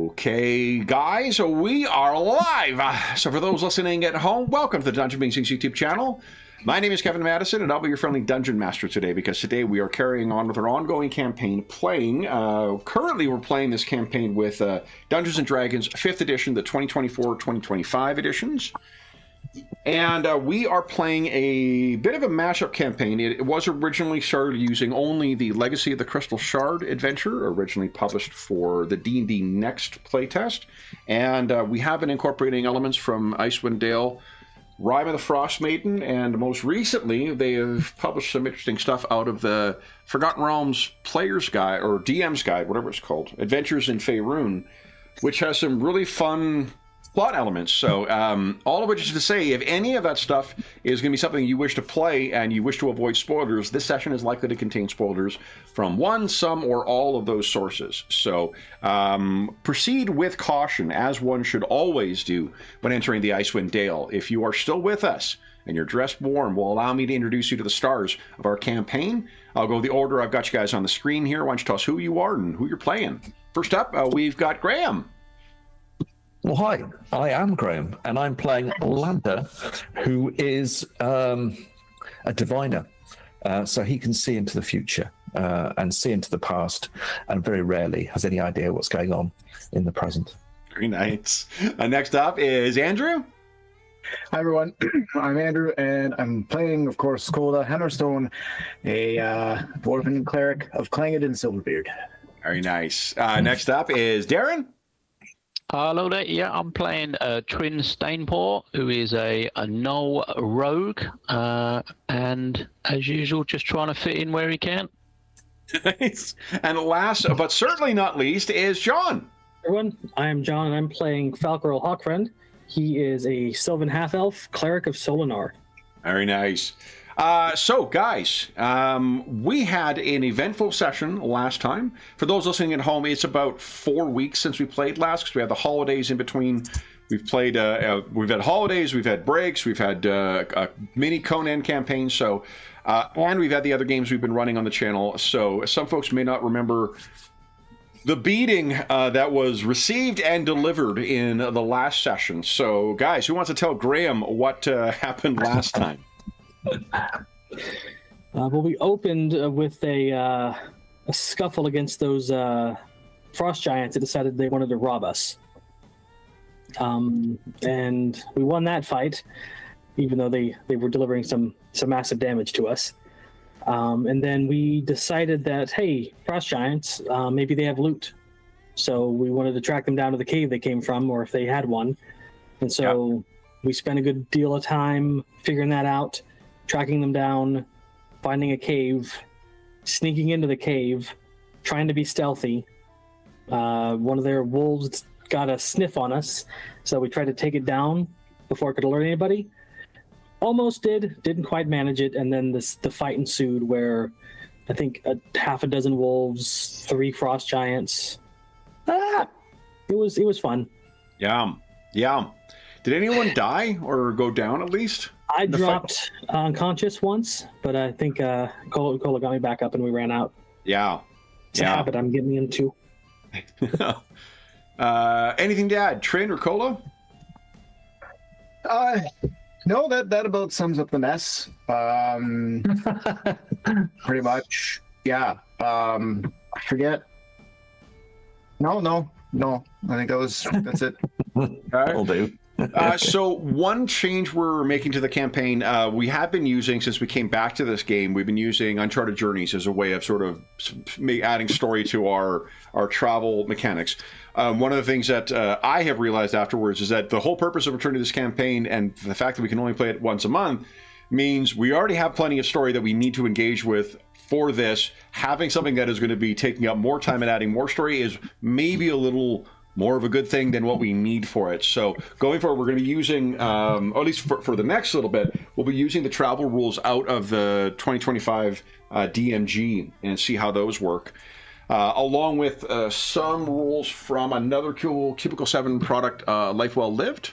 Okay, guys, we are live. So for those listening at home, welcome to the Dungeon Beings YouTube channel. My name is Kevin Madison, and I'll be your friendly Dungeon Master today, because today we are carrying on with our ongoing campaign, currently we're playing this campaign with Dungeons & Dragons 5th edition, the 2024-2025 editions. And we are playing a bit of a mashup campaign. It was originally started using only the Legacy of the Crystal Shard adventure, originally published for the D&D Next playtest. And we have been incorporating elements from Icewind Dale, Rime of the Frost Maiden, and most recently they have published some interesting stuff out of the Forgotten Realms Player's Guide, or DM's Guide, whatever it's called, Adventures in Faerun, which has some really fun plot elements. So all of which is to say, if any of that stuff is going to be something you wish to play and you wish to avoid spoilers, this session is likely to contain spoilers from one, some, or all of those sources. So proceed with caution, as one should always do when entering the Icewind Dale. If you are still with us and you're dressed warm, will allow me to introduce you to the stars of our campaign. I'll go the order I've got you guys on the screen here. Why don't you tell us who you are and who you're playing? First up, we've got Graham. Well, hi, I am Graham, and I'm playing Lander, who is a diviner. So he can see into the future and see into the past, and very rarely has any idea what's going on in the present. Very nice. Next up is Andrew. Hi, everyone. I'm Andrew, and I'm playing, of course, Skola Hammerstone, a dwarven cleric of Clanged Silverbeard. Very nice. Next up is Darren. Hello there. Yeah, I'm playing Trin Stainpaw, who is a null rogue, and as usual, just trying to fit in where he can. Nice. And last, but certainly not least, is John. Everyone, I am John, and I'm playing Falcarel Hawkfriend. He is a Sylvan half-elf cleric of Solinar. Very nice. So, guys, we had an eventful session last time. For those listening at home, it's about 4 weeks since we played last, because we had the holidays in between. We've played, we've had holidays, we've had breaks, we've had a mini Conan campaign, so, and we've had the other games we've been running on the channel. So some folks may not remember the beating that was received and delivered in the last session. So, guys, who wants to tell Graham what happened last time? Well, we opened with a scuffle against those frost giants that decided they wanted to rob us. And we won that fight, even though they were delivering some massive damage to us. And then we decided that, hey, frost giants, maybe they have loot. So we wanted to track them down to the cave they came from, or if they had one. And so we spent a good deal of time figuring that out, tracking them down, finding a cave, sneaking into the cave, trying to be stealthy. One of their wolves got a sniff on us, so we tried to take it down before it could alert anybody. Almost didn't quite manage it, and then the fight ensued where I think half a dozen wolves, 3 frost giants. It was fun. Yeah. Did anyone die or go down at least? I dropped unconscious once, but I think Cola got me back up and we ran out. Yeah. It's a habit I'm getting into. Anything to add, Trin or Cola? No, that about sums up the mess. Pretty much. Yeah. I forget. No. I think that's it. That'll do. So one change we're making to the campaign, we have been using, since we came back to this game, we've been using Uncharted Journeys as a way of sort of adding story to our travel mechanics. One of the things that I have realized afterwards is that the whole purpose of returning to this campaign, and the fact that we can only play it once a month, means we already have plenty of story that we need to engage with for this. Having something that is going to be taking up more time and adding more story is maybe a little more of a good thing than what we need for it. So going forward, we're going to be using, or at least for the next little bit, we'll be using the travel rules out of the 2025 DMG and see how those work. Along with some rules from another Cubicle 7 product, Life Well Lived.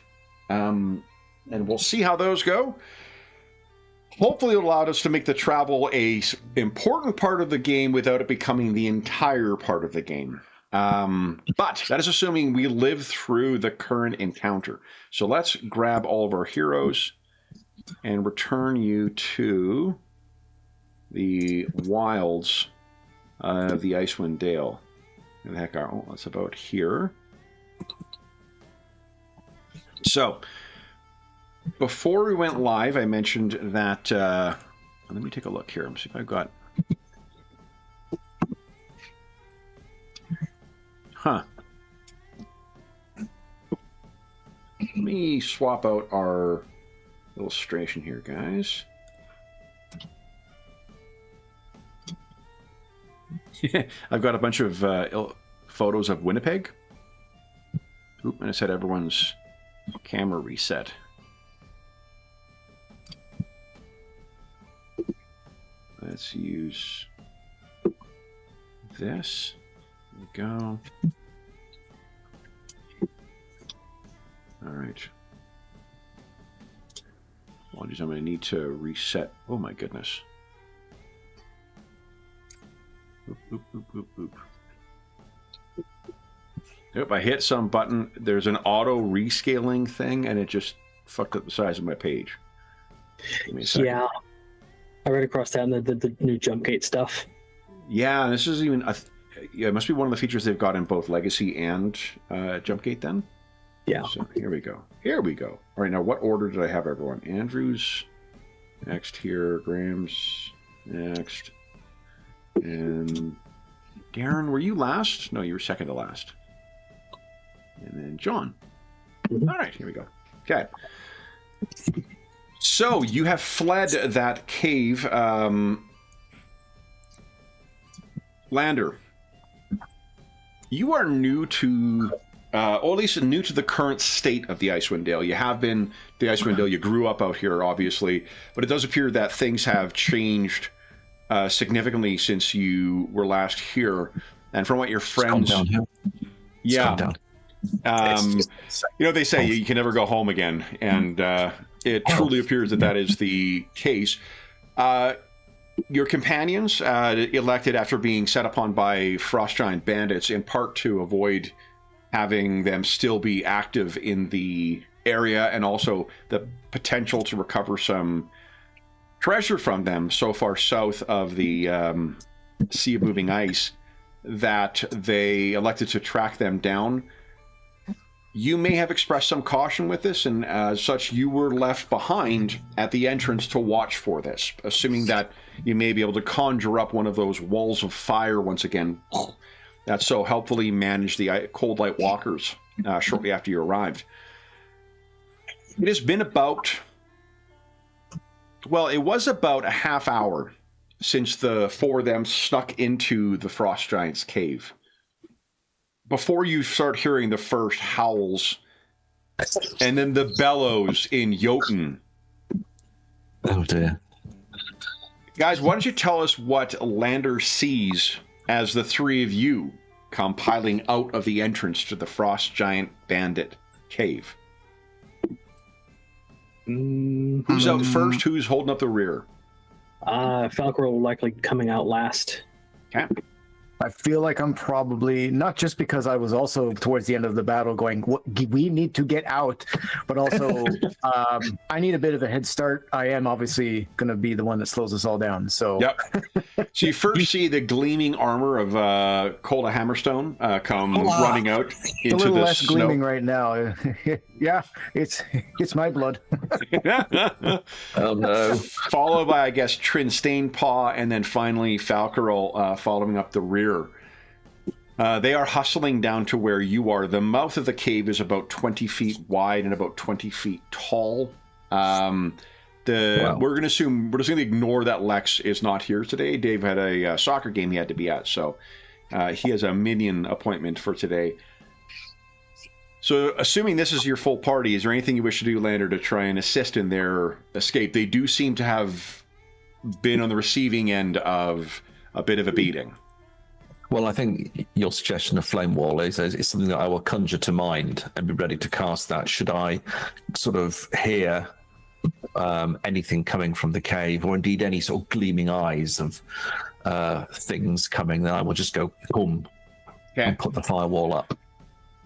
And we'll see how those go. Hopefully it allowed us to make the travel a important part of the game without it becoming the entire part of the game. But that is assuming we live through the current encounter. So let's grab all of our heroes and return you to the wilds of the Icewind Dale. Where the heck are? Oh, that's about here. So, before we went live, I mentioned that. Let me take a look here. Let me see if I've got. Huh. Let me swap out our illustration here, guys. I've got a bunch of photos of Winnipeg. Oop, and I said everyone's camera reset. Let's use this. There we go. All right. Apologies, I'm going to need to reset. Oh my goodness. Oop, oop, oop, oop, oop. Yep, I hit some button. There's an auto rescaling thing, and it just fucked up the size of my page. Give me a second. Yeah, I read across that in the new jump gate stuff. Yeah, this is even. Yeah, it must be one of the features they've got in both Legacy and Jump Gate. Then. Yeah. So here we go. Here we go. All right, now what order did I have everyone? Andrew's next here. Graham's next. And Darren, were you last? No, you were second to last. And then John. Mm-hmm. All right, here we go. Okay. So you have fled that cave. Lander, you are new to, or at least new to the current state of the Icewind Dale. You have been the Icewind Dale. You grew up out here, obviously, but it does appear that things have changed significantly since you were last here. And from what your friends, yeah, you know, they say you can never go home again, and it truly appears that that is the case. Your companions elected after being set upon by frost giant bandits, in part to avoid having them still be active in the area, and also the potential to recover some treasure from them so far south of the Sea of Moving Ice that they elected to track them down. You may have expressed some caution with this, and as such, you were left behind at the entrance to watch for this, assuming that you may be able to conjure up one of those walls of fire once again that so helpfully managed the Cold Light Walkers shortly after you arrived. It has been about, well, it was about a half hour since the four of them snuck into the Frost Giant's cave. Before you start hearing the first howls and then the bellows in Jotun. Oh dear. Guys, why don't you tell us what Lander sees as the three of you come piling out of the entrance to the Frost Giant Bandit cave? Who's out first? Who's holding up the rear? Falcor will likely coming out last. Okay. I feel like I'm probably, not just because I was also towards the end of the battle going, we need to get out, but also I need a bit of a head start. I am obviously going to be the one that slows us all down. So yep. So you first see the gleaming armor of Cola Hammerstone come running out into the a little less snow. gleaming right now. Yeah, it's my blood. Oh no. Followed by, I guess, Trin Stainpaw, and then finally Falcarol following up the rear. They are hustling down to where you are. The mouth of the cave is about 20 feet wide and about 20 feet tall. We're going to assume, we're just going to ignore that Lex is not here today. Dave had a soccer game he had to be at, so he has a minion appointment for today. So, assuming this is your full party, is there anything you wish to do, Lander, to try and assist in their escape? They do seem to have been on the receiving end of a bit of a beating. Well, I think your suggestion of flame wall is something that I will conjure to mind and be ready to cast that. Should I sort of hear anything coming from the cave, or indeed any sort of gleaming eyes of things coming, then I will just go, boom. and put the firewall up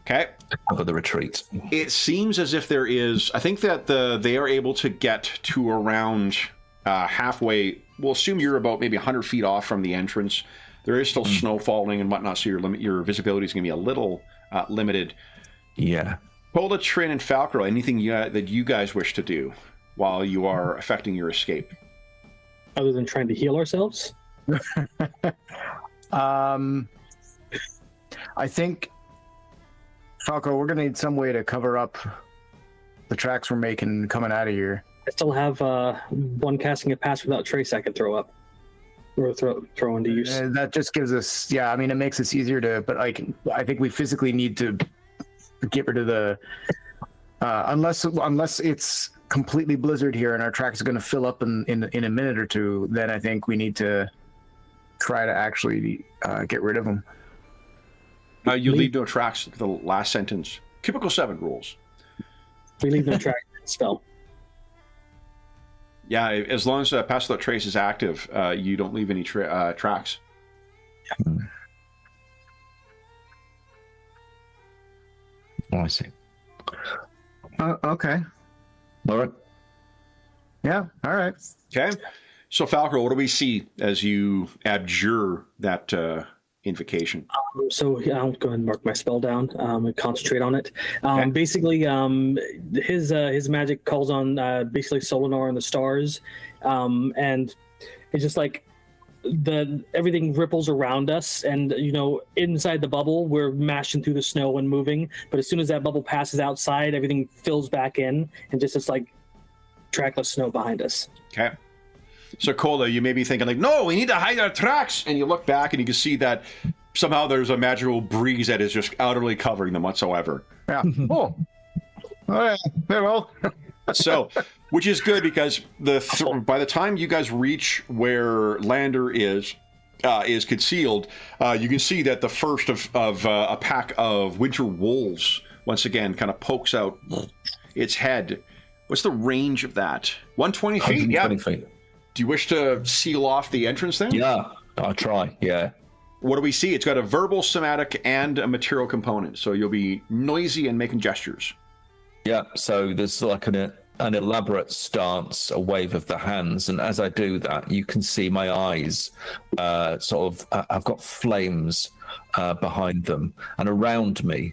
Okay. to cover the retreat. It seems as if there is. I think that they are able to get to around halfway. We'll assume you're about maybe 100 feet off from the entrance. There is still snow falling and whatnot, so your visibility is going to be a little limited. Yeah. Pola, Trin, and Falcro, anything that you guys wish to do while you are effecting your escape? Other than trying to heal ourselves? I think, Falco, we're gonna need some way to cover up the tracks we're making coming out of here. I still have one casting a pass without trace I can throw up. Or throw into use. That just gives us, yeah, I mean, it makes us easier to, but like, I think we physically need to get rid of the, unless it's completely blizzard here and our tracks are going to fill up in a minute or two, then I think we need to try to actually get rid of them. You leave no tracks, the last sentence. Cubicle 7 rules. We leave no track spell. Yeah, as long as Pass Without Trace is active, you don't leave any tracks. Oh, I see. Okay. All right. Yeah, all right. Okay. So, Falco, what do we see as you abjure that invocation? So I'll go ahead and mark my spell down and concentrate on it. Okay. Basically, his magic calls on basically Solinar and the stars, and it's just like everything ripples around us, and inside the bubble we're mashing through the snow and moving. But as soon as that bubble passes outside, everything fills back in, and just it's like trackless snow behind us. Okay. So, Kola, you may be thinking like, no, we need to hide our tracks. And you look back and you can see that somehow there's a magical breeze that is just utterly covering them whatsoever. Yeah. Oh. All right. Very well. So, which is good because by the time you guys reach where Lander is concealed, you can see that the first of a pack of winter wolves once again kind of pokes out its head. What's the range of that? 120 feet? 120 Yeah. feet. Do you wish to seal off the entrance then? Yeah, I'll try. Yeah. What do we see? It's got a verbal, somatic, and a material component. So you'll be noisy and making gestures. Yeah. So there's like an elaborate stance, a wave of the hands, and as I do that, you can see my eyes. I've got flames behind them, and around me,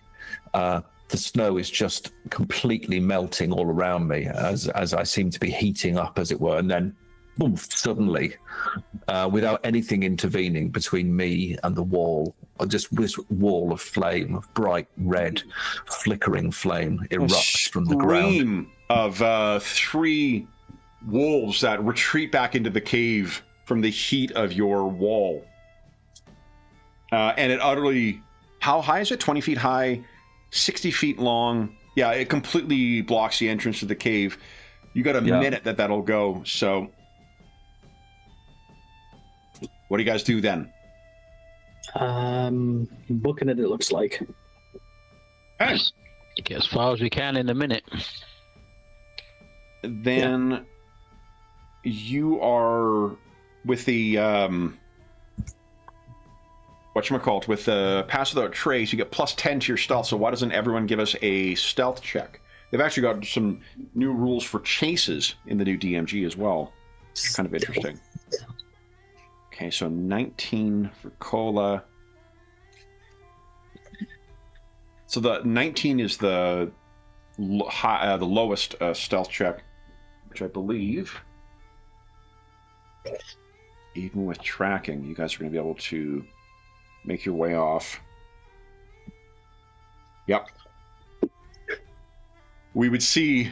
the snow is just completely melting all around me as I seem to be heating up, as it were, and then. Boom, suddenly, without anything intervening between me and the wall, just this wall of flame, of bright red, flickering flame, erupts from the ground. Scream of 3 wolves that retreat back into the cave from the heat of your wall. And it utterly... How high is it? 20 feet high, 60 feet long. Yeah, it completely blocks the entrance to the cave. You got a minute that'll go, so... What do you guys do then? Booking it looks like. Okay. Get as far as we can in a minute. Then you are with the whatchamacallit, with the Pass Without Trace, you get plus 10 to your stealth, so why doesn't everyone give us a stealth check? They've actually got some new rules for chases in the new DMG as well. Kind of interesting. Okay, so 19 for Kola. So the 19 is the lowest stealth check, which I believe, even with tracking, you guys are going to be able to make your way off. Yep. We would see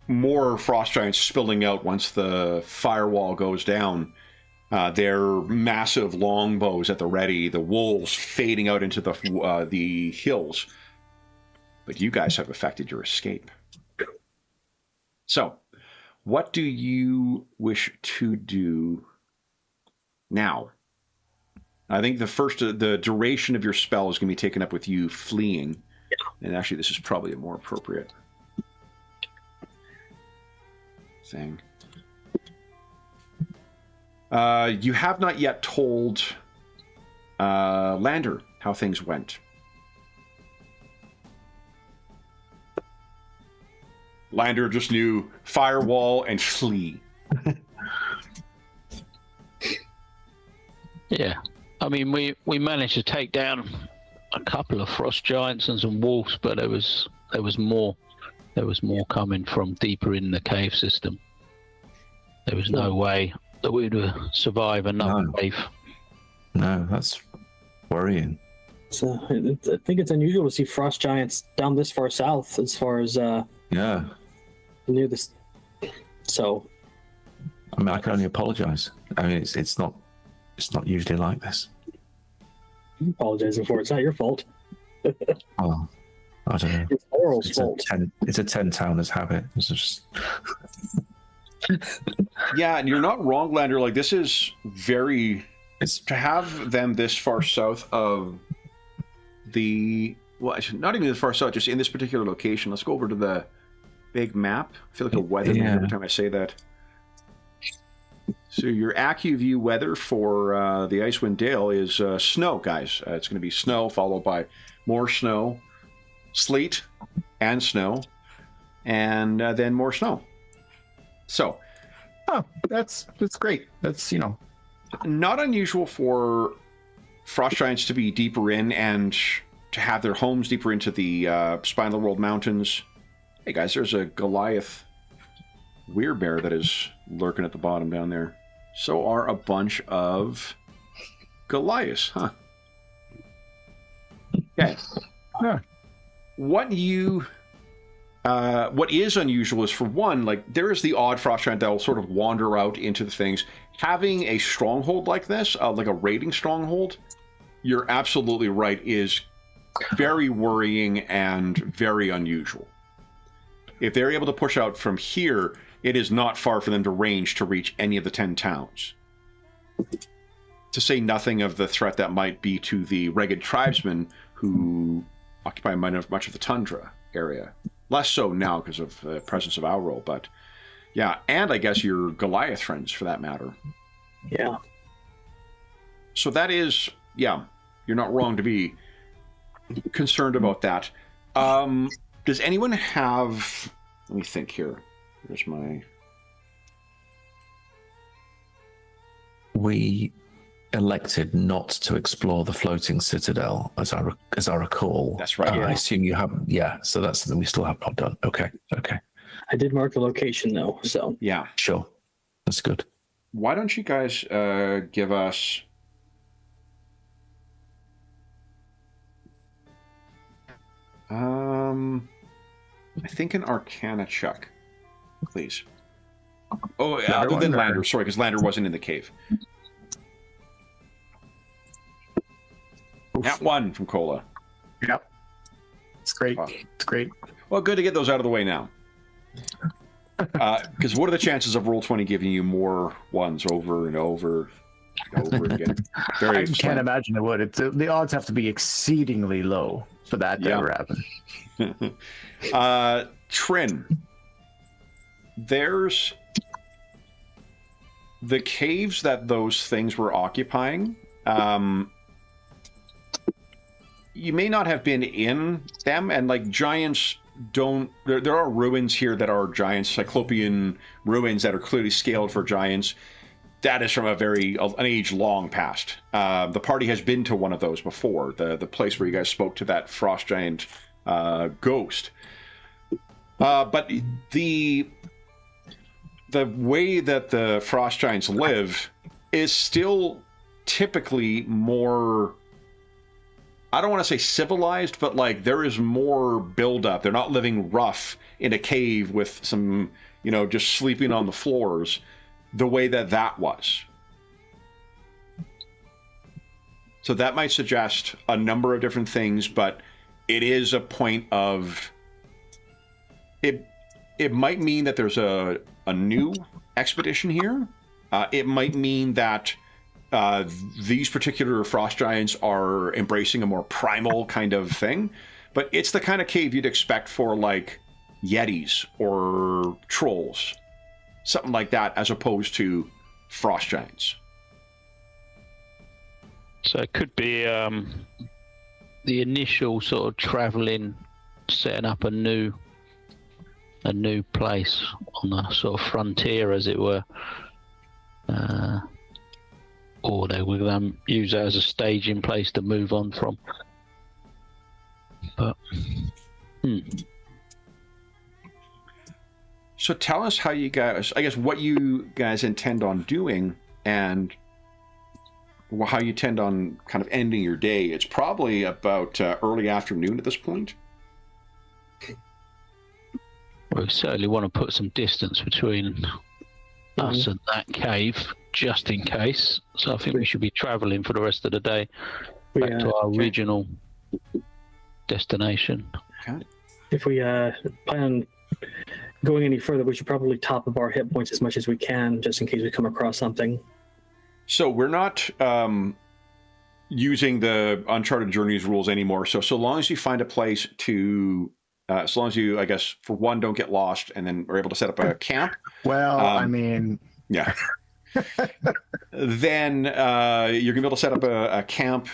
more frost giants spilling out once the firewall goes down. Their massive longbows at the ready, the wolves fading out into the hills. But you guys have effected your escape. So, what do you wish to do now? I think the duration of your spell is going to be taken up with you fleeing. And actually, this is probably a more appropriate thing. You have not yet told Lander how things went. Lander just knew firewall and flee. Yeah, I mean, we managed to take down a couple of frost giants and some wolves, but there was more. There was more coming from deeper in the cave system. There was no way that we'd survive another wave. No, that's worrying. So I think it's unusual to see frost giants down this far south, as far as Yeah. near this. So, I mean, I can only apologize. I mean, it's not usually like this. I'm apologizing for it. It's not your fault. Oh, I don't know. It's Oral's It's fault. it's a 10-towners habit. It's just... Yeah, and you're not wrong, Lander. Like, this is very... It's To have them this far south of the... Well, not even this far south, just in this particular location. Let's go over to the big map. I feel like a weather man every time I say that. So your AccuView weather for the Icewind Dale is snow, guys. It's going to be snow, followed by more snow, sleet, and snow, and then more snow. So, Oh, that's great. That's, you know, not unusual for frost giants to be deeper in and to have their homes deeper into the Spinal World Mountains. Hey guys, there's a Goliath weirbear that is lurking at the bottom down there. So are a bunch of Goliaths, huh? Okay. Huh. What is unusual is, for one, like, there is the odd frost giant that will sort of wander out into the things. Having a stronghold like this, like a raiding stronghold, you're absolutely right, is very worrying and very unusual. If they're able to push out from here, it is not far for them to range to reach any of the 10 towns. To say nothing of the threat that might be to the ragged tribesmen who occupy much of the tundra area. Less so now because of the presence of Auril, but yeah, and I guess your Goliath friends for that matter. Yeah. So that is, yeah, you're not wrong to be concerned about that. Does anyone have, let me think here. There's my... We elected not to explore the floating citadel, as I recall. That's right. I assume you haven't. Yeah, so that's something we still have not done. Okay. I did mark the location though, so Yeah. Sure. That's good. Why don't you guys give us... I think an Arcana check, please. Oh, other than Lander, sorry, because Lander wasn't in the cave. That one from Cola. yep. It's great. Oh. It's great. Well, good to get those out of the way now. Because what are the chances of Roll20 giving you more ones over and over and over again? Very I can't imagine it would. The odds have to be exceedingly low for that to ever happen. Trin, there's the caves that those things were occupying. You may not have been in them, and like giants don't... There are ruins here that are giants, cyclopean ruins that are clearly scaled for giants. That is from an age long past. The party has been to one of those before, the place where you guys spoke to that frost giant ghost. But the way that the frost giants live is still typically more... I don't want to say civilized, but like there is more buildup. They're not living rough in a cave with some, just sleeping on the floors the way that was. So that might suggest a number of different things, but it is a point of... It might mean that there's a new expedition here. It might mean that these particular frost giants are embracing a more primal kind of thing, but it's the kind of cave you'd expect for like yetis or trolls, something like that, as opposed to frost giants. So it could be the initial sort of traveling, setting up a new place on the sort of frontier, as it were, or they will use that as a staging place to move on from. But So tell us how you guys, I guess, what you guys intend on doing, and how you intend on kind of ending your day. It's probably about early afternoon at this point. we certainly want to put some distance between us and that cave, just in case. So I think we should be travelling for the rest of the day back to our original destination. Okay. If we plan on going any further, we should probably top up our hit points as much as we can, just in case we come across something. So we're not using the Uncharted Journeys rules anymore. So long as you find a place to, as long as you, I guess, for one, don't get lost, and then are able to set up a camp. Well, I mean, yeah. Then you're going to be able to set up a camp.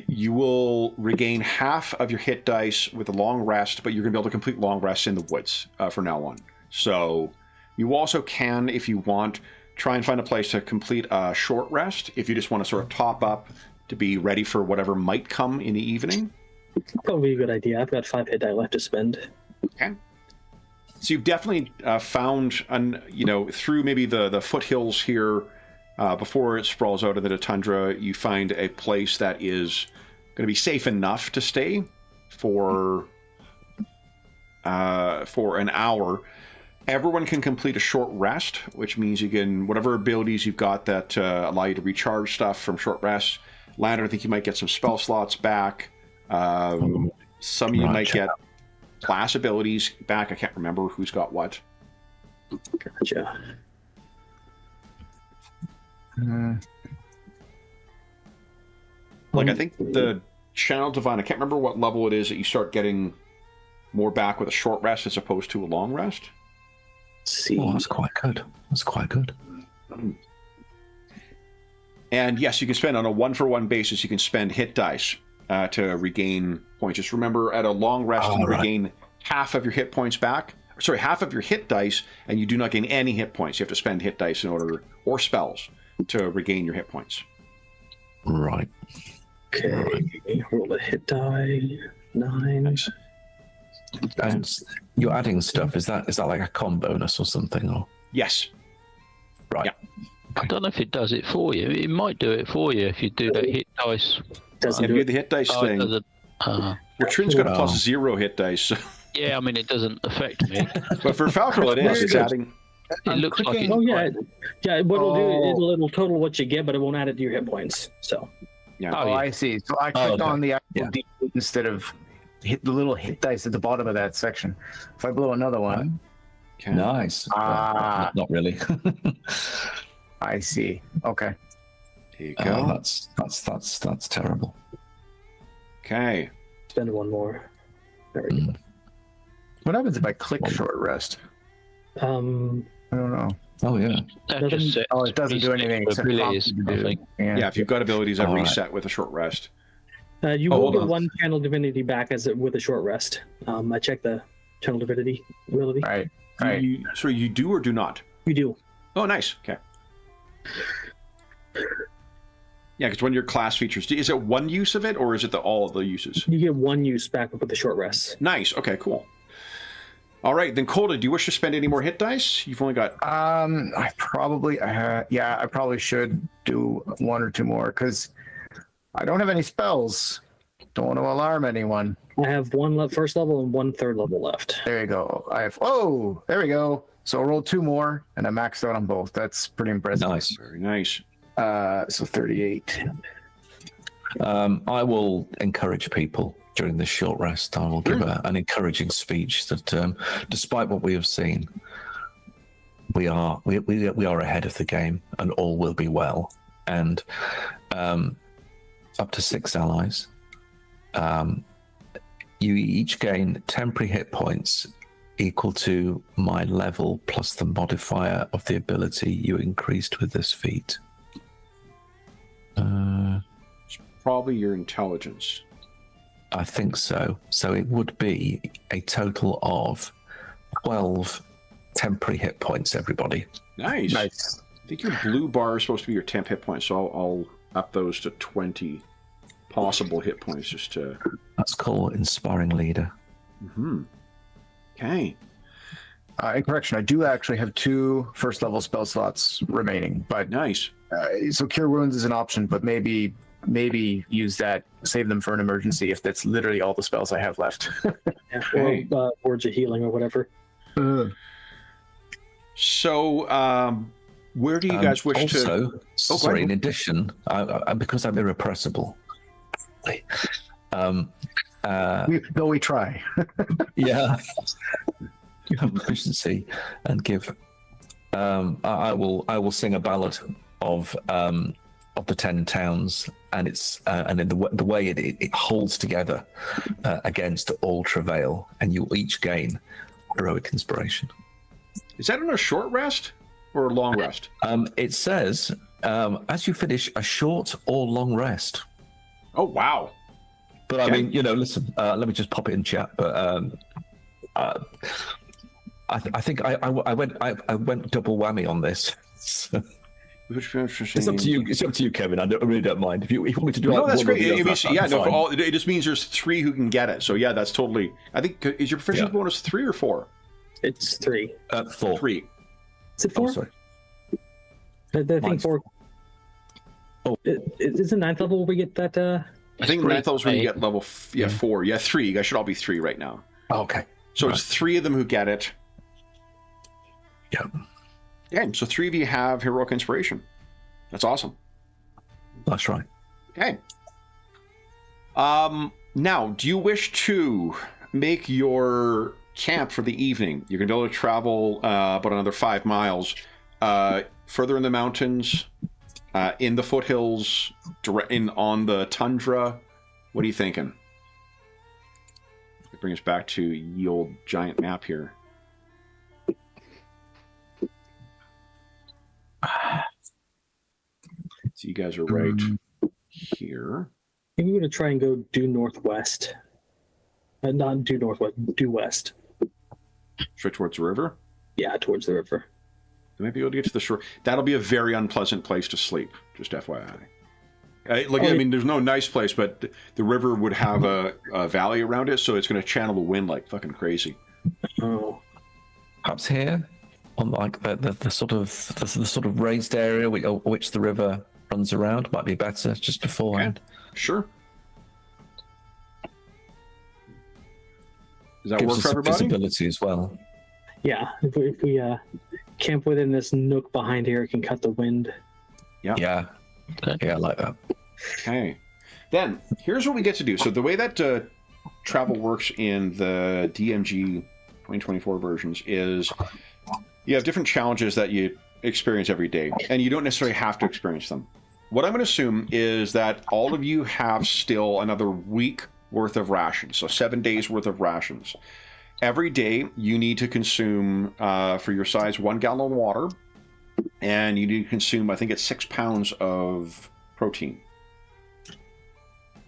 You will regain half of your hit dice with a long rest, but you're going to be able to complete long rests in the woods from now on. So you also can, if you want, try and find a place to complete a short rest if you just want to sort of top up to be ready for whatever might come in the evening. Probably a good idea. I've got 5 hit die left to spend. Okay. So you've definitely found, through maybe the foothills here, before it sprawls out into the tundra, you find a place that is going to be safe enough to stay for an hour. Everyone can complete a short rest, which means you can, whatever abilities you've got that allow you to recharge stuff from short rests. Lander, I think you might get some spell slots back. Some of you might get class abilities back. I can't remember who's got what. Gotcha. Like, I think the Channel Divine, I can't remember what level it is that you start getting more back with a short rest as opposed to a long rest. See. Oh, that's quite good. That's quite good. And yes, you can spend on a 1-for-1 basis, you can spend hit dice to regain points. Just remember, at a long rest, you regain half of your hit points back. Sorry, half of your hit dice, and you do not gain any hit points. You have to spend hit dice in order, or spells, to regain your hit points. Right. Okay. Roll a hit die. 9. Nice. And you're adding stuff. Is that like a con bonus or something? Or Yes. right? Yeah. I don't know if it does it for you. It might do it for you if you do that hit dice. Doesn't If do you it. do the hit dice Oh, it thing, doesn't. well, Trin's got a +0 hit dice. So. Yeah, I mean, it doesn't affect me. But for Falcor, it is. It's adding. It looks like it. Oh yeah, yeah. What it'll do is it'll total what you get, but it won't add it to your hit points. So. Yeah. oh, I see. So I clicked on the actual Yeah. D instead of hit the little hit dice at the bottom of that section. If I blow another one, Okay. Nice. Ah. Not really. I see. Okay. There you go. That's terrible. Okay. Spend one more. There we go. What happens if I click short rest? I don't know. Oh yeah. That just sets Oh, it doesn't do anything except abilities, prompt you to I do. think. Yeah, if you've got abilities that All right. reset with a short rest. You Oh, will hold get on. one channel divinity back with a short rest. I checked the channel divinity ability. Right. Right. So you do or do not? You do. Oh, nice. Okay. Yeah, because one of your class features, is it one use of it, or is it all of the uses? You get one use back with the short rest. Nice. Okay, cool. All right, then Coda, do you wish to spend any more hit dice? You've only got... I probably, I probably should do 1 or 2 more because I don't have any spells. Don't want to alarm anyone. I have one first level and 1 third level left. There you go. There we go. So I rolled 2 more and I maxed out on both. That's pretty impressive. Nice. Very nice. So 38. I will encourage people during this short rest. I will give an encouraging speech that, despite what we have seen, we are ahead of the game, and all will be well. And up to 6 allies, you each gain temporary hit points equal to my level plus the modifier of the ability you increased with this feat. Probably your intelligence. I think so. So it would be a total of 12 temporary hit points, everybody. Nice. Nice. I think your blue bar is supposed to be your temp hit points, so I'll up those to 20 possible hit points just to... That's called Inspiring Leader. Mm-hmm. Okay. In correction, I do actually have 2 first level spell slots remaining, but Nice. So Cure Wounds is an option, but maybe use that, save them for an emergency if that's literally all the spells I have left. Yeah, Okay. or Words of Healing or whatever. So, where do you guys wish also, to... sorry, ahead. in addition, because I'm irrepressible, Though we try. yeah, you have proficiency and give. I will sing a ballad of the 10 towns, and it's and in the way it holds together against all travail, and you will each gain heroic inspiration. Is that on a short rest or a long rest? It says as you finish a short or long rest. Oh, wow. But I mean, listen. Let me just pop it in chat. But I think I went double whammy on this. So it's up to you. It's up to you, Kevin. I really don't mind if you want me to do. No, that's one great. or the other, Yeah, no. fine. It just means there's 3 who can get it. So yeah, that's totally. I think is your proficiency bonus 3 or 4? It's 3. 4. 3. Is it Oh, 4? sorry. I think Mine's 4. Oh. Is it 9th level we get that? I think 9th level is when you get level 4. Yeah, 3. You guys should all be 3 right now. Oh, okay. So it's 3 of them who get it. Yeah. Yeah. So 3 of you have heroic inspiration. That's awesome. That's right. Okay. Now, do you wish to make your camp for the evening? You're going to be able to travel about another 5 miles further in the mountains, in the foothills, on the tundra. What are you thinking? Bring us back to the old giant map here. So you guys are right here. I think we're gonna try and go due northwest. Not due northwest, due west. Straight towards the river. Yeah, towards the river. They might be able to get to the shore. That'll be a very unpleasant place to sleep, just FYI. I mean, there's no nice place, but the river would have a valley around it, so it's going to channel the wind like fucking crazy. Oh. Perhaps here, on like the sort of raised area which the river runs around, might be better just beforehand. Okay. Sure. Does that Gives work us for some everybody? visibility as well. Yeah, if we camp within this nook behind here, it can cut the wind. Yeah. Okay. Yeah, I like that. Okay. Then, here's what we get to do. So the way that travel works in the DMG 2024 versions is you have different challenges that you experience every day, and you don't necessarily have to experience them. What I'm going to assume is that all of you have still another week worth of rations, so 7 days worth of rations. Every day, you need to consume, for your size, 1 gallon of water, and you need to consume, I think it's 6 pounds of protein.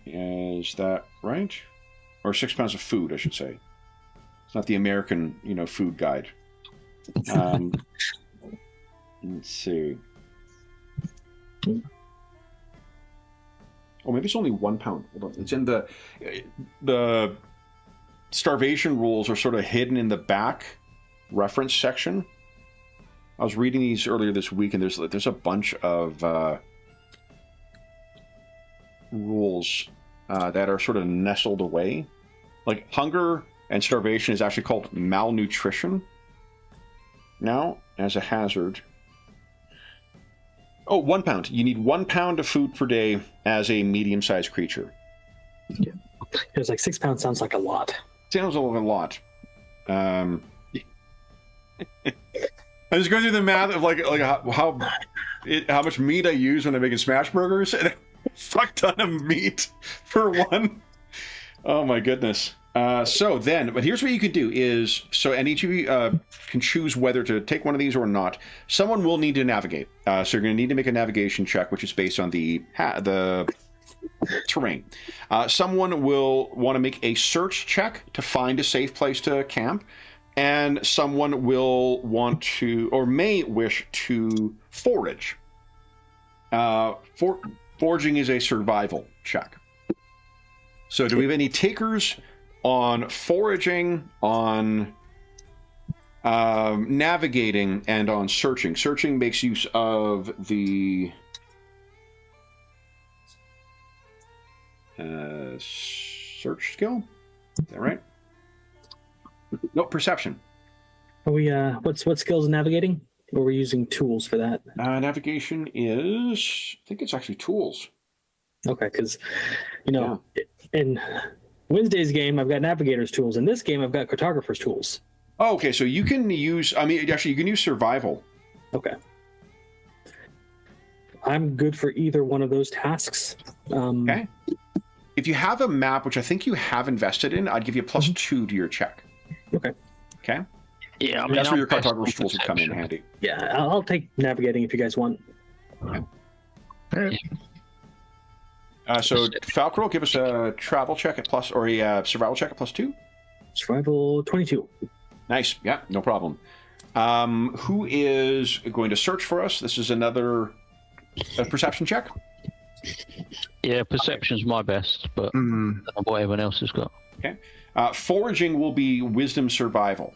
Is that right? Or 6 pounds of food, I should say. It's not the American, food guide. Let's see. Oh, maybe it's only 1 pound. Hold on. It's in the starvation rules are sort of hidden in the back reference section. I was reading these earlier this week, and there's a bunch of rules that are sort of nestled away. Like hunger and starvation is actually called malnutrition now as a hazard. Oh, 1 pound. You need 1 pound of food per day as a medium-sized creature. Yeah. It was like 6 pounds sounds like a lot. Sounds a lot. I was going through the math of like how much meat I use when I'm making smash burgers, and a fuck ton of meat for one. Oh my goodness. But here's what you can do is, and each of you can choose whether to take one of these or not. Someone will need to navigate. So you're going to need to make a navigation check, which is based on the terrain. Someone will want to make a search check to find a safe place to camp, and someone will want to, or may wish to, forage. Foraging is a survival check. So do we have any takers on foraging, on navigating, and on searching? Searching makes use of the search skill. Is that right? No, perception. Are we what skills in navigating? Or we're using tools for that? Navigation is, I think it's actually tools. Okay, because in Wednesday's game I've got navigator's tools. In this game I've got cartographer's tools. Oh, okay, so you can use, actually you can use survival. Okay. I'm good for either one of those tasks. Okay. If you have a map, which I think you have invested in, I'd give you a +2 to your check. Okay. Okay. Yeah, I mean, That's where your cartographer's tools would come in handy. Yeah, I'll take navigating if you guys want. Okay. So Falcro, give us a travel check at plus, or a survival check at +2. Survival 22. Nice. Yeah, no problem. Who is going to search for us? This is another perception check. Yeah, perception's my best, but I don't know what everyone else has got. Okay. Foraging will be wisdom survival.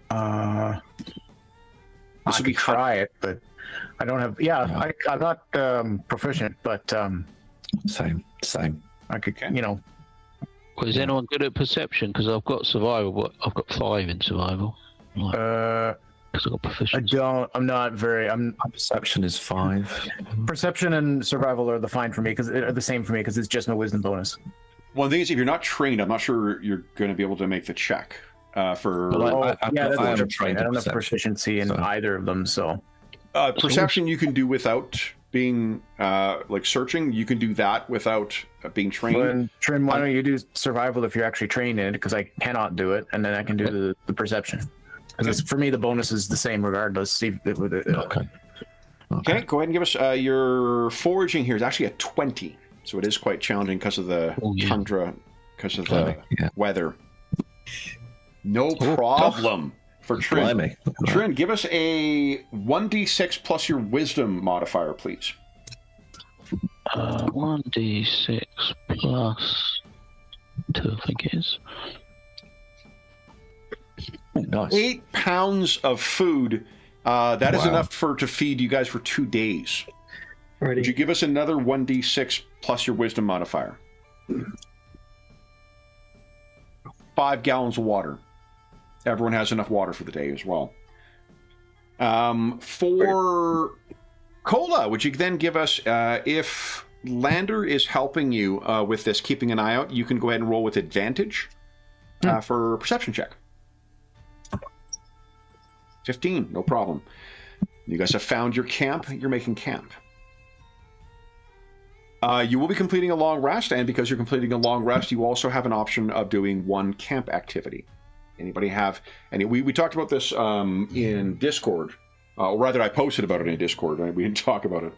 I This would be could try it, but I don't have. Yeah, I'm not proficient, but Same. I could. Okay. You know, Well, is anyone good at perception? Because I've got survival, but I've got 5 in survival. Because I've got I proficiency. don't. I'm not very. My perception is 5. Perception and survival are the fine for me because are the same for me because it's just my wisdom bonus. One thing is, if you're not trained, I'm not sure you're going to be able to make the check for Well, Oh, yeah, that's I am true. trained I in don't have perception, proficiency in so- either of them, so perception. You can do without being like searching. You can do that without being trained. Then, Trin, why don't you do survival if you're actually trained in it? Because I cannot do it, and then I can do the perception. Because for me, the bonus is the same regardless. Okay. Okay, go ahead and give us your foraging here is actually a 20, so it is quite challenging because of the tundra, because of the weather. No problem for Trin. Blimey. Trin, give us a 1d6 plus your wisdom modifier, please. 1d6 plus 2, I think it is. Nice. 8 pounds of food. That is Wow. enough to feed you guys for 2 days. Alrighty. Would you give us another 1d6 plus your wisdom modifier? 5 gallons of water. Everyone has enough water for the day as well. For Cola, would you then give us, if Lander is helping you with this, keeping an eye out, you can go ahead and roll with advantage for a perception check. 15, no problem. You guys have found your camp. You're making camp. You will be completing a long rest, and because you're completing a long rest, you also have an option of doing 1 camp activity. Anybody have any? We talked about this in Discord, or rather, I posted about it in Discord. We didn't talk about it.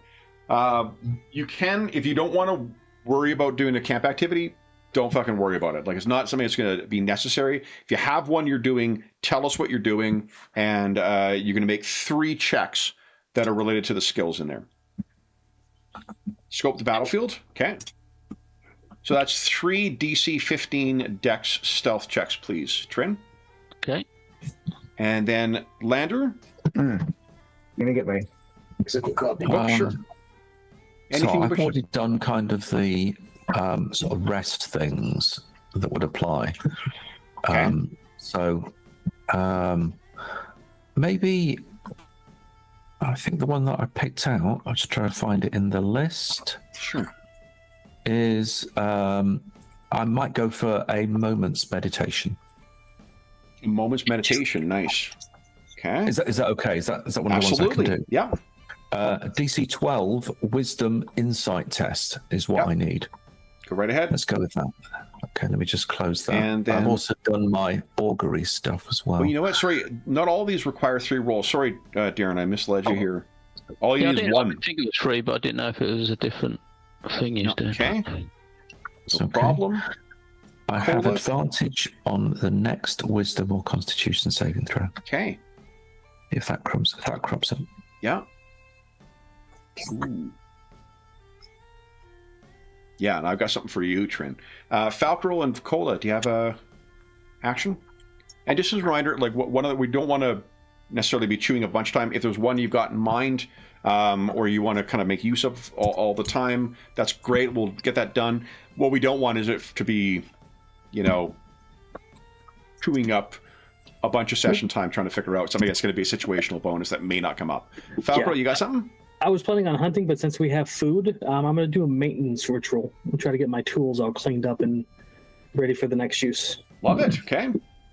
You can, if you don't want to worry about doing a camp activity, don't fucking worry about it. Like, it's not something that's going to be necessary. If you have one you're doing, tell us what you're doing, and you're going to make 3 checks that are related to the skills in there. Scope the battlefield. Okay. So that's 3 DC 15 Dex stealth checks, please. Trin? Okay. And then Lander? Let me get my physical copy. Oh, sure. So Anything I've you wish- already done kind of the sort of rest things that would apply. Okay. Maybe I think the one that I picked out, I'll just try to find it in the list, Sure. is I might go for a moment's meditation. A moment's meditation. Nice. Okay. Is that okay? Is that one of the ones I Absolutely. can do? Yeah. DC 12 Wisdom Insight Test is what Yep. I need. Go right ahead. Let's go with that. Okay, let me just close that. And then- I've also done my augury stuff as well. Well, you know what? Sorry, not all of these require 3 rolls. Sorry, Darren, I misled you here. All you Yeah, I, need is didn't, I one. think it was free, but I didn't know if it was a different thing you was doing. Okay. It's No okay. problem. I have Cola? advantage on the next Wisdom or Constitution saving throw. Okay. If that crops up. Yeah. Ooh. Yeah, and I've got something for you, Trin. Falcril and Cola, do you have a action? And just as a reminder, like one of the, we don't want to necessarily be chewing a bunch of time. If there's one you've got in mind, or you want to kind of make use of all the time, that's great. We'll get that done. What we don't want is it to be, you know, chewing up a bunch of session time trying to figure out something that's going to be a situational bonus that may not come up. Falcril, Yeah. you got something? I was planning on hunting, but since we have food, I'm going to do a maintenance ritual. I'll try to get my tools all cleaned up and ready for the next use. Love it. Okay.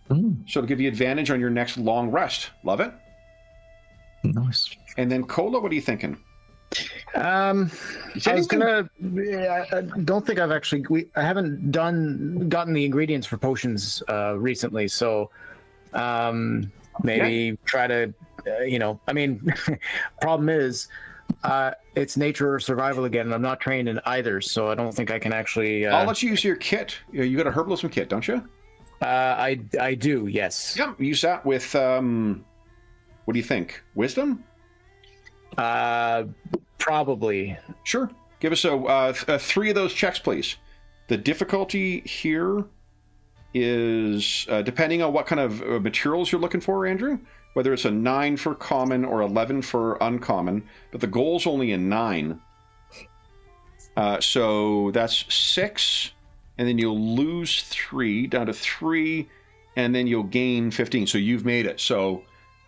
Mm, So it'll give you advantage on your next long rest. Love it. nice. And then Cola, what are you thinking? I Is was anything- gonna. I don't think I've actually. I haven't gotten the ingredients for potions recently, so maybe try to. I mean, problem is, it's nature or survival again, and I'm not trained in either, so I don't think I can actually. I'll let you use your kit. You got a herbalism kit, don't you? I do, yes. Yep. Use that with what do you think? Wisdom? Probably. Sure. Give us a 3 of those checks, please. The difficulty here is depending on what kind of materials you're looking for, Andrew. Whether it's a 9 for common or 11 for uncommon, but the goal's only a 9. So that's 6, and then you'll lose 3 down to 3, and then you'll gain 15. So you've made it. So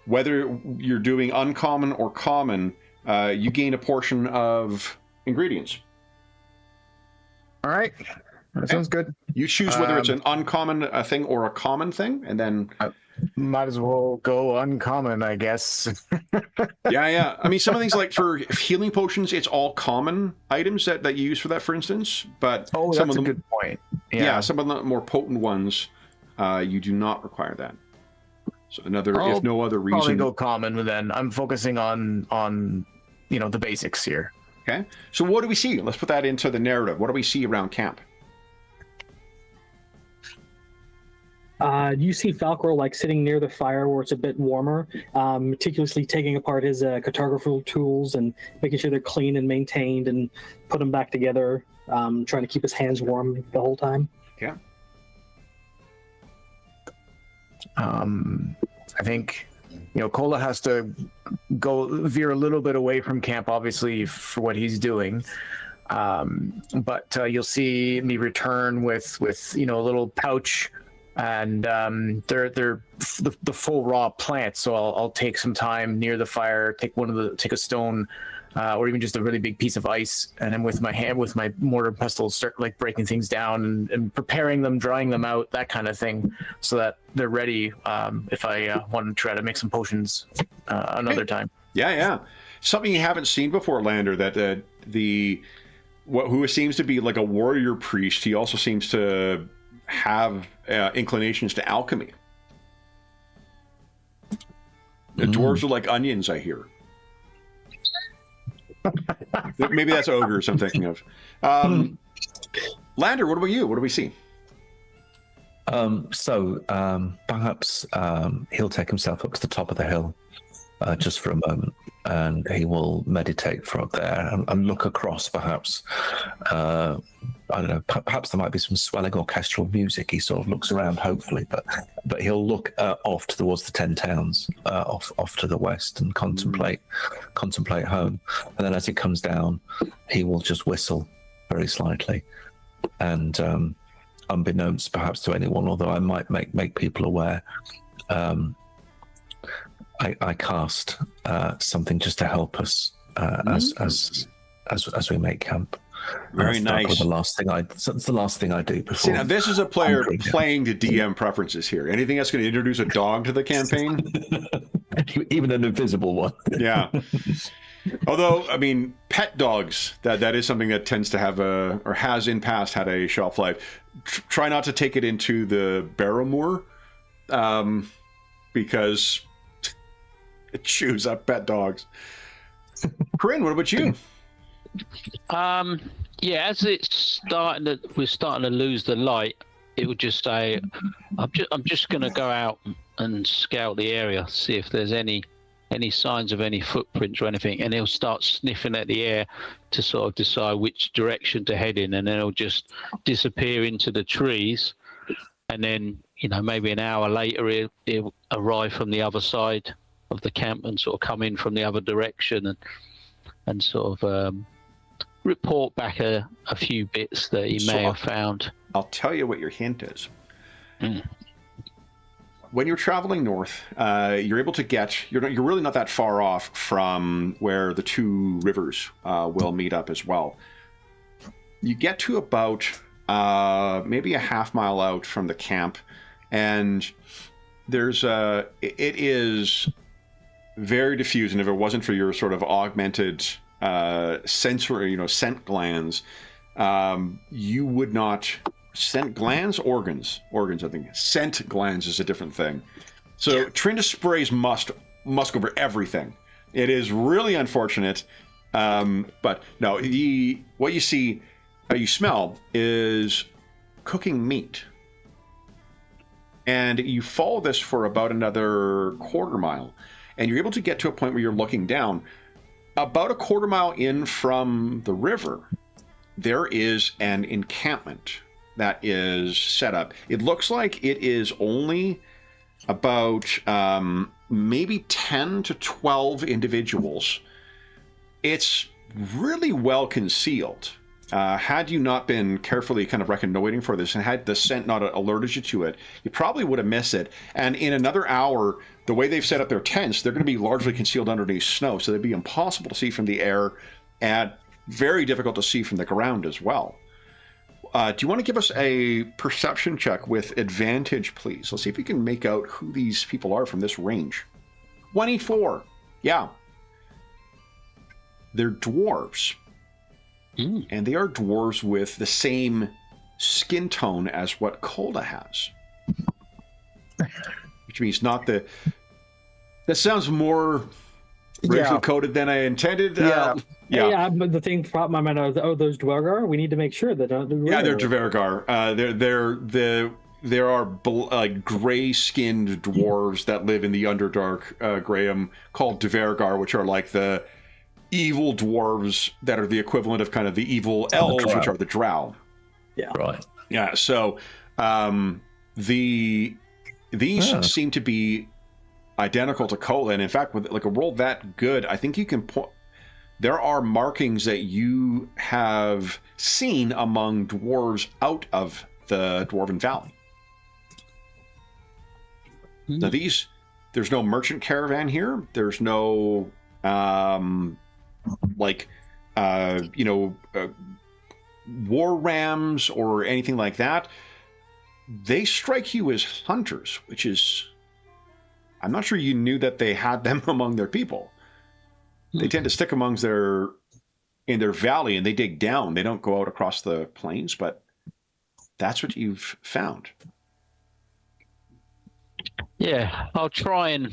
whether you're doing uncommon or common, you gain a portion of ingredients. All right. That sounds good. You choose whether it's an uncommon thing or a common thing, and then Might as well go uncommon, I guess. yeah. I mean, some of these, like for healing potions, it's all common items that you use for that, for instance. But Oh, some that's of a them, good point. yeah, some of the more potent ones, you do not require that. So another, I'll if no other Probably reason. go common, but then I'm focusing on the basics here. Okay. So what do we see? Let's put that into the narrative. What do we see around camp? You see Falcor like sitting near the fire where it's a bit warmer, meticulously taking apart his cartographical tools and making sure they're clean and maintained and put them back together, trying to keep his hands warm the whole time. Yeah. I think Cola has to veer a little bit away from camp, obviously, for what he's doing. But you'll see me return with a little pouch. And they're the full raw plants, so I'll take some time near the fire, take a stone, or even just a really big piece of ice, and then with my mortar and pestle, start like breaking things down and preparing them, drying them out, that kind of thing, so that they're ready if I want to try to make some potions another time. Yeah. Something you haven't seen before, Lander. That who seems to be like a warrior priest. He also seems to have inclinations to alchemy. The dwarves are like onions, I hear. Maybe that's ogres I'm thinking of. Lander, what about you? What do we see? Perhaps he'll take himself up to the top of the hill just for a moment, and he will meditate from up there and look across, perhaps. I don't know, perhaps there might be some swelling orchestral music. He sort of looks around, hopefully, but he'll look off towards the 10 towns, off to the west, and contemplate home. And then as he comes down, he will just whistle very slightly, and unbeknownst perhaps to anyone, although I might make people aware, I cast something just to help us as we make camp. Very nice. It's the last thing I do before. See, now this is a player playing to DM preferences here. Anything that's going to introduce a dog to the campaign? Even an invisible one. Yeah. Although, I mean, pet dogs, that is something that tends to have or has in past had a shelf life. Try not to take it into the Barrowmoor, because it chews up pet dogs. Corinne, what about you? Yeah, as we're starting to lose the light, it would just say, I'm just going to go out and scout the area, see if there's any signs of any footprints or anything, and he'll start sniffing at the air to sort of decide which direction to head in, and then he'll just disappear into the trees, and then maybe an hour later he'll arrive from the other side of the camp and sort of come in from the other direction and sort of report back a few bits that he may have found. I'll tell you what your hint is. When you're traveling north, you're able to you're really not that far off from where the two rivers will meet up as well. You get to about maybe a half mile out from the camp, and it is very diffused, and if it wasn't for your sort of augmented sensory, scent glands, you would not. Scent glands, organs, I think. Scent glands is a different thing. So Trinda sprays musk over everything. It is really unfortunate, but no. What you see, you smell is cooking meat, and you follow this for about another quarter mile, and you're able to get to a point where you're looking down. About a quarter mile in from the river, there is an encampment that is set up. It looks like it is only about maybe 10 to 12 individuals. It's really well concealed. Had you not been carefully kind of reconnoitering for this and had the scent not alerted you to it, you probably would have missed it. And in another hour, the way they've set up their tents, they're going to be largely concealed underneath snow, so they'd be impossible to see from the air and very difficult to see from the ground as well. Do you want to give us a perception check with advantage, please? Let's see if we can make out who these people are from this range. 24. Yeah. They're dwarves. And they are dwarves with the same skin tone as what Kolda has. Which means not the... That sounds more racially coded than I intended. Yeah, but the thing popped my mind, those Dwargar, we need to make sure that... they're Dvergar. There are gray-skinned dwarves that live in the Underdark, Graham, called Dvergar, which are like the evil dwarves that are the equivalent of kind of the evil elves, which are the drow. Yeah. Right. Yeah, so these seem to be identical to Kola, and in fact, with like a roll that good, I think you can point... There are markings that you have seen among dwarves out of the Dwarven Valley. Now there's no merchant caravan here. There's no, war rams or anything like that. They strike you as hunters, which is... I'm not sure you knew that they had them among their people. They tend to stick in their valley, and they dig down. They don't go out across the plains, but that's what you've found. Yeah, I'll try and,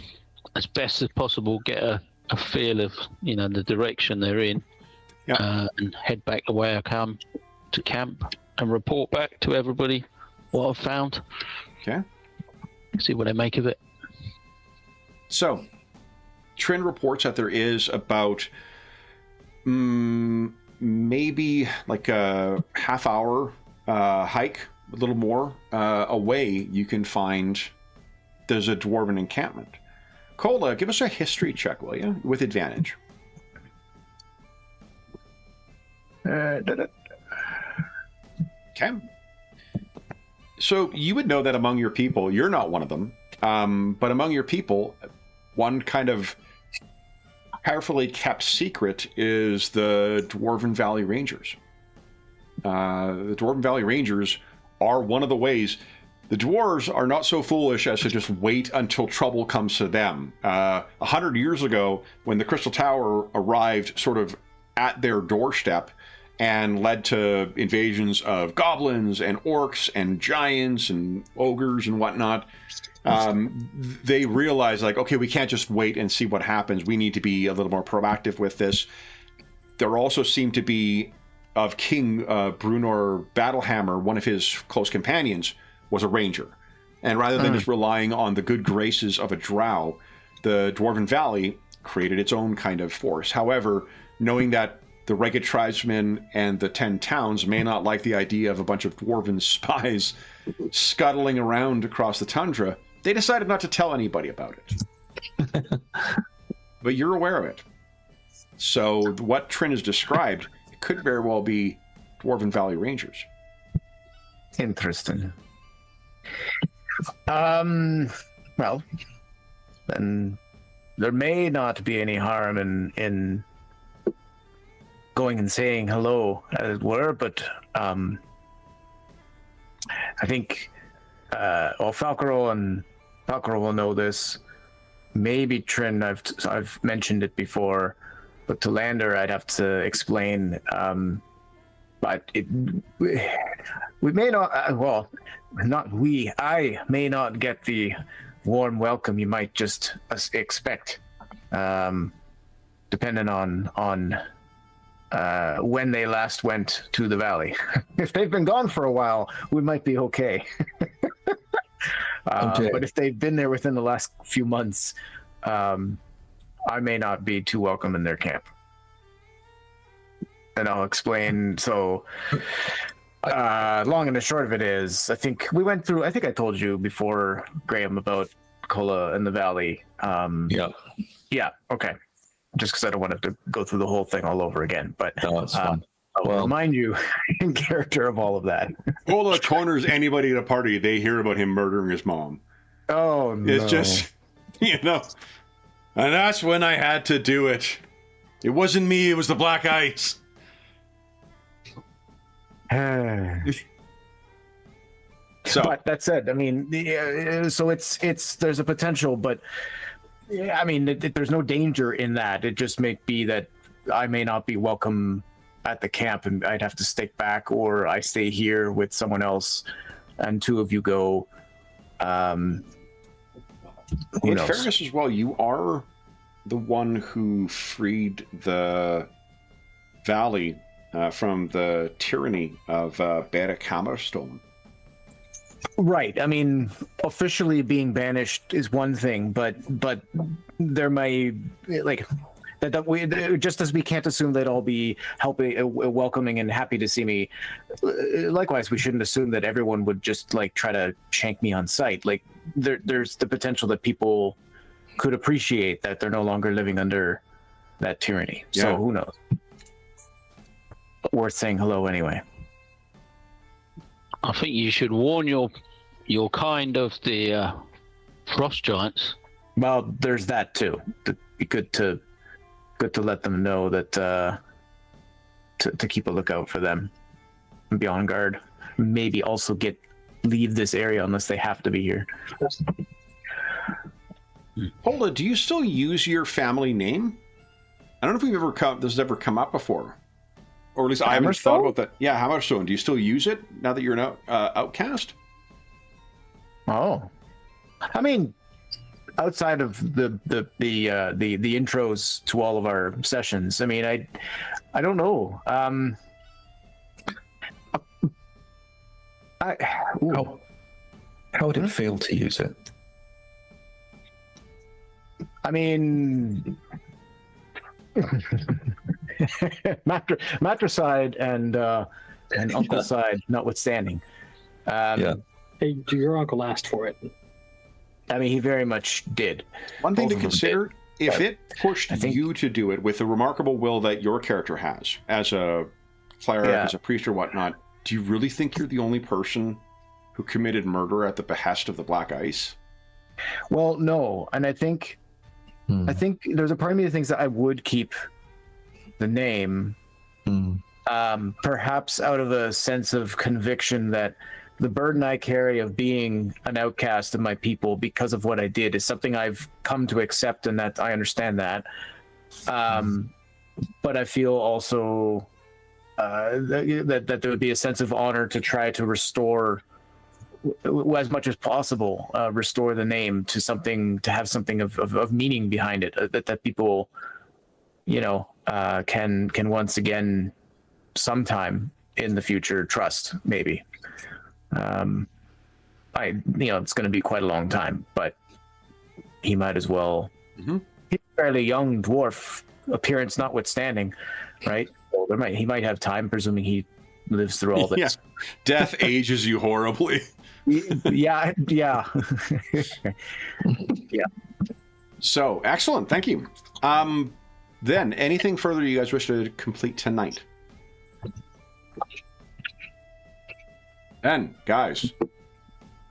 as best as possible, get a feel of the direction they're in, and head back the way I come to camp and report back to everybody what I've found. Okay. See what they make of it. So, Trin reports that there is about maybe like a half-hour hike, a little more away. You can find there's a dwarven encampment. Kola, give us a history check, will you, with advantage? Okay. So you would know that among your people, you're not one of them, but among your people, one kind of carefully kept secret is the Dwarven Valley Rangers. The Dwarven Valley Rangers are one of the ways. The dwarves are not so foolish as to just wait until trouble comes to them. 100 years ago, when the Crystal Tower arrived sort of at their doorstep, and led to invasions of goblins and orcs and giants and ogres and whatnot. They realized, like, okay, we can't just wait and see what happens. We need to be a little more proactive with this. There also seemed to be, of King Brunor Battlehammer, one of his close companions was a ranger. And rather than just relying on the good graces of a drow, the Dwarven Valley created its own kind of force. However, knowing that the Ragged Tribesmen and the 10 towns may not like the idea of a bunch of Dwarven spies scuttling around across the tundra, they decided not to tell anybody about it. But you're aware of it. So what Trin has described, it could very well be Dwarven Valley Rangers. Interesting. Well, then there may not be any harm in going and saying hello, as it were, but I think Falcaro will know this. Maybe Trin, I've mentioned it before, but to Lander I'd have to explain. But we may not. Well, not we. I may not get the warm welcome you might just expect, depending on when they last went to the valley. If they've been gone for a while, we might be okay. Okay. But if they've been there within the last few months, I may not be too welcome in their camp. And I'll explain. So, long and the short of it is, I think I told you before, Graham, about Kola and the valley. Yeah. Yeah, okay. Just because I don't want to go through the whole thing all over again. But No, it's fine. I'll remind you in character of all of that. Kola corners anybody at a party, they hear about him murdering his mom. Oh, no. It's just, and that's when I had to do it. It wasn't me, it was the black ice. So, but that said, I mean, so it's there's a potential, but I mean, there's no danger in that. It just may be that I may not be welcome at the camp, and I'd have to stick back, or I stay here with someone else, and two of you go. Who in knows? fairness as well, you are the one who freed the valley from the tyranny of Beric Hammerstone. Right. I mean, officially being banished is one thing, but there may that we, just as we can't assume they'd all be welcoming and happy to see me. Likewise, we shouldn't assume that everyone would just try to shank me on sight. There's the potential that people could appreciate that they're no longer living under that tyranny. Yeah. So who knows? But worth saying hello anyway. I think you should warn your kind of the frost giants. Well, there's that too. It'd be good to let them know that to keep a lookout for them and be on guard. Maybe also leave this area unless they have to be here. Holda, do you still use your family name? I don't know if this has ever come up before. Or at least I haven't thought about that. Yeah, Hammerstone. Do you still use it now that you're an outcast? Oh, I mean, outside of the intros to all of our sessions, I mean, I don't know. How would it feel to use it? I mean, matricide and uncle side notwithstanding. Yeah. Hey, do your uncle asked for it? I mean, he very much did. One thing Both to of them consider, if it pushed I think- you to do it with the remarkable will that your character has as a cleric, Yeah. as a priest or whatnot, do you really think you're the only person who committed murder at the behest of the Black Ice? Well, no, and I think there's a part of me that thinks that I would keep the name, perhaps out of a sense of conviction that the burden I carry of being an outcast of my people because of what I did is something I've come to accept, and that I understand that. But I feel also that there would be a sense of honor to try to restore, as much as possible, restore the name to something, to have something of meaning behind it, that people, can once again, sometime in the future, trust, maybe. It's going to be quite a long time, but he might as well. Mm-hmm. He's a fairly young dwarf, appearance notwithstanding, right? So he might have time, presuming he lives through all this. Yeah. Death ages you horribly. Yeah. Yeah. So, excellent. Thank you. Then, anything further you guys wish to complete tonight? Then, guys,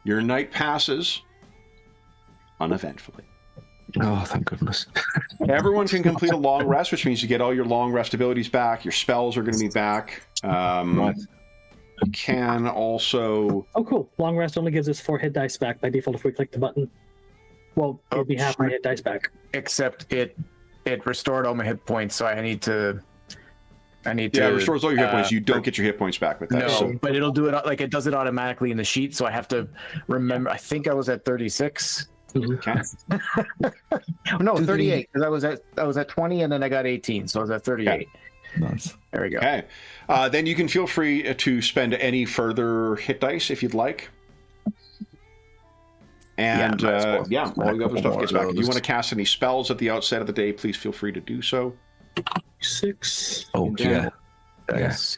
your night passes uneventfully. Oh, thank goodness. Everyone can complete a long rest, which means you get all your long rest abilities back. Your spells are going to be back. Right. You can also... Oh, cool. Long rest only gives us 4 hit dice back by default if we click the button. Well, it'll be half my hit dice back. Except it restored all my hit points, so I need to. Yeah, it restores all your hit points. You don't get your hit points back with that. No, So. but it'll do it like it does it automatically in the sheet, so I have to remember. I think I was at 36. Okay. No, 38, because I was at 20 and then I got 18, so I was at 38. Okay. Nice. There we go. Okay. Then you can feel free to spend any further hit dice if you'd like. And all the other stuff gets back. If you want to cast any spells at the outset of the day, please feel free to do so. 6. Oh, yeah. Yes.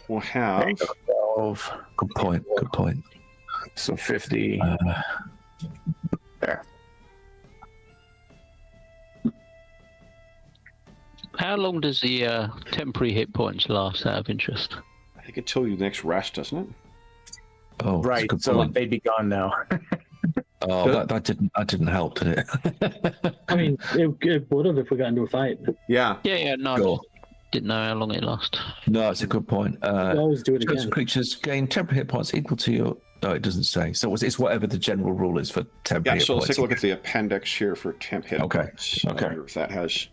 We'll have 12. Good point. Good point. So 50. There. How long does the temporary hit points last, out of interest? I think until your next rest, doesn't it? Oh, that's a Right. good So point. they'd be gone now. Oh, that didn't help, did it? I mean, it would have if we got into a fight. Yeah. Yeah, no, Sure. didn't know how long it lasted. No, it's a good point. We always do it Chosen again. creatures gain temporary hit points equal to your. No, it doesn't say. So it's whatever the general rule is for temporary Yeah, hit so let's points. take a look at the appendix here for temp hit Okay. points. Okay. I wonder if that has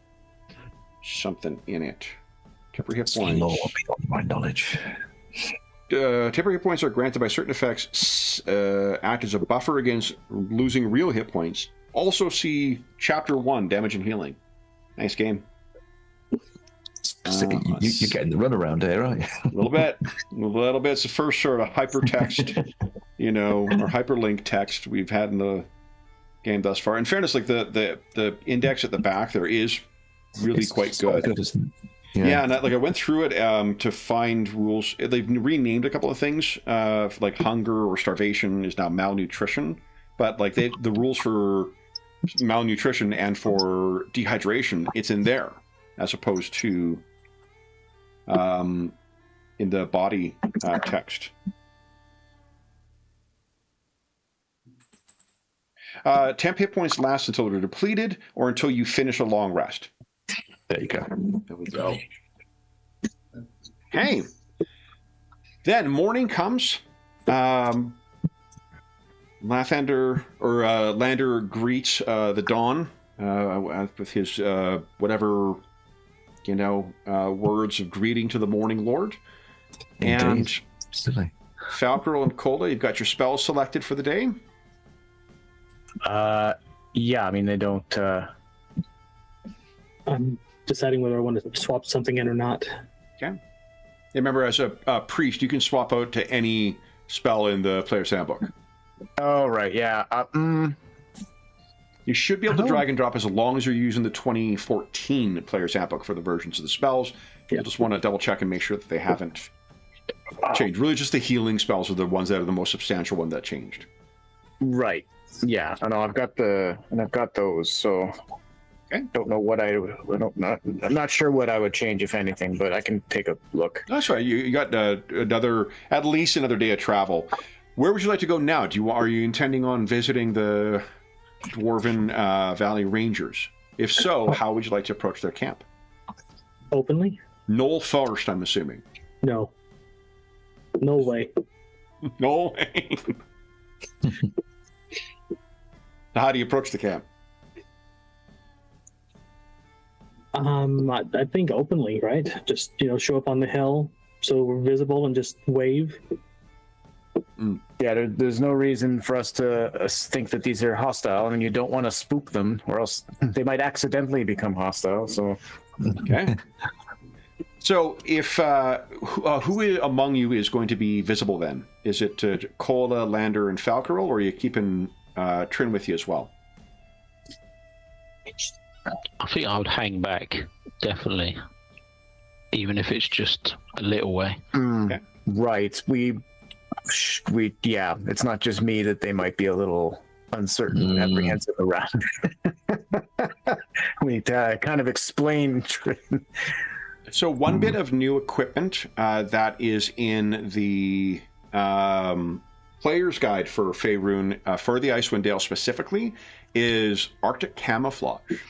something in it. Temporary hit It's points. law beyond my knowledge. Temporary hit points are granted by certain effects, act as a buffer against losing real hit points. Also see Chapter 1, Damage and Healing. Nice game. You're getting the runaround here, aren't you? A little bit. It's the first sort of hypertext, or hyperlink text we've had in the game thus far. In fairness, like the index at the back there is really quite good. Isn't it? Yeah, and I went through it to find rules. They've renamed a couple of things, like hunger or starvation is now malnutrition. But like the rules for malnutrition and for dehydration, it's in there as opposed to in the body text. Temp hit points last until they're depleted or until you finish a long rest. There you go. There we go. Hey. Then morning comes. Lander greets the dawn with his whatever words of greeting to the morning lord. Indeed. And Silly. Falcrel and Cola, you've got your spells selected for the day. Yeah, I mean, they don't. I'm deciding whether I want to swap something in or not. Okay. Remember, as a priest, you can swap out to any spell in the player's handbook. Oh, right, yeah. You should be able to drag and drop as long as you're using the 2014 player's handbook for the versions of the spells. You'll just want to double check and make sure that they haven't changed. Really, just the healing spells are the ones that are the most substantial one that changed. Right. Yeah, I know. I've got those. So Okay. Don't know what I'm not sure what I would change, if anything, but I can take a look. That's right. You got at least another day of travel. Where would you like to go now? Are you intending on visiting the Dwarven Valley Rangers? If so, how would you like to approach their camp? Openly? Knoll first, I'm assuming. No. No way. No way. How do you approach the camp? I think openly, right? Just show up on the hill, so we're visible and just wave. Yeah, there's no reason for us to think that these are hostile, and you don't want to spook them, or else they might accidentally become hostile. So, Okay. So, if who among you is going to be visible then? Is it Cola, Lander, and Falcarel, or are you keeping Trin with you as well? I think I would hang back, definitely, even if it's just a little way. Okay. Right. Yeah, it's not just me that they might be a little uncertain and apprehensive around. We kind of explain. So one bit of new equipment that is in the player's guide for Faerun, for the Icewind Dale specifically, is Arctic camouflage.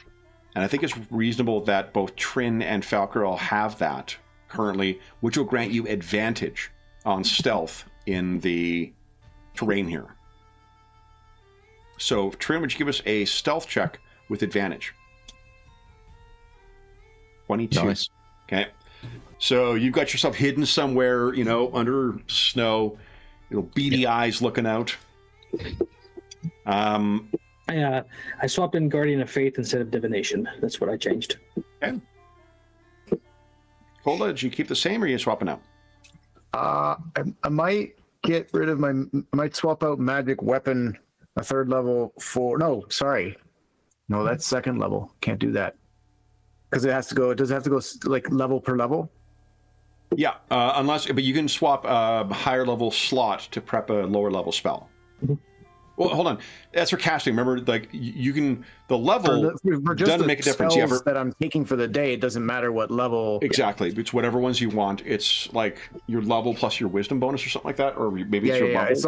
And I think it's reasonable that both Trin and Falcarel have that currently, which will grant you advantage on stealth in the terrain here. So, Trin, would you give us a stealth check with advantage? 22. Nice. Okay. So, you've got yourself hidden somewhere, under snow, beady eyes looking out. I swapped in Guardian of Faith instead of Divination. That's what I changed. Okay. Cola, did you keep the same or are you swapping out? I might get rid of I might swap out magic weapon, a third level for. No, sorry. No, that's second level. Can't do that. Because it does it have to go like level per level? Yeah, but you can swap a higher level slot to prep a lower level spell. Mm-hmm. Well, hold on. That's for casting. Remember, like you can the level for just doesn't the make a difference. spells that I'm taking for the day, it doesn't matter what level. Exactly. It's whatever ones you want. It's like your level plus your wisdom bonus or something like that, or maybe it's your level. As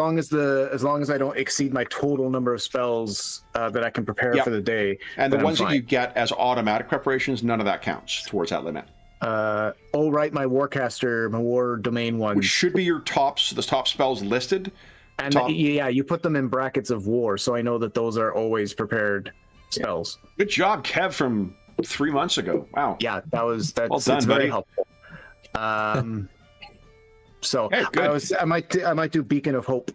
long as I don't exceed my total number of spells that I can prepare for the day. And the ones that you get as automatic preparations, none of that counts towards that limit. My Warcaster, my War Domain ones. Which should be the top spells listed. And you put them in brackets of war, so I know that those are always prepared spells. Good job, Kev, from 3 months ago. Wow. Yeah, that's well done, very buddy. helpful. So hey, good. I might do Beacon of Hope,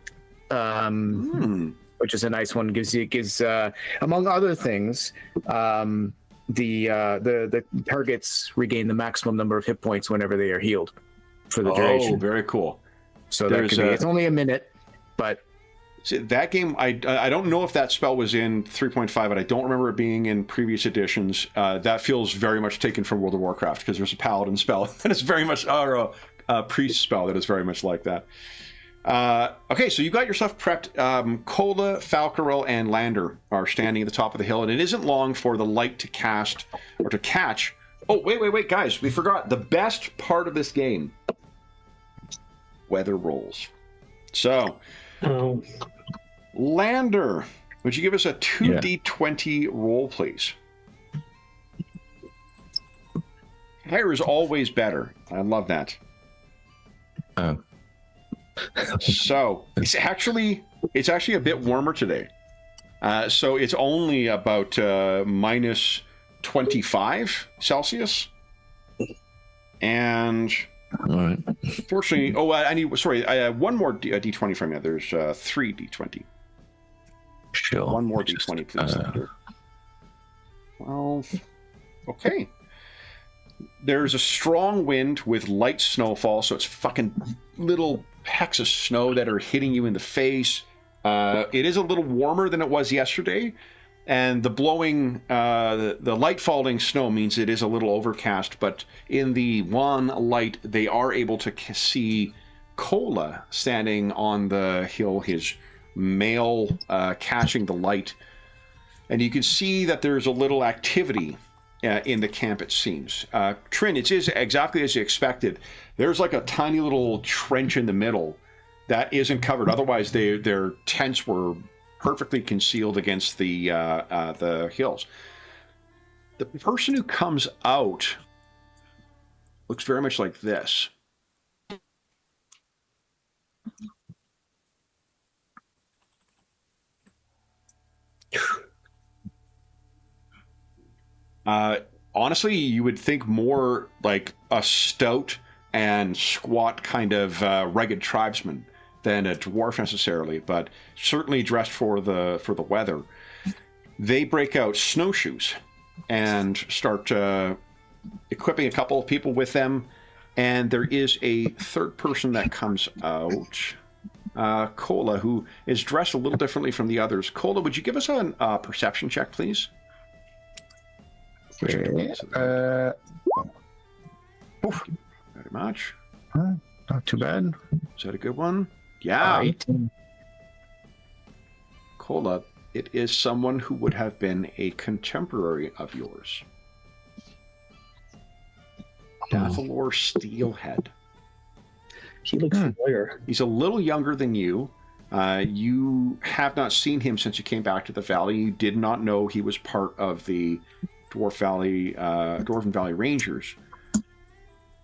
which is a nice one. Gives among other things, the targets regain the maximum number of hit points whenever they are healed for the duration. Oh, very cool. So that could be. It's only a minute. But see, that game, I don't know if that spell was in 3.5, but I don't remember it being in previous editions. That feels very much taken from World of Warcraft because there's a paladin spell that is very much, or a priest spell that is very much like that. Okay, so you got yourself prepped. Cola, Falcarel, and Lander are standing at the top of the hill, and it isn't long for the light to cast or to catch. Oh, wait, guys, we forgot the best part of this game: weather rolls. So. Lander, would you give us a 2d20 roll, please? Higher is always better. I love that. Oh. So it's actually a bit warmer today. So it's only about minus 25 Celsius. And all right. Fortunately, I have one more D20 from you. There's 3 D20. Sure. One more D20, please. 12. Okay. There's a strong wind with light snowfall, so it's fucking little pecks of snow that are hitting you in the face. It is a little warmer than it was yesterday, and the blowing, the light falling snow means it is a little overcast, but in the one light, they are able to see Cola standing on the hill, his mail catching the light. And you can see that there's a little activity in the camp, it seems. Trin, it is exactly as you expected. There's like a tiny little trench in the middle that isn't covered. Otherwise, their tents were perfectly concealed against the hills. The person who comes out looks very much like this. Honestly, you would think more like a stout and squat kind of rugged tribesman than a dwarf necessarily, but certainly dressed for the weather. They break out snowshoes and start equipping a couple of people with them, and there is a third person that comes out. Kola, who is dressed a little differently from the others. Kola, would you give us a perception check, please? Okay. Very much. Not too bad. Is that a good one? Yeah. 18. Kola, it is someone who would have been a contemporary of yours. Dathalor Steelhead. He looks familiar. He's a little younger than you. You have not seen him since you came back to the valley. You did not know he was part of the Dwarven Valley Rangers.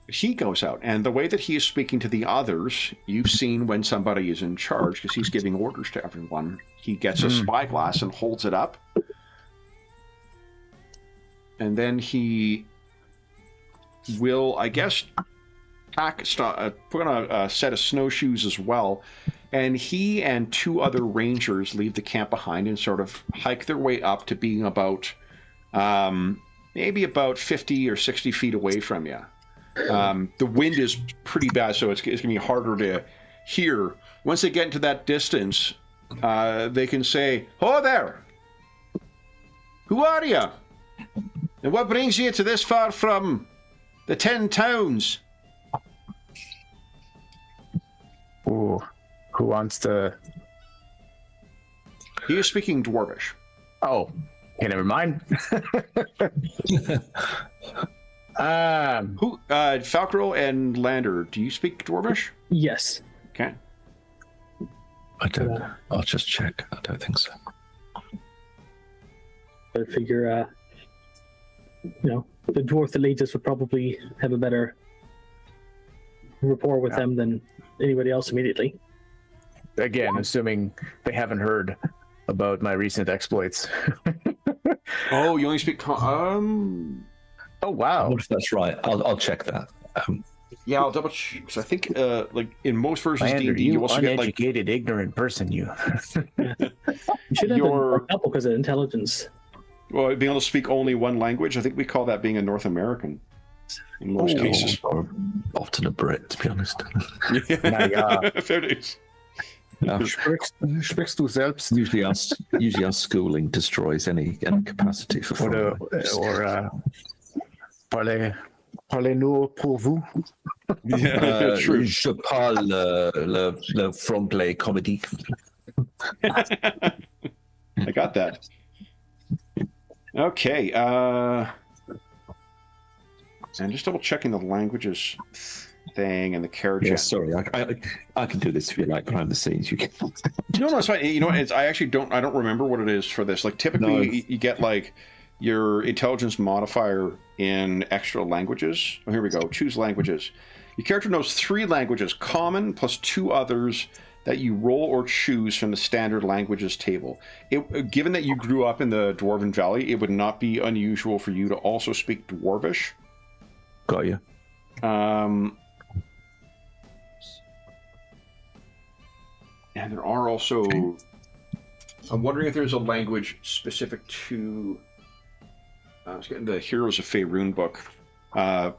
He goes out, and the way that he is speaking to the others, you've seen when somebody is in charge, because he's giving orders to everyone. He gets a spyglass and holds it up. And then he will, I guess, put on a set of snowshoes as well. And he and two other rangers leave the camp behind and sort of hike their way up to being about, maybe about 50 or 60 feet away from you. The wind is pretty bad, so it's going to be harder to hear. Once they get into that distance, they can say, "Oh there! Who are you? And what brings you to this far from the 10 towns?" Ooh, who wants to? He is speaking Dwarvish. Oh, okay, never mind. Who? Falcro and Lander, do you speak Dwarvish? Yes. Okay. I don't know. I'll just check. I don't think so. I figure, the dwarf that leads us would probably have a better rapport with them than anybody else immediately. Again, assuming they haven't heard about my recent exploits. Oh, you only speak. Oh wow! What if that's right? I'll check that. Yeah, I'll double check. Because I think, like in most versions of Lander, D&D, you you also get like uneducated, ignorant person, you. You should have a couple because of intelligence. well, being able to speak only one language. I think we call that being a North American in most cases. Or often a Brit, to be honest. Naja. Fair dues. Sprichst du selbst? Usually our schooling destroys any capacity for foreign languages. Parlez-nous pour vous? Yeah, true. Je parle le franglais comédique. I got that. Okay. And just double checking the languages thing and the character. Yeah, sorry, I can do this if you like behind the scenes. You can. No, it's fine. You know, I actually don't remember what it is for this. Like typically, you get like your intelligence modifier in extra languages. Oh, here we go. Choose languages. Your character knows 3 languages, common plus 2 others that you roll or choose from the standard languages table. Given that you grew up in the Dwarven Valley, it would not be unusual for you to also speak Dwarvish. Got you. And there are also... I'm wondering if there's a language specific to... I was getting the Heroes of Faerun book.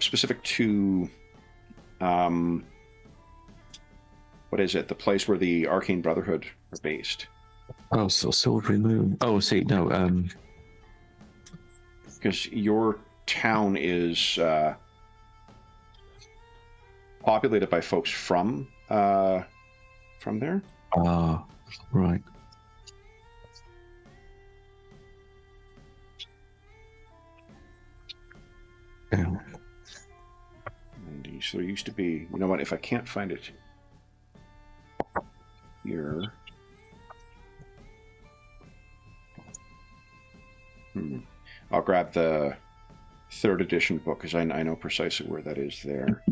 Specific to... what is it? The place where the Arcane Brotherhood are based. Oh, so Silvery Moon. Oh, see, no. Because your town is populated by folks from there. Ah, right. Yeah. And so there used to be, you know what, if I can't find it here. I'll grab the 3rd edition book because I know precisely where that is there.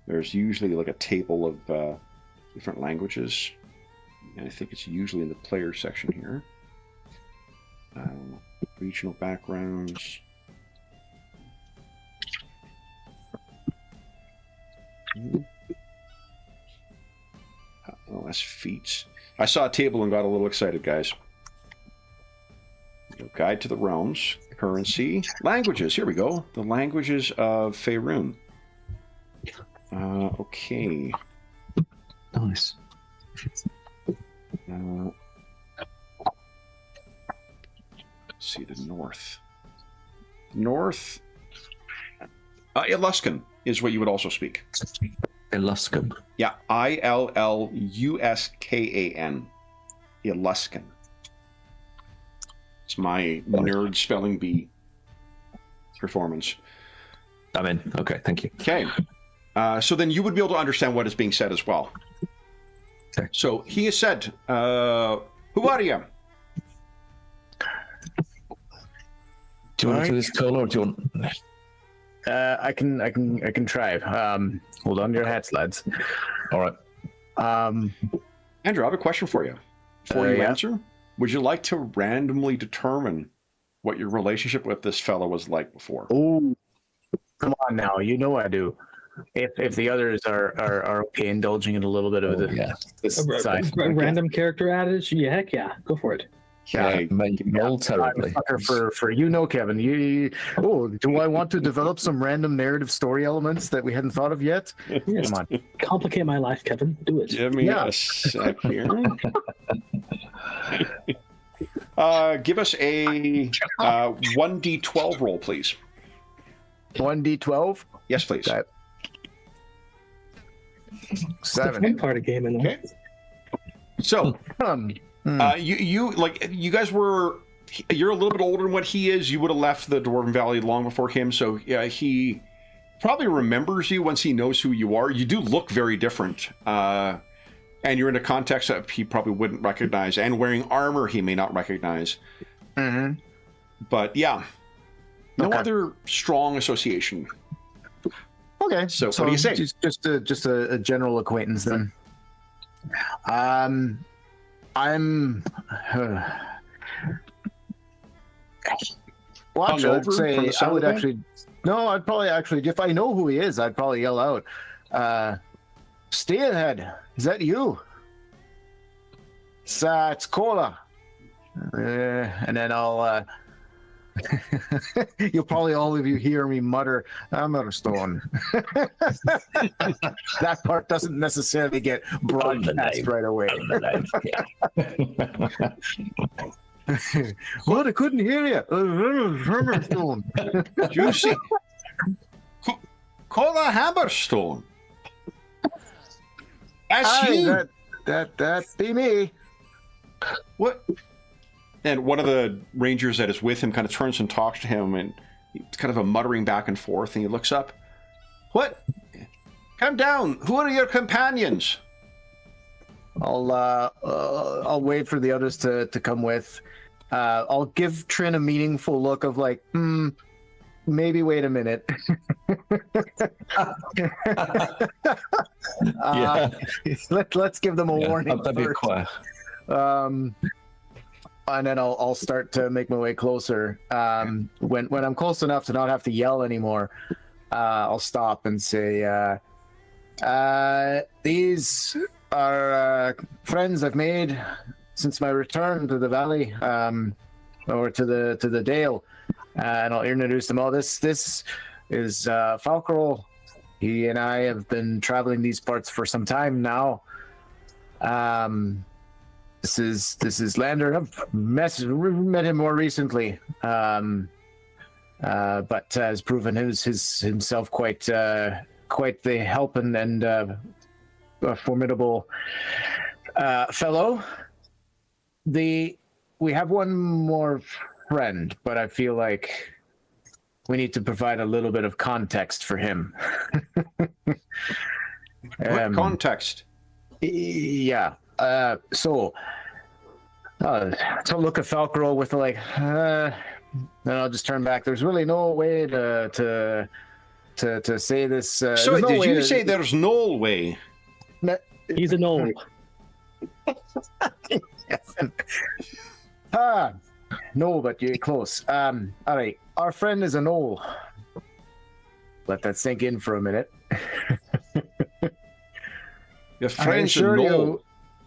There's usually like a table of different languages, and I think it's usually in the player section here. Regional backgrounds. Oh, that's feats. I saw a table and got a little excited, guys. Guide to the realms, currency, languages. Here we go. The languages of Faerun. Okay. Nice. Let's see the north. North. Illuscan is what you would also speak. Illuscan. Yeah, Illuskan. Illuscan. It's my nerd spelling bee performance. I'm in. Okay, thank you. Okay. So then you would be able to understand what is being said as well. Okay. So he has said, who are you? Do you want to do this, Cole, or do you want... I can try. Hold on to your hats, lads. All right. Andrew, I have a question for you. Before you Yeah. answer, would you like to randomly determine what your relationship with this fellow was like before? Oh, come on now. You know I do. If the others are okay indulging in a little bit of this side. Random character adage? Yeah, heck yeah. Go for it. Yeah, make roll terribly. For Kevin. Do I want to develop some random narrative story elements that we hadn't thought of yet? Yes. Come on. Complicate my life, Kevin. Do it. Give me a sec here. Give us a 1d12 roll, please. 1d12? Yes, please. Okay. It's the 7. fun part of gaming. Okay. So, you guys you're a little bit older than what he is. You would have left the Dwarven Valley long before him, so yeah, he probably remembers you once he knows who you are. You do look very different, and you're in a context that he probably wouldn't recognize, and wearing armor he may not recognize. Mm-hmm. But yeah, no Okay. other strong association. Okay. So what do you say? Just a general acquaintance then. I'm. Well, actually, I'd Hungover from say the I sound would of it? actually. No, I'd probably actually. If I know who he is, I'd probably yell out, "Steelhead, is that you?" It's Cola. And then I'll. You'll probably all of you hear me mutter, "I'm out of stone." That part doesn't necessarily get broadcast right away. What? I couldn't hear you. Hammerstone. Juicy. Cola Hammerstone. That's Aye, you. that be me. What? And one of the rangers that is with him kind of turns and talks to him, and it's kind of a muttering back and forth, and he looks up. What? Come down. Who are your companions? I'll wait for the others to come with. I'll give Trin a meaningful look of like, maybe wait a minute. Let's give them a warning That'd be first. quiet. And then I'll start to make my way closer. When I'm close enough to not have to yell anymore, I'll stop and say, "These are friends I've made since my return to the valley, or to the Dale." And I'll introduce them all. This is Falcarol. He and I have been traveling these parts for some time now. This is Lander. I've met him more recently, but has proven himself quite the help and a formidable fellow. We have one more friend, but I feel like we need to provide a little bit of context for him. What context? Yeah. So to look at Falcarol with like, then I'll just turn back. There's really no way to say this. So there's no did way you to- say there's no way? He's a gnome. No, but you're close. All right. Our friend is a knoll. Let that sink in for a minute. Your I friends assure know.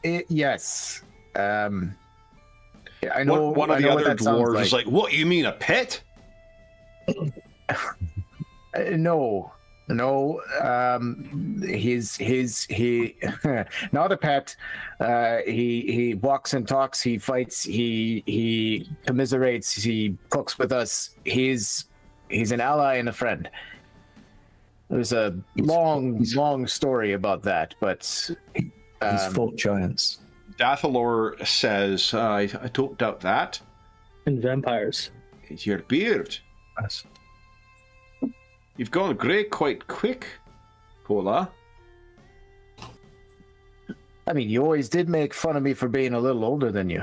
you, yes. Yeah, I know. One of I the know what other that sounds dwarves is like, "What, you mean a pet?" No, no. He not a pet. He walks and talks. He fights. He commiserates. He cooks with us. He's an ally and a friend. There's a long story about that, but He's fought giants. Dathalor says, I don't doubt that. And vampires. It's your beard. Yes. You've gone grey quite quick, Cola. I mean, you always did make fun of me for being a little older than you.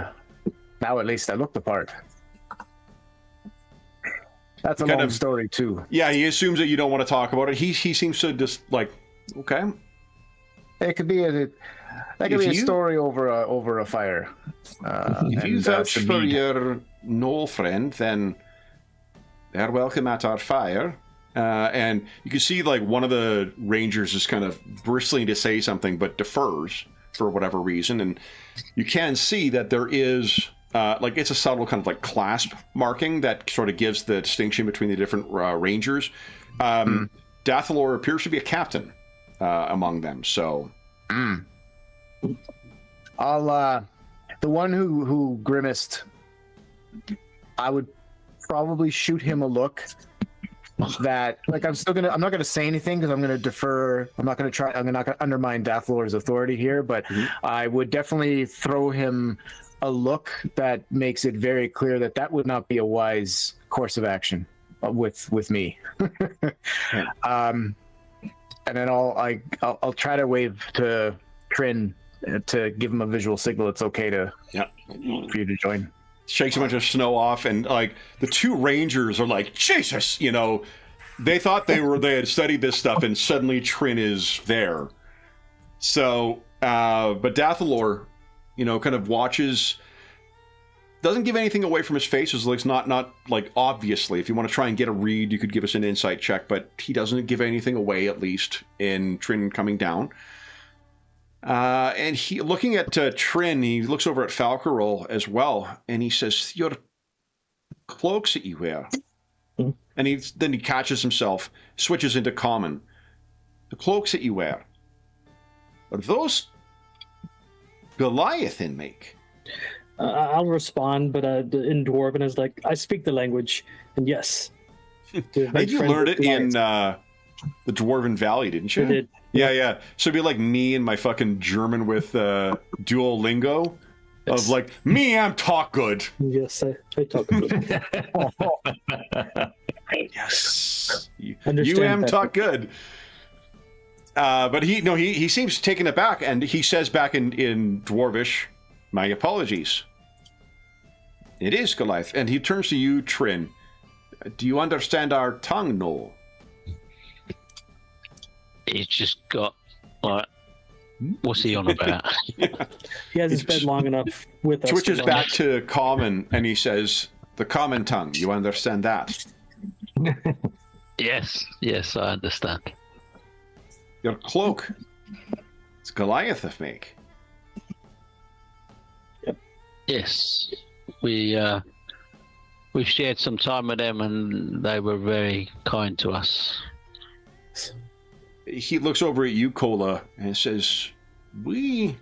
Now at least I look the part. That's a Kind long of- story too. Yeah, he assumes that you don't want to talk about it. He seems to just like, okay. It could be a story over a fire. If you and, vouch some for mead. your Knoll friend, then they're welcome at our fire. And you can see like one of the rangers is kind of bristling to say something, but defers for whatever reason. And you can see that there is like it's a subtle kind of like clasp marking that sort of gives the distinction between the different rangers. Dathalor appears to be a captain among them. So I'll the one who grimaced, I would probably shoot him a look that like I'm not gonna say anything because I'm gonna defer. I'm not gonna undermine Dathalor's authority here, but I would definitely throw him a look that makes it very clear that would not be a wise course of action with me. And then I'll try to wave to Trin to give him a visual signal. It's okay for you to join. shakes a bunch of snow off, and like the two rangers are like, Jesus, you know, they thought they had studied this stuff, and suddenly Trin is there. So, but Dathalor, you know, kind of watches, doesn't give anything away from his face. It's like not like obviously. If you want to try and get a read, you could give us an insight check, but he doesn't give anything away, at least in Trin coming down. And he, looking at Trin, he looks over at Falcarol as well, and he says, "Your cloaks that you wear." Mm-hmm. And then he catches himself, switches into common. "The cloaks that you wear, are those Goliath in make?" I'll respond, but in Dwarven is like, I speak the language, and yes. I think you learned it in the Dwarven Valley, didn't you? I did. Yeah. So it'd be like me and my fucking German with Duolingo. Yes. Of like, me, I'm talk good. Yes, I talk good. Yes. You Understand am that. talk good. But he seems taken aback, and he says back in Dwarvish, "My apologies. It is Goliath." And he turns to you, Trin. "Do you understand our tongue, Noel?" He's just got, like, what's he on about? He hasn't spent long enough with us. Switches to back to common, and he says, "The common tongue. You understand that?" Yes, I understand. "Your cloak. It's Goliath of make." Yes, we've shared some time with them, and they were very kind to us. He looks over at you, Cola, and says, "We,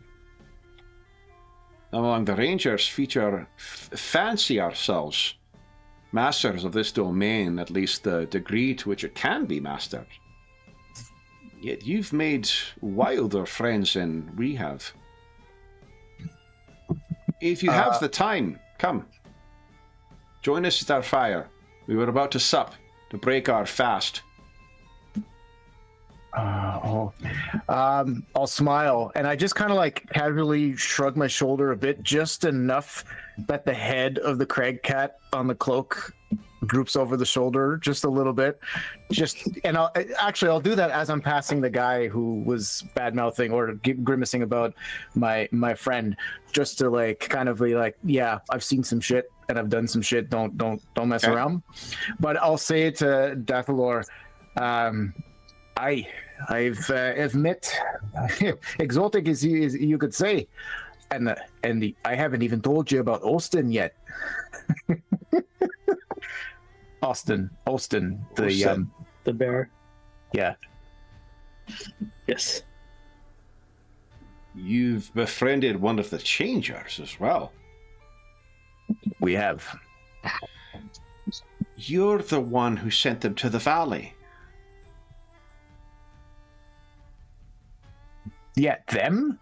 among the Rangers, fancy ourselves masters of this domain, at least the degree to which it can be mastered. Yet you've made wilder friends than we have. If you have the time, come. Join us at our fire. We were about to sup, to break our fast." I'll smile, and I just kind of like casually shrug my shoulder a bit, just enough that the head of the Craig cat on the cloak droops over the shoulder just a little bit. And I'll do that as I'm passing the guy who was bad mouthing or grimacing about my friend, just to like kind of be like, "Yeah, I've seen some shit and I've done some shit. Don't mess around." But I'll say to Dathalor, I've met exotic as you could say, and I haven't even told you about Austin yet. Austin, The bear. yeah. Yes. You've befriended one of the changers as well. We have. You're the one who sent them to the valley. Yeah, them?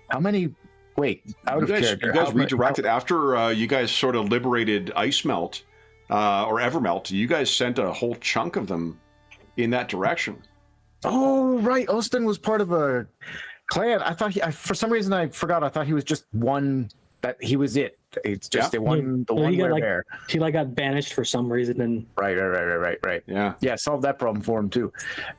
How many? Wait, out You of guys, character. you guys how many- redirected after you guys sort of liberated Ice Melt or Evermelt. You guys sent a whole chunk of them in that direction. Oh, right. Austin was part of a clan. I thought for some reason I forgot. I thought he was just one. That he was it. It's just the one. The No, one he got, where like- there. He got banished for some reason, and Right. Yeah. Yeah, solved that problem for him too.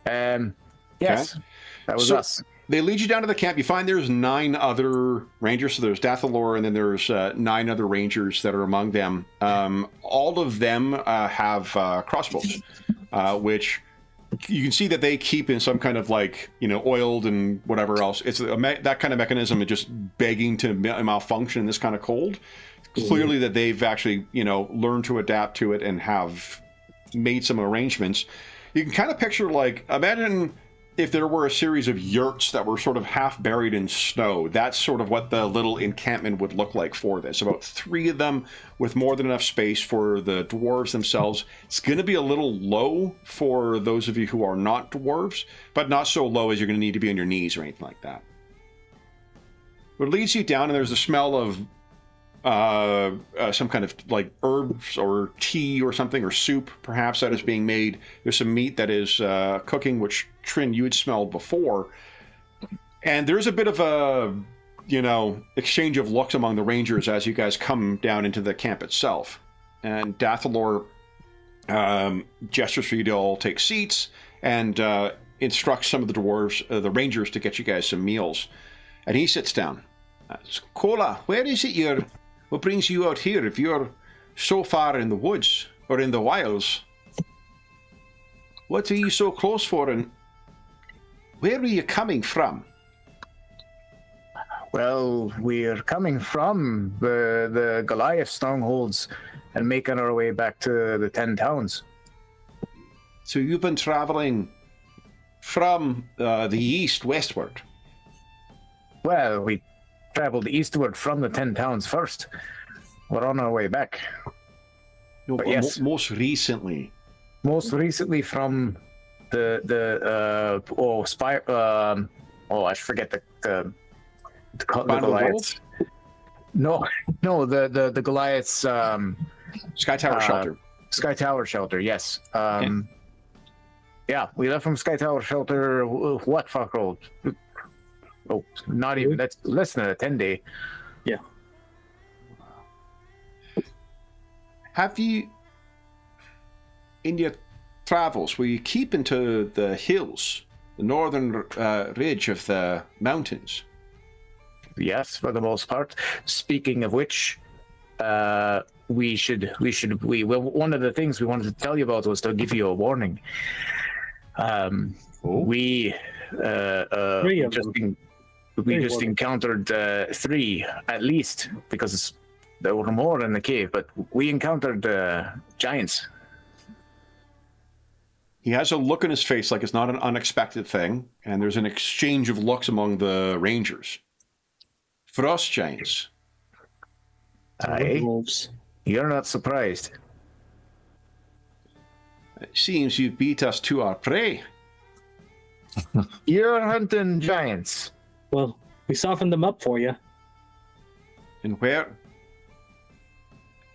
Yes, that was So- us. They lead you down to the camp. You find there's 9 other rangers. So there's Dathalor, and then there's 9 other rangers that are among them. All of them have crossbows, which you can see that they keep in some kind of oiled and whatever else. It's that kind of mechanism of just begging to malfunction in this kind of cold. Clearly that they've actually, learned to adapt to it and have made some arrangements. You can kind of picture imagine if there were a series of yurts that were sort of half buried in snow. That's sort of what the little encampment would look like for this. About 3 of them with more than enough space for the dwarves themselves. It's going to be a little low for those of you who are not dwarves, but not so low as you're going to need to be on your knees or anything like that. But it leads you down, and there's the smell of some kind of herbs or tea or something, or soup perhaps, that is being made. There's some meat that is cooking, which Trin, you had smelled before. And there's a bit of a exchange of looks among the rangers as you guys come down into the camp itself. And Dathalor gestures for you to all take seats and instructs some of the dwarves, the rangers, to get you guys some meals. And he sits down. Kola, where is it what brings you out here if you're so far in the woods or in the wilds? What are you so close for, and where are you coming from? Well, we're coming from the Goliath strongholds and making our way back to the 10 towns. So you've been traveling from the east westward? Well, we traveled eastward from the 10 towns first. We're on our way back. No, But but yes. most recently. Most recently from I forget the Goliaths. No, the Goliaths. Sky Tower Shelter. Sky Tower Shelter. Yes. Okay. Yeah, we left from Sky Tower Shelter. What fuck road? Oh, not even. That's less than a 10-day. yeah. Have you, in your travels, will you keep into the hills, the northern ridge of the mountains? Yes, for the most part. Speaking of which, one of the things we wanted to tell you about was to give you a warning. We Three of them. We Three just warnings. encountered 3 at least, because there were more in the cave, but we encountered giants. He has a look in his face like it's not an unexpected thing, and there's an exchange of looks among the rangers. Frost giants. Aye. Wolves. You're not surprised. It seems you beat us to our prey. You're hunting giants. Well, we softened them up for you. And where?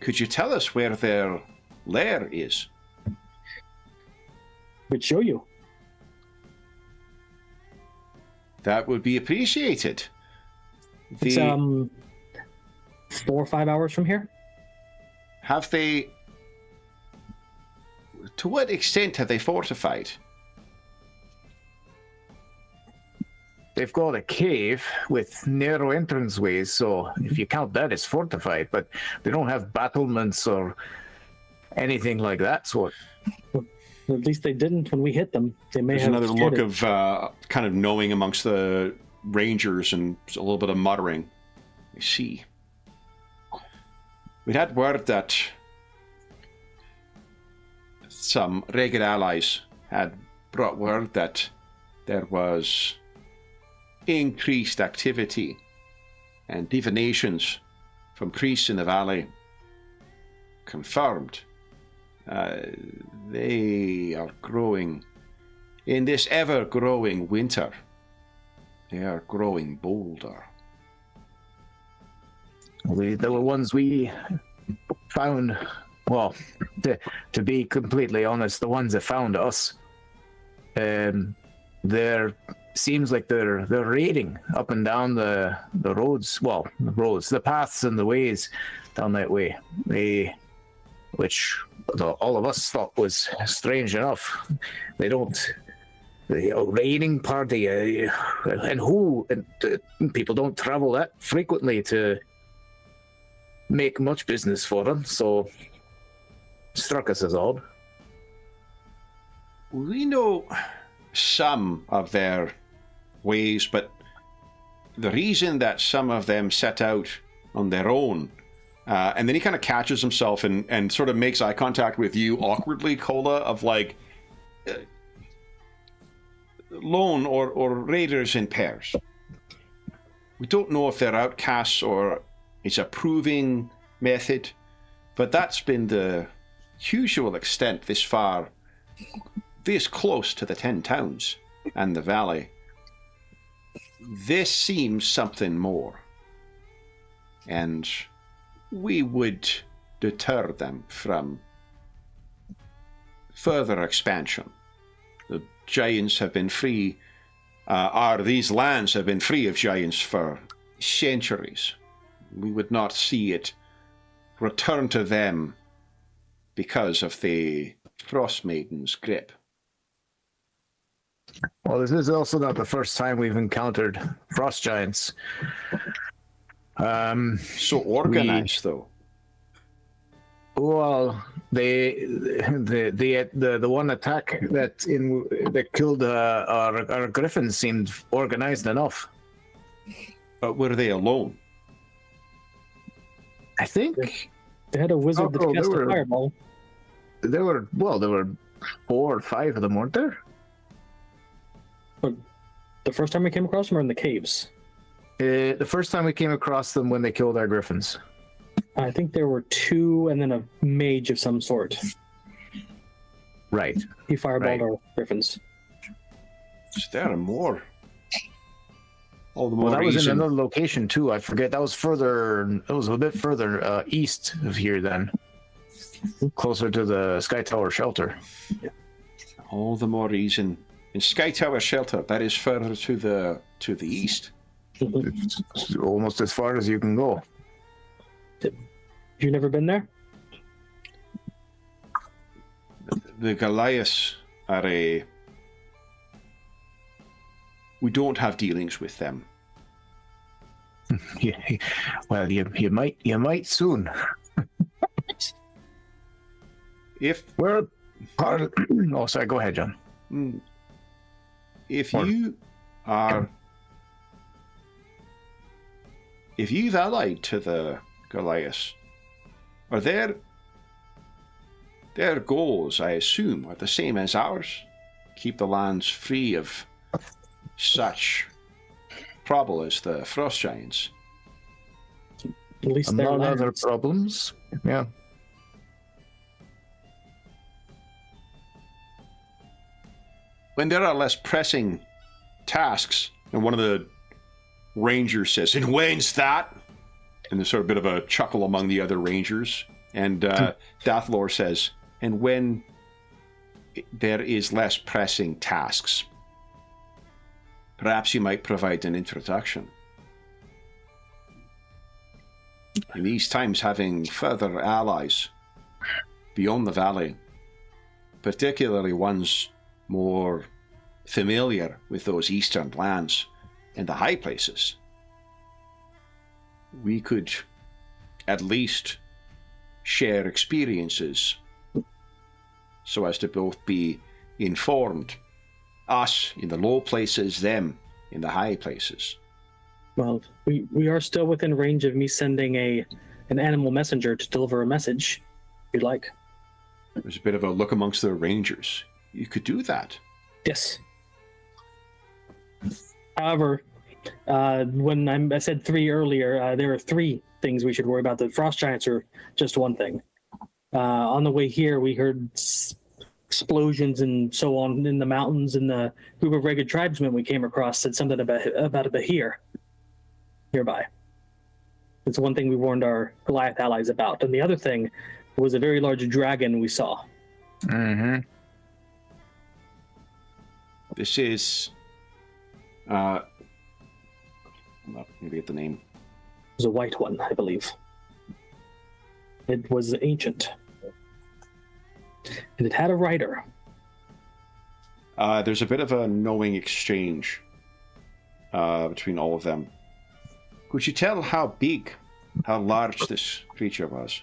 Could you tell us where their lair is? We'd show you. That would be appreciated. It's 4 or 5 hours from here. Have they... To what extent have they fortified? They've got a cave with narrow entranceways, so if you count that as fortified, but they don't have battlements or anything like that sort. At least they didn't when we hit them. They may There's have another scared look it. of kind of knowing amongst the rangers and a little bit of muttering. I see. We had word that some ragged allies had brought word that there was increased activity and divinations from priests in the valley. Confirmed. They are growing in this ever-growing winter. They are growing bolder. The ones we found, well, to be completely honest, the ones that found us, they're seems like they're raiding up and down the roads. Well, the paths and the ways down that way. Which all of us thought was strange enough. They don't. The raiding party, and people don't travel that frequently to make much business for them, so struck us as odd. We know some of their ways, but the reason that some of them set out on their own, and then he kind of catches himself and sort of makes eye contact with you awkwardly, Cola, of like lone or raiders in pairs. We don't know if they're outcasts or it's a proving method, but that's been the usual extent this far, this close to the 10 towns and the valley. This seems something more, and we would deter them from further expansion. The giants have been free, these lands have been free of giants for centuries. We would not see it return to them because of the Frost Maiden's grip. Well, this is also not the first time we've encountered frost giants. So organized, though. Well, the one attack that killed our griffins seemed organized enough. But were they alone? I think They had a wizard that cast a fireball. there were 4 or 5 of them, weren't there? But the first time we came across them were in the caves. The first time we came across them when they killed our griffins. I think there were 2 and then a mage of some sort. Right. He fireballed Right. our griffins. There are more. All the more Well, that was in reason. another location too. I forget. That was further. It was a bit further east of here then, closer to the Sky Tower shelter. All the more reason. In Sky Tower Shelter, that is further to the east. It's almost as far as you can go. You never been there? The Goliaths are we don't have dealings with them. Well, you might soon. If We're part of... Oh, sorry. Go ahead, John. if you've allied to the Goliaths, are their goals, I assume, are the same as ours? Keep the lands free of such trouble as the frost giants. At least their Among other lands. problems. Yeah. When there are less pressing tasks, and one of the rangers says, "And when's that?" And there's sort of a bit of a chuckle among the other rangers. And Dathlor says, "And when there is less pressing tasks, perhaps you might provide an introduction. In these times, having further allies beyond the valley, particularly ones more familiar with those eastern lands and the high places, we could at least share experiences, so as to both be informed. Us in the low places, them in the high places. Well, we are still within range of me sending an animal messenger to deliver a message, if you'd like. There's a bit of a look amongst the rangers. You could do that. Yes. However, when I said 3 earlier, there are 3 things we should worry about. The frost giants are just one thing. On the way here, we heard explosions and so on in the mountains, and the group of ragged tribesmen we came across said something about a bahir nearby. It's one thing we warned our Goliath allies about. And the other thing was a very large dragon we saw. Mm-hmm. This is... let me get the name. It was a white one, I believe. It was ancient. And it had a rider. There's a bit of a knowing exchange between all of them. Could you tell how big, how large this creature was?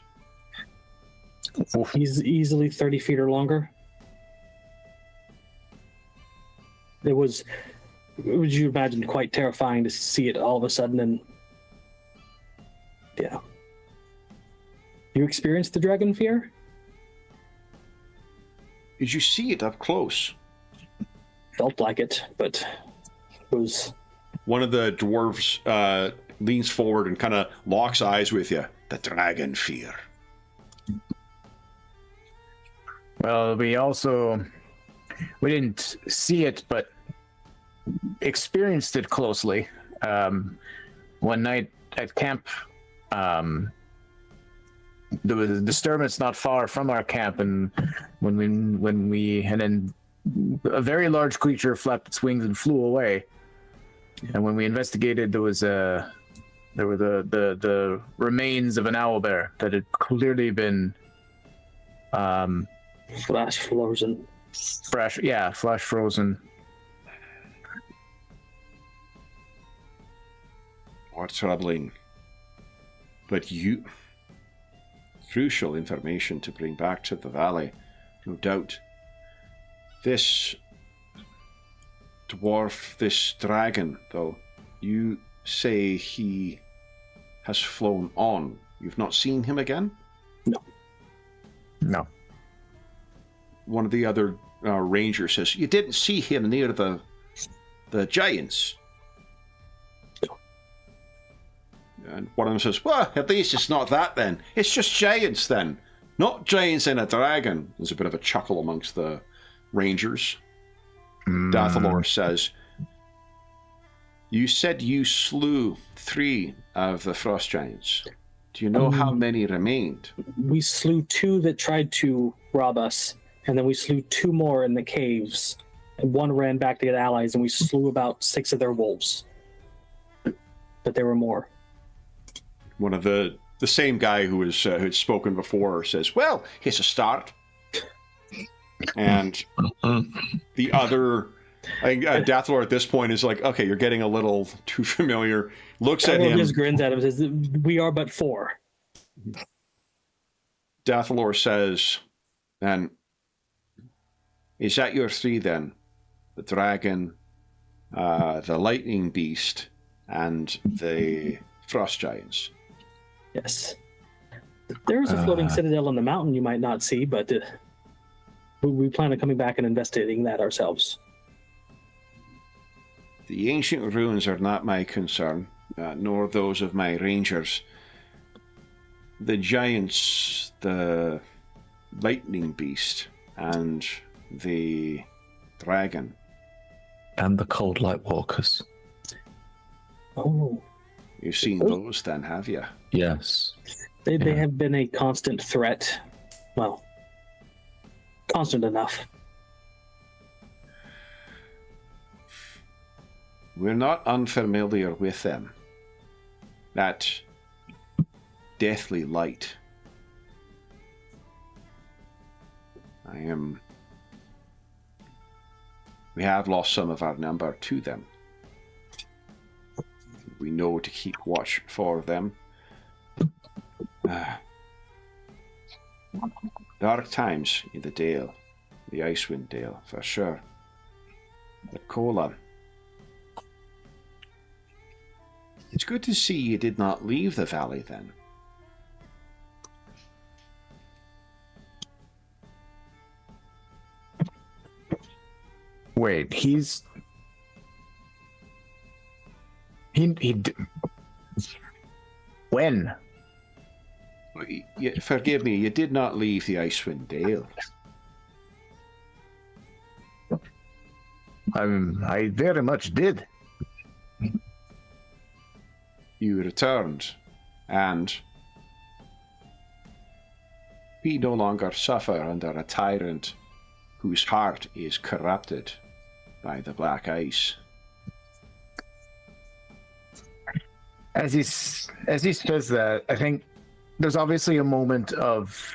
He's easily 30 feet or longer. It was, would you imagine, quite terrifying to see it all of a sudden. And yeah. You experienced the dragon fear? Did you see it up close? Felt like it, but it was... One of the dwarves leans forward and kind of locks eyes with you. The dragon fear. Well, we didn't see it, but experienced it closely. One night at camp, there was a disturbance not far from our camp, and when we and then a very large creature flapped its wings and flew away. And when we investigated, there were the remains of an owlbear that had clearly been flash frozen. Flash frozen. Or troubling. But crucial information to bring back to the valley, no doubt. This dwarf, this dragon, though, you say he has flown on. You've not seen him again? No. One of the other rangers says, you didn't see him near the giants. And one of them says, well, at least it's not that then. It's just giants then. Not giants and a dragon. There's a bit of a chuckle amongst the rangers. Dathalor says, you said you slew 3 of the frost giants. Do you know how many remained? We slew 2 that tried to rob us, and then we slew 2 more in the caves. And 1 ran back to get allies, and we slew about 6 of their wolves. But there were more. One of the same guy who had spoken before says, well, it's a start. And the other, I think Dathalor at this point is like, okay, you're getting a little too familiar. Looks at him. Just grins at him and says, we are but 4. Dathalor says, and is that your 3 then? The dragon, the lightning beast, and the frost giants. Yes. There is a floating citadel on the mountain you might not see, but we plan on coming back and investigating that ourselves. The ancient ruins are not my concern, nor those of my rangers. The giants, the lightning beast, and the dragon. And the cold light walkers. Oh. You've seen those then, have you? Yes. They have been a constant threat. Well, constant enough. We're not unfamiliar with them. That deathly light. We have lost some of our number to them. We know to keep watch for them. Dark times in the Dale. the Icewind Dale, for sure. But Cola, it's good to see you did not leave the valley then. Wait, he when? Forgive me, you did not leave the Icewind Dale. I very much did. You returned, and we no longer suffer under a tyrant whose heart is corrupted by the black ice. As he says that, I think there's obviously a moment of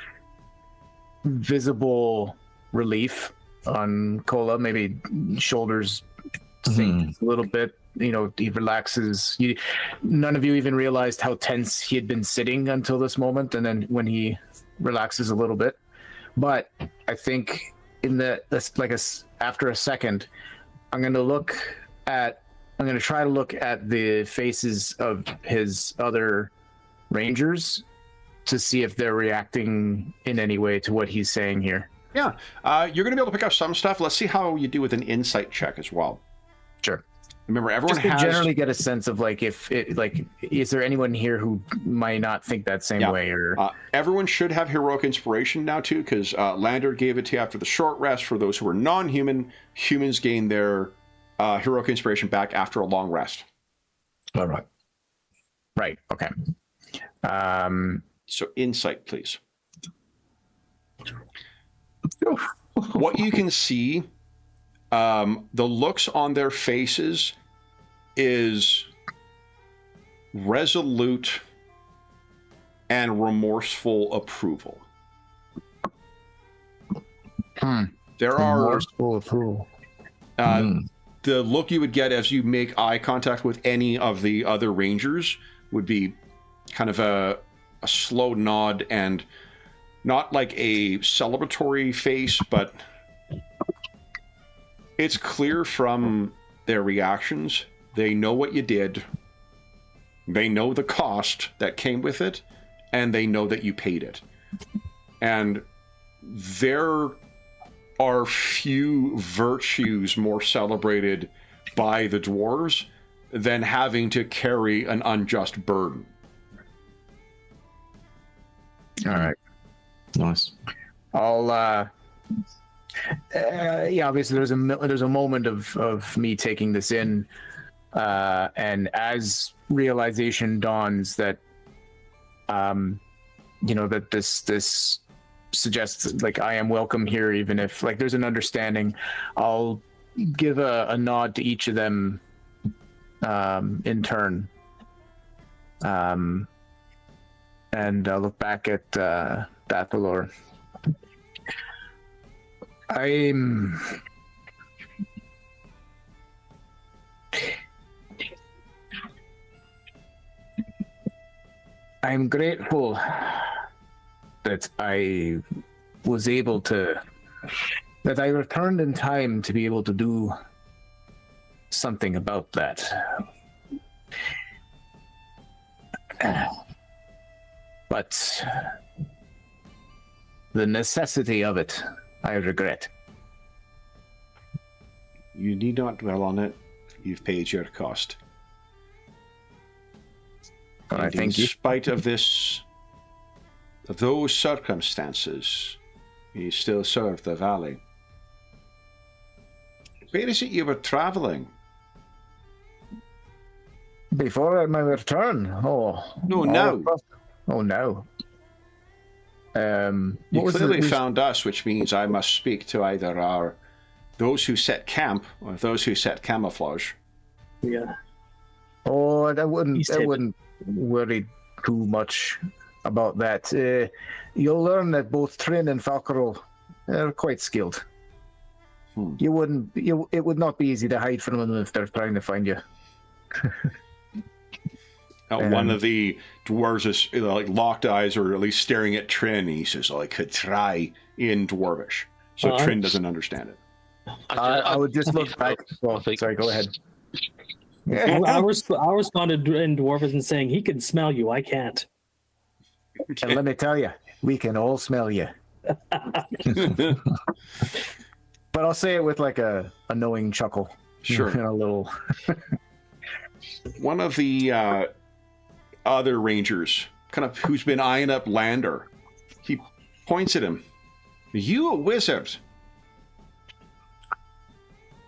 visible relief on Kola. Maybe shoulders sink a little bit. You know, he relaxes. None of you even realized how tense he had been sitting until this moment, and then when he relaxes a little bit. But I think after a second, I'm going to try to look at the faces of his other rangers to see if they're reacting in any way to what he's saying here. Yeah, you're going to be able to pick up some stuff. Let's see how you do with an insight check as well. Sure. Remember, everyone Just to has generally get a sense of is there anyone here who might not think that same way? Or everyone should have heroic inspiration now too, because Lander gave it to you after the short rest. For those who are non-human, humans gain their heroic inspiration back after a long rest. All right. Right. Okay. So insight, please. What you can see, the looks on their faces is resolute and remorseful approval. There are remorseful approval. The look you would get as you make eye contact with any of the other rangers would be kind of a slow nod, and not like a celebratory face, but it's clear from their reactions. They know what you did. They know the cost that came with it, and they know that you paid it. And there are few virtues more celebrated by the dwarves than having to carry an unjust burden. All right. Nice. I'll obviously there's a moment of me taking this in, and as realization dawns that that this suggests like I am welcome here, even if like there's an understanding, I'll give a nod to each of them in turn, and look back at Dathalor. I'm grateful that I returned in time to be able to do something about that. But the necessity of it, I regret. You need not dwell on it. You've paid your cost. All right, thank you. In spite of those circumstances, you still serve the valley. Where is it you were traveling? Before my return? No, now. No. You clearly found us, which means I must speak to either those who set camp or those who set camouflage. Yeah. Oh, I wouldn't worry too much about that. You'll learn that both Trin and Falcarol are quite skilled. It would not be easy to hide from them if they're trying to find you. One of the dwarves is like locked eyes, or at least staring at Trin. He says, "I could try in Dwarvish." So Trin doesn't understand it. I would just look back. Well, sorry, go ahead. I responded in Dwarven saying he can smell you. I can't. And let me tell you, we can all smell you. But I'll say it with like a knowing chuckle. Sure. And a little. One of the other rangers, kind of who's been eyeing up Lander, he points at him. Are you a wizard?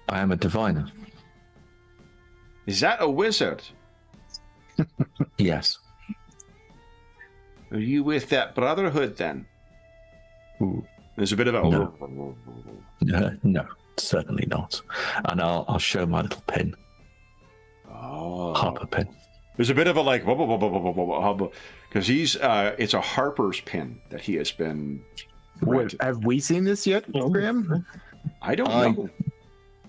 I am a diviner. Is that a wizard? Yes. Are you with that brotherhood then? Ooh. There's a bit of a... No, certainly not. And I'll show my little pin. Oh. Harper pin. There's a bit of a like... Because he's... it's a Harper's pin that he has been... Wait, have we seen this yet, Graham? I don't know.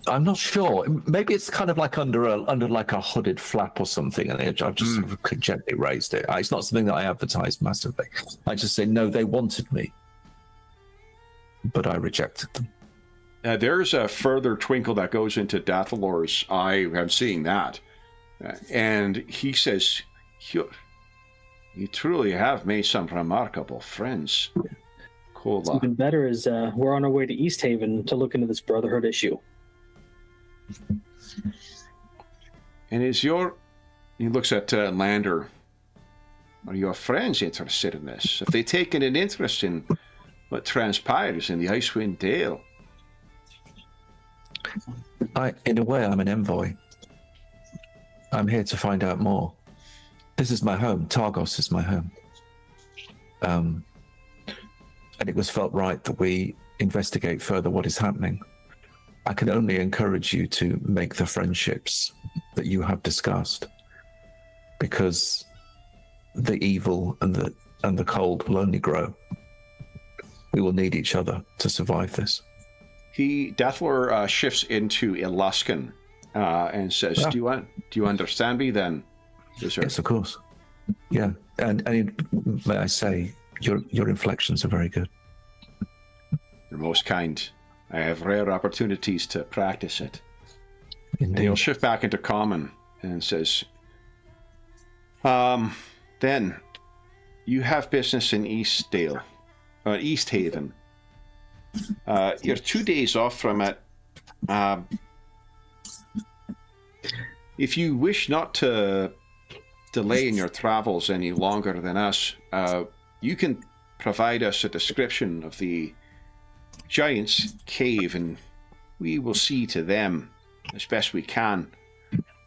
I'm not sure. Maybe it's kind of like under like a hooded flap or something, and I've just sort of gently raised it. It's not something that I advertised massively. I just say, no, they wanted me, but I rejected them. There's a further twinkle that goes into Dathalor's eye. I'm seeing that. And he says, you truly have made some remarkable friends. Cola. Something better is we're on our way to East Haven to look into this Brotherhood issue. And is your... He looks at Lander. Are your friends interested in this? Have they taken an interest in what transpires in the Icewind Dale? In a way, I'm an envoy. I'm here to find out more. This is my home. Targos is my home. And it was felt right that we investigate further what is happening. I can only encourage you to make the friendships that you have discussed, because the evil and the cold will only grow. We will need each other to survive this. Dathlor shifts into Eluskan and says, Yeah. Do you understand me then? Yes, of course. Yeah, and may I say, your inflections are very good. You're most kind. I have rare opportunities to practice it. Indeed. And he'll shift back into common and says, then you have business in East Haven. You're 2 days off from it. If you wish not to delay in your travels any longer than us, you can provide us a description of the Giant's Cave, and we will see to them as best we can.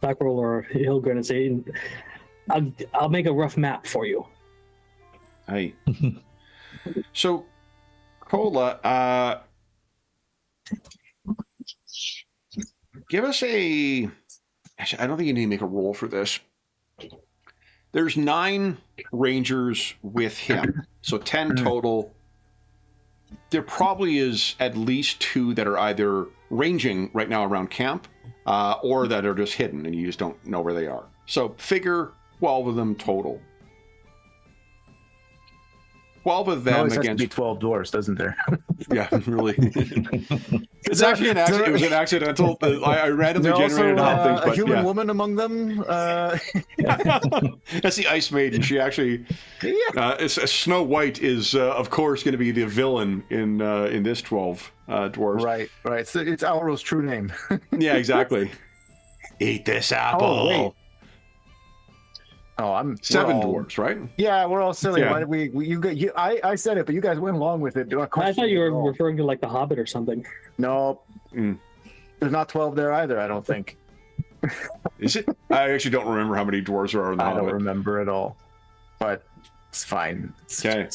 Blackroller, he'll grin and say, I'll make a rough map for you. Aye. So, Cola, give us a... Actually, I don't think you need to make a roll for this. There's 9 rangers with him, so 10 total. There probably is at least 2 that are either ranging right now around camp, or that are just hidden and you just don't know where they are. So figure 12 of them total. 12 of them Always has to against be 12 dwarves, doesn't there? Yeah, really. It's actually an accident. It was an accidental. I randomly generated all things, but a human woman among them. That's the Ice Maiden. She actually, Snow White is, of course, going to be the villain in this 12 dwarves. Right. So it's Alro's true name. Yeah, exactly. Eat this apple. Oh, wait. Oh, I'm 7 dwarves, right? Yeah, we're all silly. Yeah. Why did I said it, but you guys went along with it. I thought you were referring to like the Hobbit or something. No, there's not 12 there either. I don't think. Is it? I actually don't remember how many dwarves there are in the Hobbit. I don't remember at all, but it's fine. Okay.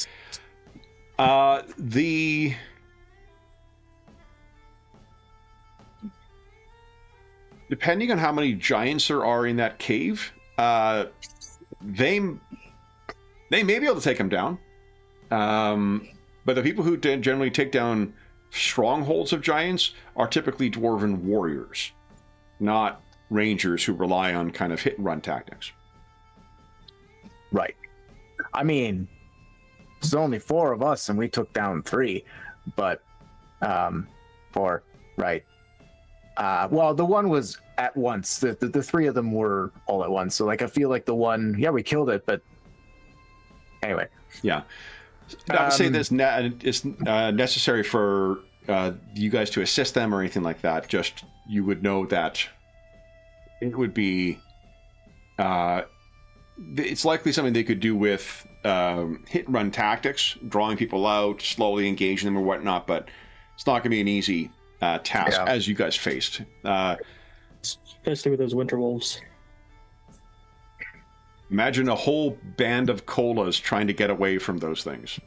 Depending on how many giants there are in that cave, they may be able to take them down. But the people who generally take down strongholds of giants are typically dwarven warriors, not rangers who rely on kind of hit and run tactics. Right. I mean, there's only 4 of us, and we took down 3, but Right. Well, the one was at once. The three of them were all at once. So, like, I feel like the one, yeah, we killed it, but anyway. Yeah. I would say this is necessary for you guys to assist them or anything like that. Just you would know that it would be. It's likely something they could do with hit and run tactics, drawing people out, slowly engaging them or whatnot. But it's not going to be an easy task as you guys faced. Especially with those winter wolves. Imagine a whole band of colas trying to get away from those things.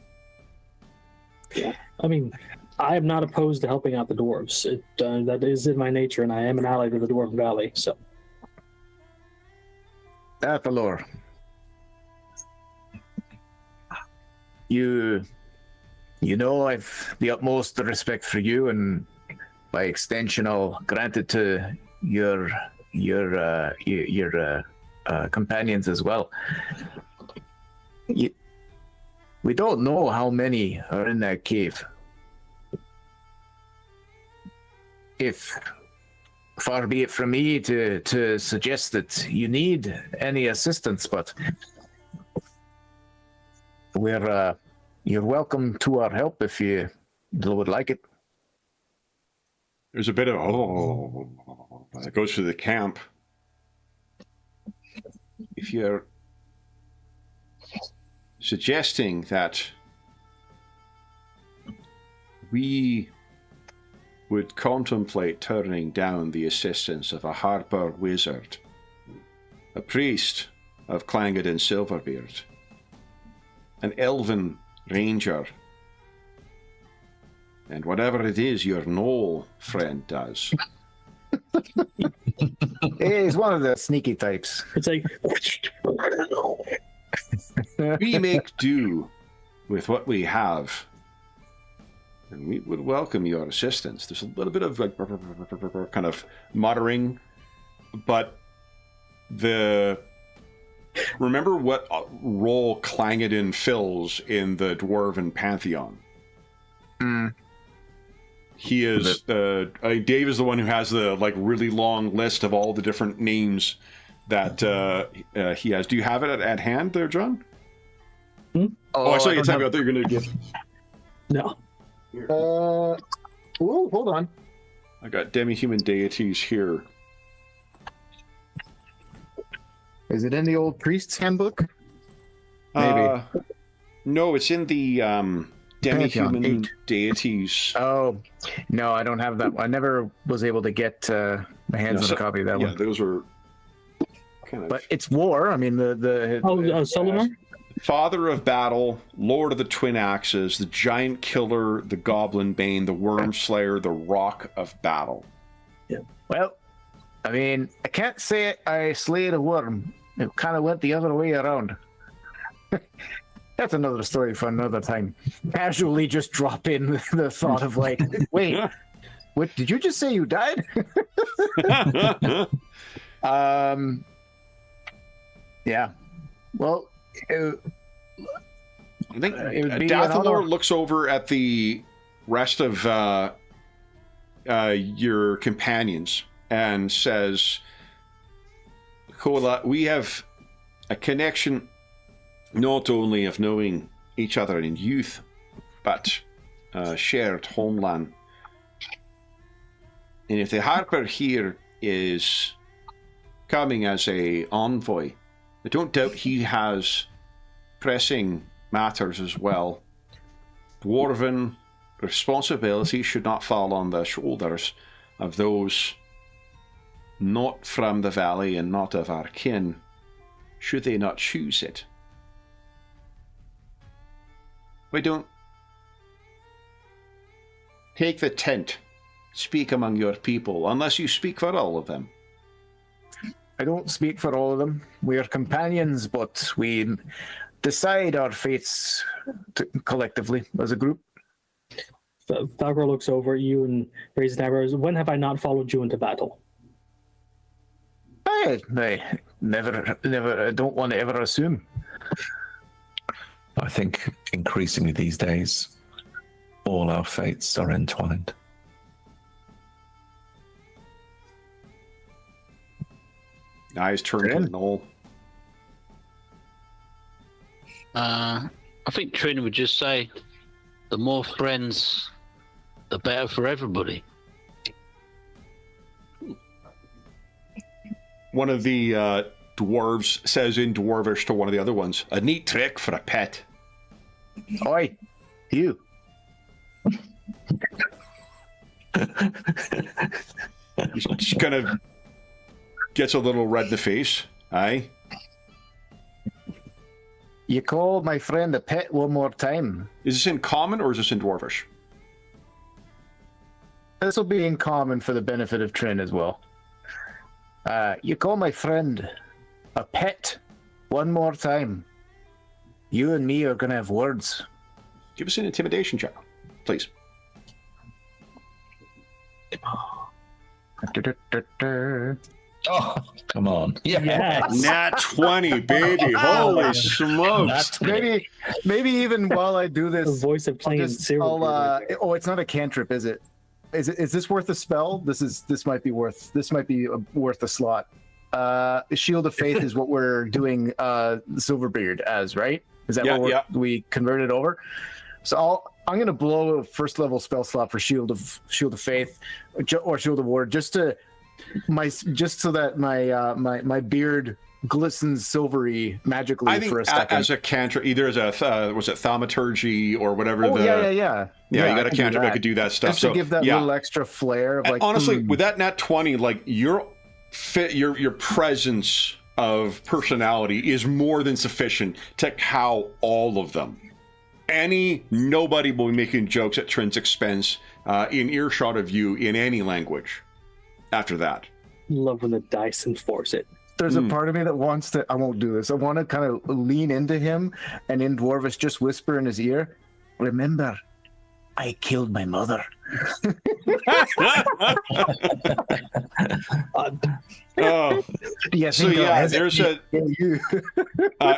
Yeah, I mean, I am not opposed to helping out the dwarves. That is in my nature, and I am an ally to the Dwarven Valley. So, At the lore. You know, I've the utmost respect for you, and by extension, I'll grant it to your companions as well. We don't know how many are in that cave. If far be it from me to suggest that you need any assistance, but you're welcome to our help if you would like it. There's a bit of that goes through the camp. If you're suggesting that we would contemplate turning down the assistance of a harper wizard, a priest of Clanged and Silverbeard, an elven ranger, and whatever it is your gnoll friend does. He's one of the sneaky types. it's like, We make do with what we have, and we would welcome your assistance. There's a little bit of like kind of muttering, but remember what role Clangedon fills in the Dwarven Pantheon. He is Dave is the one who has the like really long list of all the different names that he has. Do you have it at hand there, John? Oh, I saw you talking about that you're going to give. no. Hold on. I got demi-human deities here. Is it in the old priest's handbook? Maybe. No, it's in the demi-human Pantheon 8. deities. Oh, no, I don't have that. I never was able to get my hands on a copy of that Yeah, one. those are kind of... But it's war. I mean, the Solinar? Father of Battle, Lord of the Twin Axes, the Giant Killer, the Goblin Bane, the Worm Slayer, the Rock of Battle. Yeah. Well, I mean, I can't say I slayed a worm. It kind of went the other way around. That's another story for another time. Casually just drop in the thought of like, wait, what did you just say you died? Yeah. Well, I think it would be Dathalor looks over at the rest of your companions and says, Kola, we have a connection not only of knowing each other in youth, but shared homeland. And if the Harper here is coming as a envoy, I don't doubt he has pressing matters as well. Dwarven responsibility should not fall on the shoulders of those not from the valley and not of our kin, should they not choose it. We don't take the tent, speak among your people, unless you speak for all of them. I don't speak for all of them. We are companions, but we decide our fates collectively as a group. Falgor looks over at you and raises an eyebrows. When have I not followed you into battle? I never, I don't want to ever assume. I think increasingly these days, all our fates are entwined. Eyes turn to Noel. I think Trin would just say, the more friends, the better for everybody. One of the dwarves says in Dwarvish to one of the other ones, "A neat trick for a pet." Oi, you. She kind of gets a little red in the face. Aye. You call my friend a pet one more time. Is this in common or is this in Dwarvish? This will be in common for the benefit of Trin as well. You call my friend a pet one more time. You and me are going to have words. Give us an intimidation check, please. Oh, come on. Yes. Nat 20, baby. Holy smokes. Maybe even while I do The this, voice of playing zero. oh, it's not a cantrip, is it? Is this worth a spell? This might be worth a slot. Shield of Faith is what we're doing Silverbeard as, right? Is that what we converted over? So I'm going to blow a first level spell slot for Shield of Faith or Shield of Ward just so that my beard glistens silvery magically for a second. As a cantrip, either as a was it thaumaturgy or whatever. Oh, yeah. You got a cantrip that could do that stuff. Just to give that little extra flair of like. Honestly, with that nat 20, like your presence of personality is more than sufficient to cow all of them. Nobody will be making jokes at Trin's expense in earshot of you in any language after that. Love when the dice enforce it. There's a part of me that wants to. I won't do this. I want to kind of lean into him and in Dwarvish just whisper in his ear, "Remember, I killed my mother." There's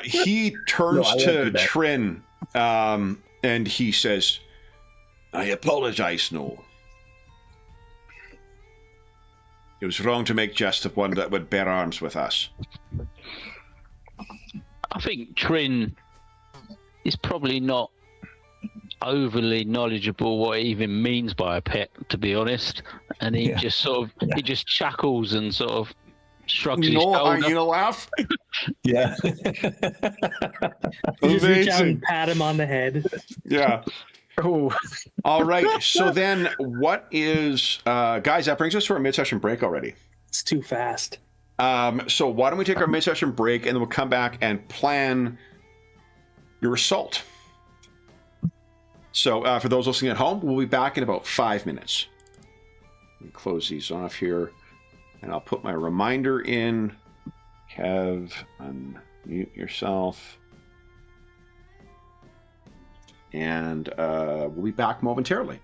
he turns to Trin and he says, "I apologize, Noel. It was wrong to make jest of one that would bear arms with us." I think Trin is probably not overly knowledgeable what it even means by a pet, to be honest, and he just chuckles and sort of shrugs his shoulder. Are you gonna laugh? Yeah. You just reach out and pat him on the head. Yeah. Oh. All right. So then, what is guys? That brings us to our mid-session break already. It's too fast. So why don't we take our mid-session break and then we'll come back and plan your assault. So for those listening at home, we'll be back in about 5 minutes. Let me close these off here, and I'll put my reminder in. Kev, unmute yourself. And we'll be back momentarily.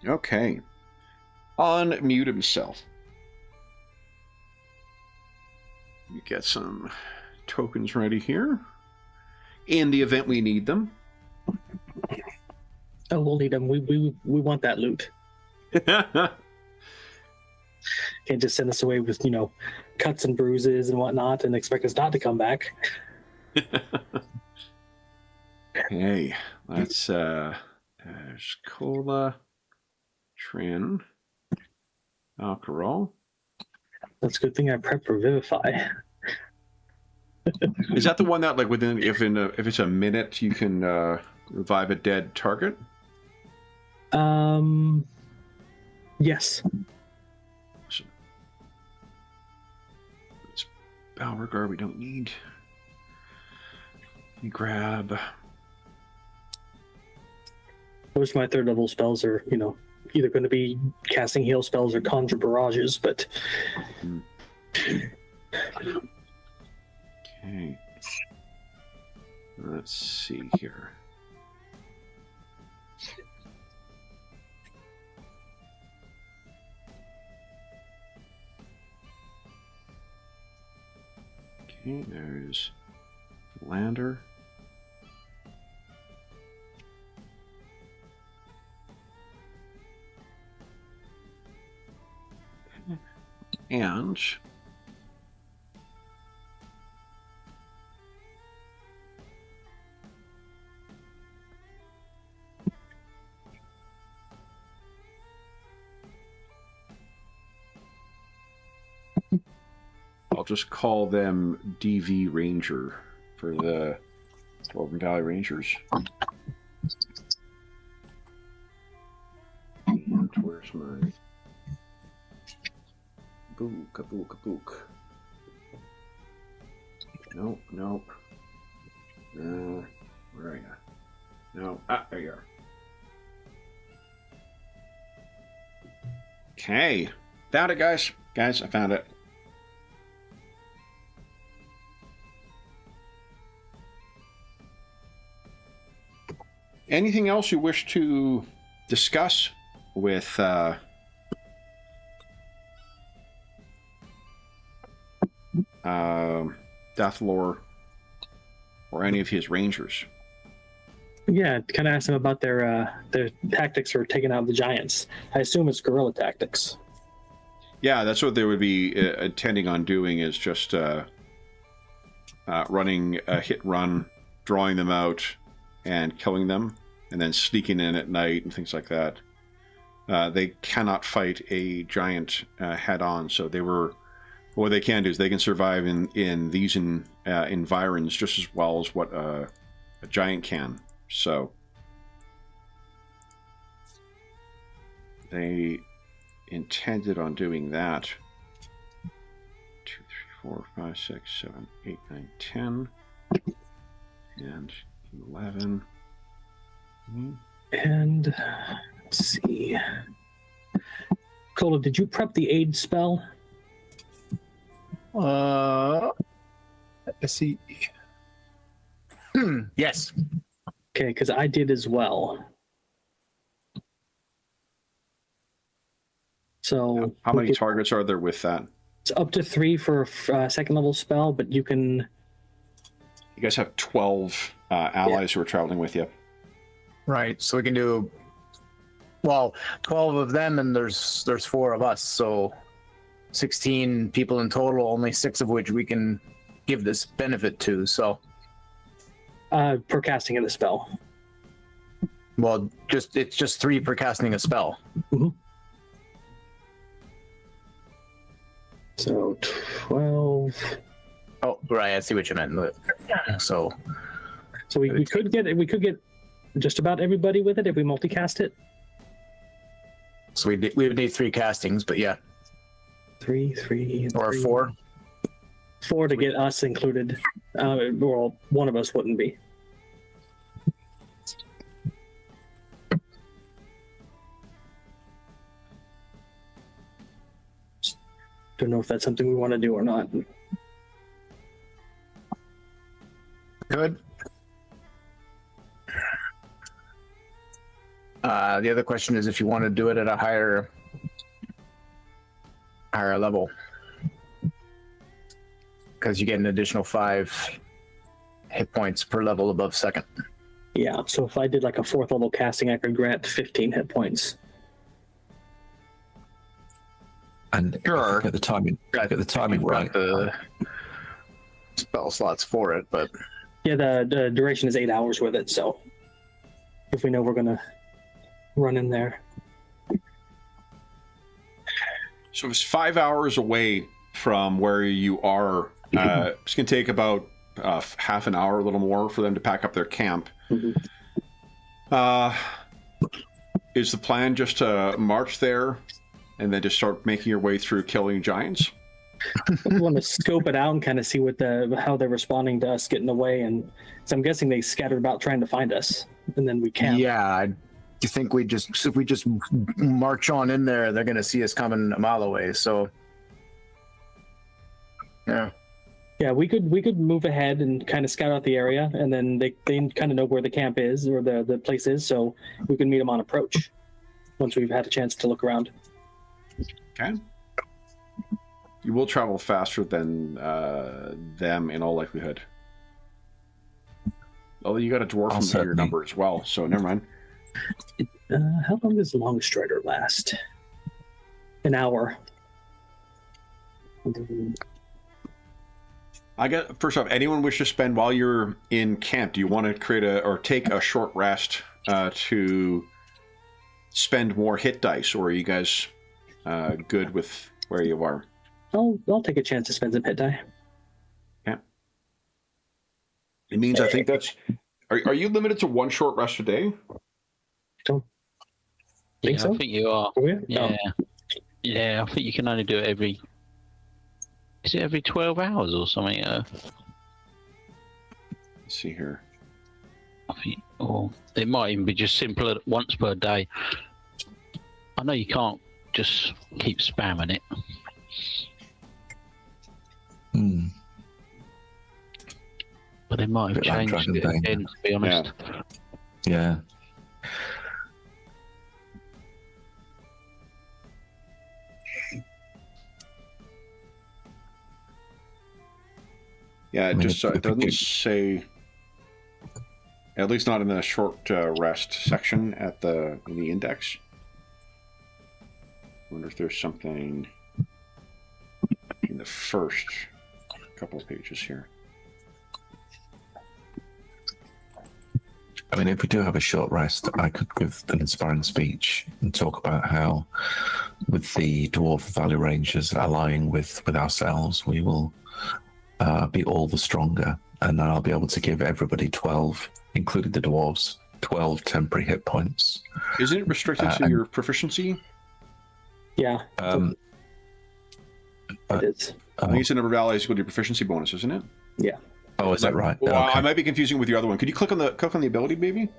Okay. Unmute himself. You get some tokens ready here. In the event we need them. Oh, we'll need them. We want that loot. Can't just send us away with, cuts and bruises and whatnot and expect us not to come back. Okay, let's there's cola, Trin, alcohol. That's a good thing I prepped for Vivify. Is that the one that, like, within if it's a minute you can revive a dead target? Yes. It's Balregard we don't need. You grab. Most of my third level spells are, either going to be casting heal spells or conjure barrages, but. Okay. Let's see here. Okay, there's Lander. And I'll just call them DV Ranger for the Dwarven Valley Rangers. And where's my book? Kabook. Nope. Where are you? No. There you are. Okay. Found it, guys. Guys, I found it. Anything else you wish to discuss with Deathlore or any of his rangers? Yeah, kind of ask them about their tactics for taking out the giants. I assume it's guerrilla tactics. Yeah, that's what they would be intending on doing, is just running a hit run, drawing them out, and killing them, and then sneaking in at night and things like that. They cannot fight a giant head-on, so what they can do is they can survive in these environs just as well as what a giant can. So they intended on doing that. 2, 3, 4, 5, 6, 7, 8, 9, 10, and 11. And let's see. Cola, did you prep the aid spell? Let's see. Yes. Okay, because I did as well. So how many targets are there with that? It's up to 3 for a second level spell, but you can. You guys have 12 allies who are traveling with you. Right. So we can do 12 of them, and there's 4 of us, so 16 people in total, only 6 of which we can give this benefit to. So per casting of the spell. Well, it's just 3 per casting a spell. Mm-hmm. So 12. Oh, right. I see what you meant. So we could get just about everybody with it if we multicast it. So we would need 3 castings, but yeah. 3 or 3. 4. 4 to get us included. Well, one of us wouldn't be. Don't know if that's something we want to do or not. Good. The other question is if you want to do it at a higher level, because you get an additional 5 hit points per level above second. Yeah, so if I did like a 4th level casting, I could grant 15 hit points. And Sure. get the timing right. The spell slots for it, but Yeah, the duration is 8 hours with it, so if we know we're going to run in there. So it's 5 hours away from where you are. It's going to take about half an hour, a little more, for them to pack up their camp. Is the plan just to march there and then just start making your way through killing giants? I want to scope it out and kind of see how they're responding to us getting away, and so I'm guessing they scattered about trying to find us, and then we camp. yeah, you think if we just march on in there, they're going to see us coming a mile away. So Yeah, we could move ahead and kind of scout out the area, and then they kind of know where the camp is or the place is, so we can meet them on approach once we've had a chance to look around. Okay. You will travel faster than them in all likelihood. Although you got a dwarf from your number as well, so never mind. How long does Long Strider last? An hour. I got first off. Anyone wish to spend while you're in camp? Do you want to take a short rest to spend more hit dice, or are you guys good with where you are? I'll take a chance to spend some hit die. Yeah. It means I think that's. Are you limited to 1 short rest a day? Don't think so. I think you are. Yeah. Yeah, I think you can only do it every. Is it every 12 hours or something? Let's see here. I think, or it might even be just simpler once per day. I know you can't just keep spamming it. But they might have changed it again, to be honest. Yeah. Yeah, it doesn't say, at least not in the short rest section in the index. I wonder if there's something in the first couple of pages here. I mean, if we do have a short rest, I could give an inspiring speech and talk about how, with the Dwarf Valley Rangers allying with ourselves, we will be all the stronger, and then I'll be able to give everybody 12, including the dwarves, 12 temporary hit points. Isn't it restricted to your proficiency? Yeah. It is. I think it's the number of allies equal to your proficiency bonus, isn't it? Yeah. Oh, is that right? Well, Okay. I might be confusing with your other one. Could you click on the ability, maybe?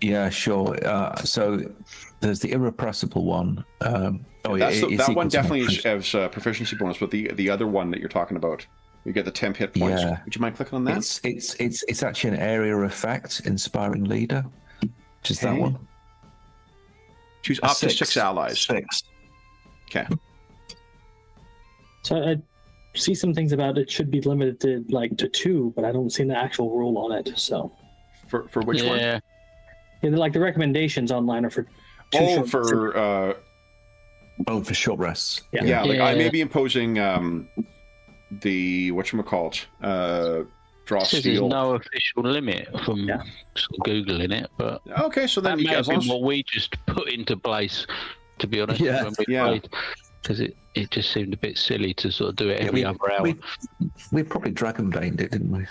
Yeah, sure. So there's the irrepressible one. That one definitely has proficiency bonus, but the other one that you're talking about, you get the temp hit points. Yeah. Would you mind clicking on that? It's actually an area effect, inspiring leader, which is that one. Choose up to 6 allies. 6. Okay. So I see some things about it should be limited to 2, but I don't see the actual rule on it. So for which one? Yeah, like the recommendations online are for 2 for short rests. Yeah, like I may be imposing the whatchamacallit, draw There's steel. no official limit from sort of Googling it, but okay, so then that you may guys have been what we just put into place, to be honest, when we played, because it just seemed a bit silly to sort of do it every other hour. We probably Dragon Baned it, didn't we?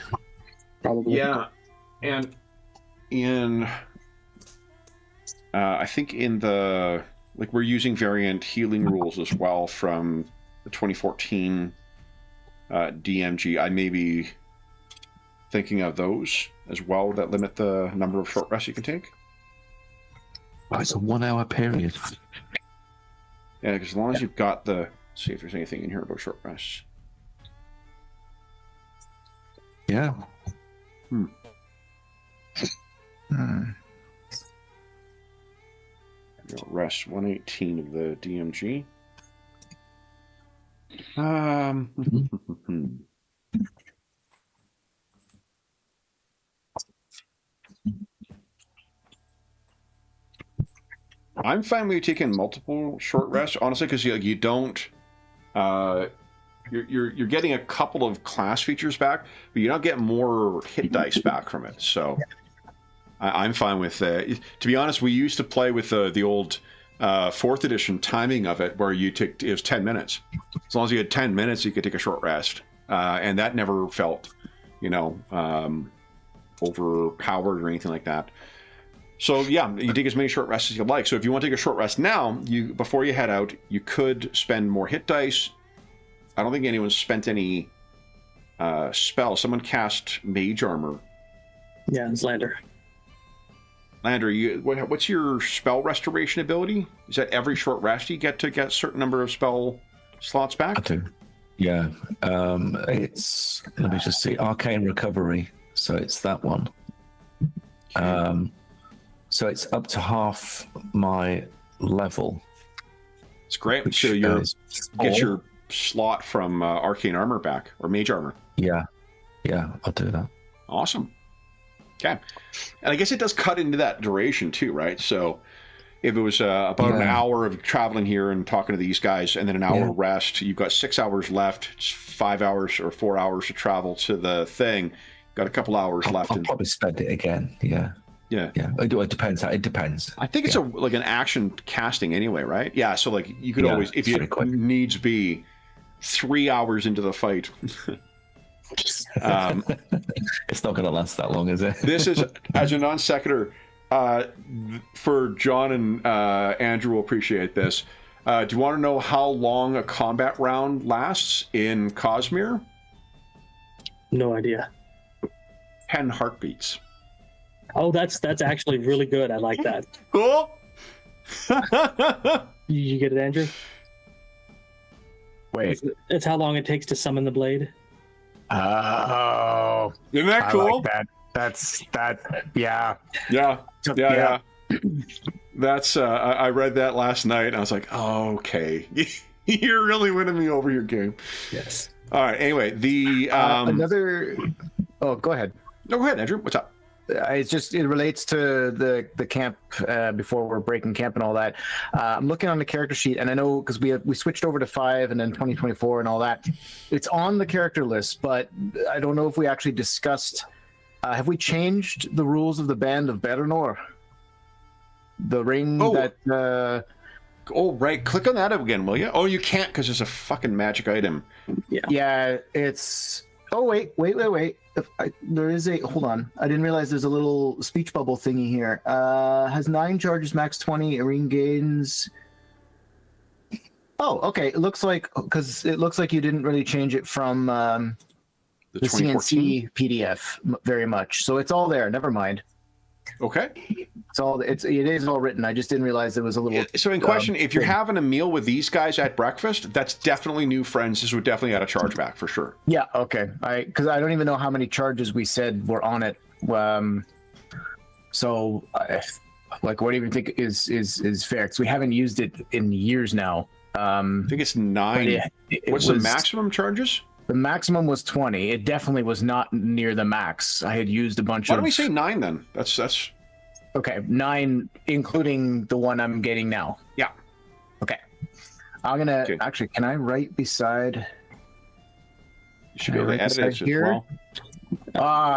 Probably. Yeah, and in I think in the we're using variant healing rules as well from the 2014 DMG. I may be thinking of those as well that limit the number of short rests you can take. Oh, it's a 1 hour period. Yeah, because as long as you've got let's see if there's anything in here about short rests. Yeah. Rest 118 of the DMG. I'm fine with you taking multiple short rests, honestly, because you don't. You're getting a couple of class features back, but you're not getting more hit dice back from it. So I'm fine with to be honest, we used to play with the old 4th edition timing of it, where it was 10 minutes. As long as you had 10 minutes, you could take a short rest, and that never felt, overpowered or anything like that. So yeah, you take as many short rests as you like. So if you want to take a short rest now, before you head out, you could spend more hit dice. I don't think anyone's spent any spells. Someone cast mage armor. Yeah, it's Lander. Lander, what's your spell restoration ability? Is that every short rest you get to get a certain number of spell slots back? I do. Yeah. It's, let me just see, Arcane Recovery. So it's that one. So it's up to half my level. It's great. So you get your slot from Arcane Armor back, or Mage Armor. Yeah, I'll do that. Awesome. Okay. And I guess it does cut into that duration too, right? So if it was about an hour of traveling here and talking to these guys, and then an hour rest, you've got 6 hours left. It's 5 hours or 4 hours to travel to the thing. Got a couple hours left. I'll probably spend it again. Yeah. It depends. It depends. I think it's like an action casting anyway, right? Yeah. So like you could always, if you needs be, 3 hours into the fight. It's not going to last that long, is it? This is, as a non sequitur, for John and Andrew will appreciate this. Do you want to know how long a combat round lasts in Cosmere? No idea. 10 heartbeats. Oh, that's actually really good. I like that. Cool. You get it, Andrew? Wait. It's how long it takes to summon the blade. Oh, Isn't that cool? like that. That's that. Yeah. Yeah. That's I read that last night and I was like, oh, okay. You're really winning me over your game. Yes. All right. Anyway, the another. Oh, go ahead. No, go ahead, Andrew. What's up? It relates to the camp before we're breaking camp and all that. I'm looking on the character sheet, and I know because we switched over to 5 and then 2024 and all that. It's on the character list, but I don't know if we actually discussed. Have we changed the rules of the Band of Beternor? The ring that. Oh, right. Click on that again, will you? Oh, you can't because it's a fucking magic item. Yeah. It's. Oh wait. There is a. Hold on. I didn't realize there's a little speech bubble thingy here. Has 9 charges, max 20. Ring gains. Oh, okay. It looks like you didn't really change it from the CNC PDF very much. So it's all there. Never mind. Okay. It is all written. I just didn't realize there was a little. So in question, if you're having a meal with these guys at breakfast, that's definitely new friends. This would definitely add a charge back for sure. Yeah. Okay. Because I don't even know how many charges we said were on it. So, what do you think is fair? Because we haven't used it in years now. I think it's 9. What's the maximum charges? The maximum was 20. It definitely was not near the max. I had used a bunch Why don't we say 9 then? That's okay. 9, including the one I'm getting now. Yeah. Okay. I'm gonna actually. Can I write beside? You should be able to edit it as well.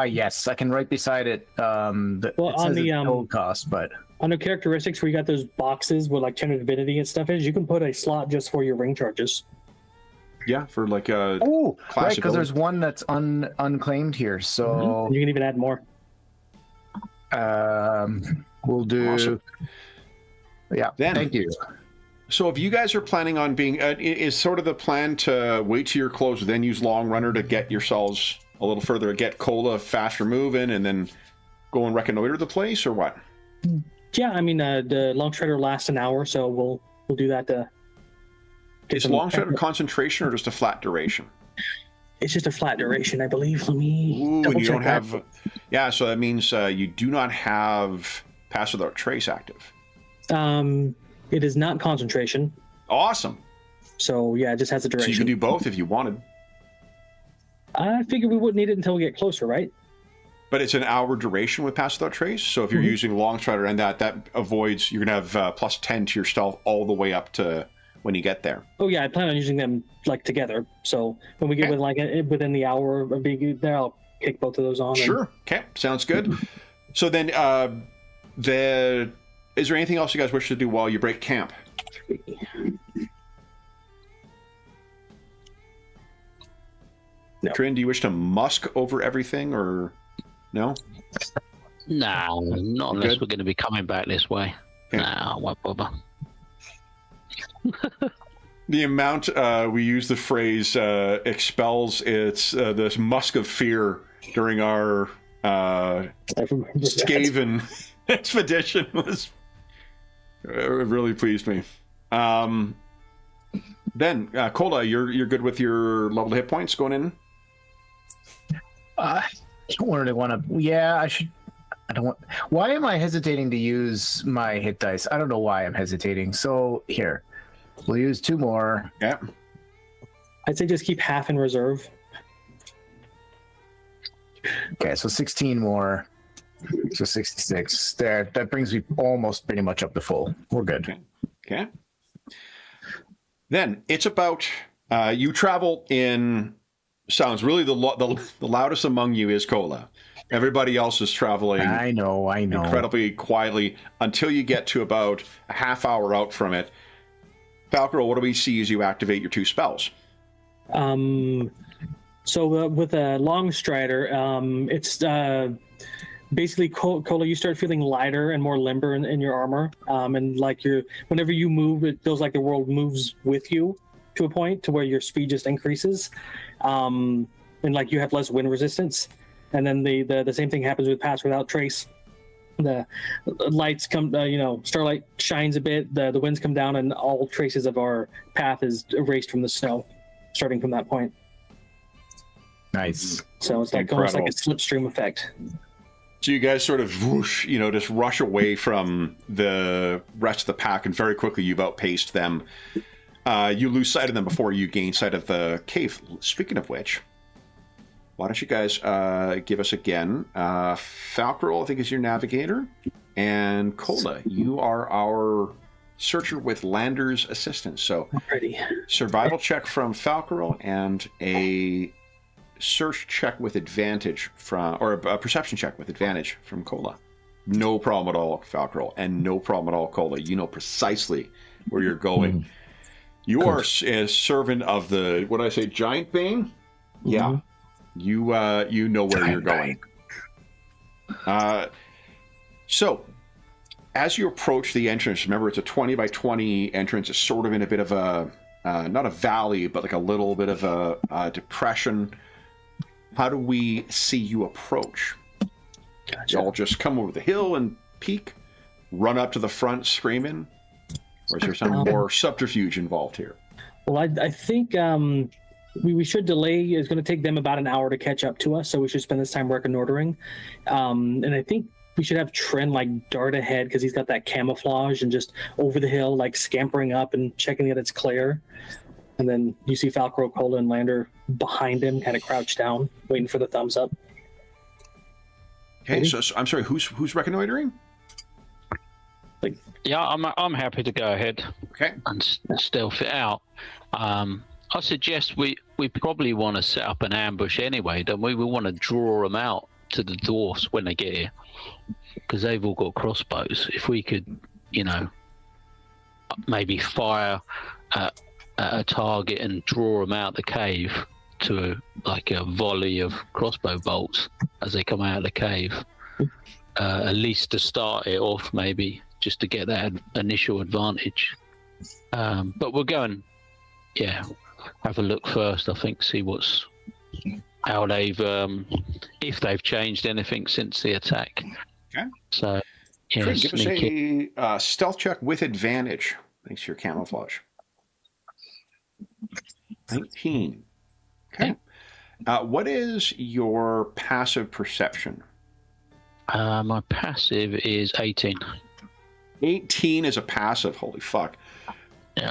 Yes, I can write beside it. It on says the total cost, but under characteristics where you got those boxes where like Channel Divinity and stuff is, you can put a slot just for your ring charges. Yeah, for like a class right, because there's one that's unclaimed here, so you can even add more. We'll do. Awesome. Yeah. Thank you. So if you guys are planning on being, is sort of the plan to wait till you're close, then use Long Runner to get yourselves a little further, get Cola faster moving, and then go and reconnoiter the place, or what? Yeah, I mean the Long Strider lasts an hour, so we'll do that to. Is Long Strider concentration or just a flat duration? It's just a flat duration, I believe. Let me. Ooh, and you don't have. Yeah, so that means you do not have Pass Without Trace active. It is not concentration. Awesome. So yeah, it just has a So duration. you can do both if you wanted. I figured we wouldn't need it until we get closer, right? But it's an hour duration with Pass Without Trace. So if you're using Long Strider and that avoids, you're going to have plus 10 to your stealth all the way up to when you get there. Oh yeah, I plan on using them like together. So when we get within the hour of being there, I'll kick both of those on. Sure. Okay. Sounds good. So then, is there anything else you guys wish to do while you break camp? No. Trin, do you wish to musk over everything or no? No, not unless Good. we're going to be coming back this way. Okay. No, I won't bother. The amount we use the phrase expels this musk of fear during our I remember that. Skaven expedition was it really pleased me. Then Kola, you're good with your level hit points going in? I don't really want to. Yeah, I should. I don't want. Why am I hesitating to use my hit dice? I don't know why I'm hesitating. So here, we'll use 2 more. Yeah. I'd say just keep half in reserve. Okay, so 16 more. So 66. There, that brings me almost pretty much up to full. We're good. Okay. Then it's about you travel in sounds. Really, the loudest among you is Kola. Everybody else is traveling. I know. Incredibly quietly until you get to about a half hour out from it. Falcro, what do we see as you activate your 2 spells? So with a long strider, it's basically Kola, you start feeling lighter and more limber in your armor, and like whenever you move, it feels like the world moves with you to a point to where your speed just increases, and like you have less wind resistance. And then the same thing happens with Pass Without Trace. The lights come, starlight shines a bit, the winds come down, and all traces of our path is erased from the snow, starting from that point. Nice. So it's like almost like a slipstream effect. So you guys sort of whoosh, just rush away from the rest of the pack, and very quickly you've outpaced them. You lose sight of them before you gain sight of the cave. Speaking of which, why don't you guys give us again? Falcro, I think, is your navigator. And Kola, you are our searcher with Lander's assistance. So Alrighty. survival check from Falcro and a search check with advantage or a perception check with advantage from Kola. No problem at all, Falcro, and no problem at all, Kola. You know precisely where you're going. You are a servant of the, what did I say, Giant Bane? Yeah. You know where you're going. So, as you approach the entrance, remember it's a 20 by 20 entrance. It's sort of in a bit of a, not a valley, but like a little bit of a depression. How do we see you approach? Gotcha. Y'all just come over the hill and peek, run up to the front screaming? Or is there some more subterfuge involved here? Well, I think we should delay. It's going to take them about an hour to catch up to us, so we should spend this time reconnoitering. And I think we should have Tren like dart ahead because he's got that camouflage and just over the hill, like scampering up and checking that it's clear. And then you see Falcro, Kola, and Lander behind him, kind of crouched down, waiting for the thumbs up. Okay, so I'm sorry, who's reconnoitering? Yeah, I'm happy to go ahead Okay. and stealth it out. I suggest we probably want to set up an ambush anyway, don't we? We want to draw them out to the dwarfs when they get here, because they've all got crossbows. If we could, maybe fire at a target and draw them out the cave to like a volley of crossbow bolts as they come out of the cave, at least to start it off, maybe just to get that initial advantage. But we're going, have a look first, I think, see how they've, if they've changed anything since the attack. Okay. So, Trin, give us a stealth check with advantage, thanks to your camouflage. 19. Okay. What is your passive perception? My passive is 18. 18 is a passive. Holy fuck. Yeah.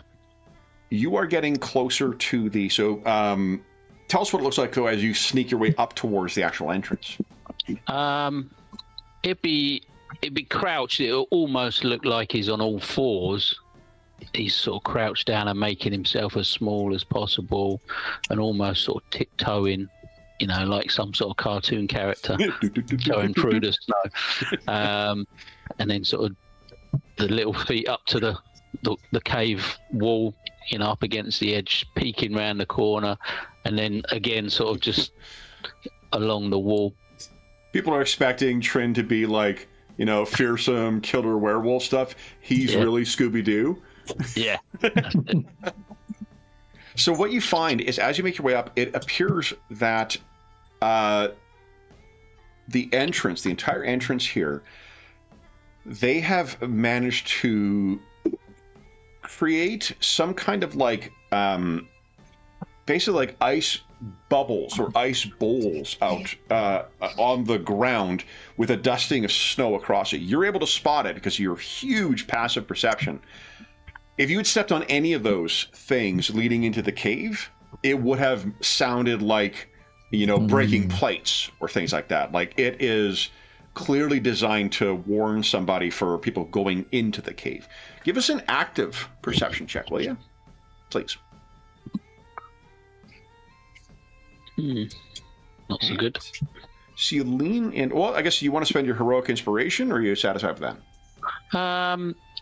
You are getting closer to the... So, tell us what it looks like though, as you sneak your way up towards the actual entrance. It'd be crouched. It'll almost look like he's on all fours. He's sort of crouched down and making himself as small as possible, and almost sort of tiptoeing, you know, like some sort of cartoon character going through the snow. And then sort of the little feet up to the cave wall, you know, up against the edge, peeking round the corner, and then again sort of just along the wall. People are expecting Trin to be like, you know, fearsome killer werewolf stuff. He's really Scooby-Doo. Yeah. So what you find is, as you make your way up, it appears that the entrance, the entire entrance here, they have managed to create some kind of like, basically like ice bubbles or ice bowls out on the ground with a dusting of snow across it. You're able to spot it because of your huge passive perception. If you had stepped on any of those things leading into the cave, it would have sounded like, you know, breaking plates or things like that. Like, it is clearly designed to warn somebody for people going into the cave. Give us an active perception check, will you? Please. Not so good. So you lean in. Well, I guess you want to spend your heroic inspiration, or are you satisfied with that?